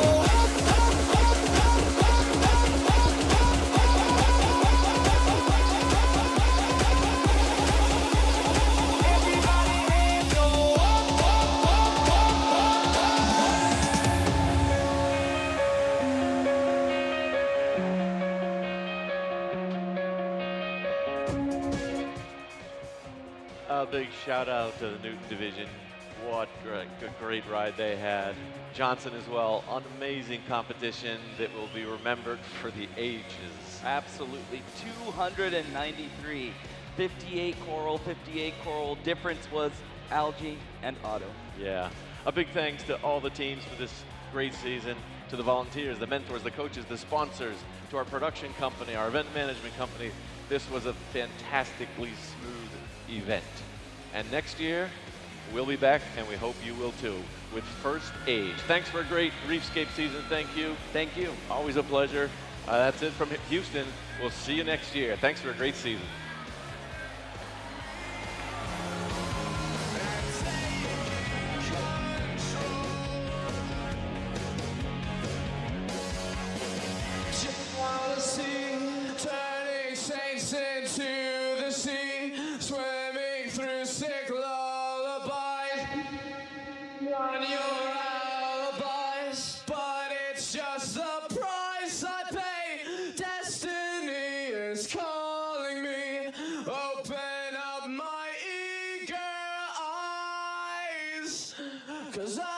A big shout out to the Newton division. What great ride they had. Johnson as well. An amazing competition that will be remembered for the ages. Absolutely. 293. 58 coral. Difference was algae and auto. Yeah. A big thanks to all the teams for this great season, to the volunteers, the mentors, the coaches, the sponsors, to our production company, our event management company. This was a fantastically smooth event. And next year, we'll be back, and we hope you will too, with First Age. Thanks for a great Reefscape season. Thank you. Thank you. Always a pleasure. That's it from Houston. We'll see you next year. Thanks for a great season. Turning saints into the sea, swimming through sick lullabies. On your alibis, but it's just the price I pay. Destiny is calling me. Open up my eager eyes, 'cause I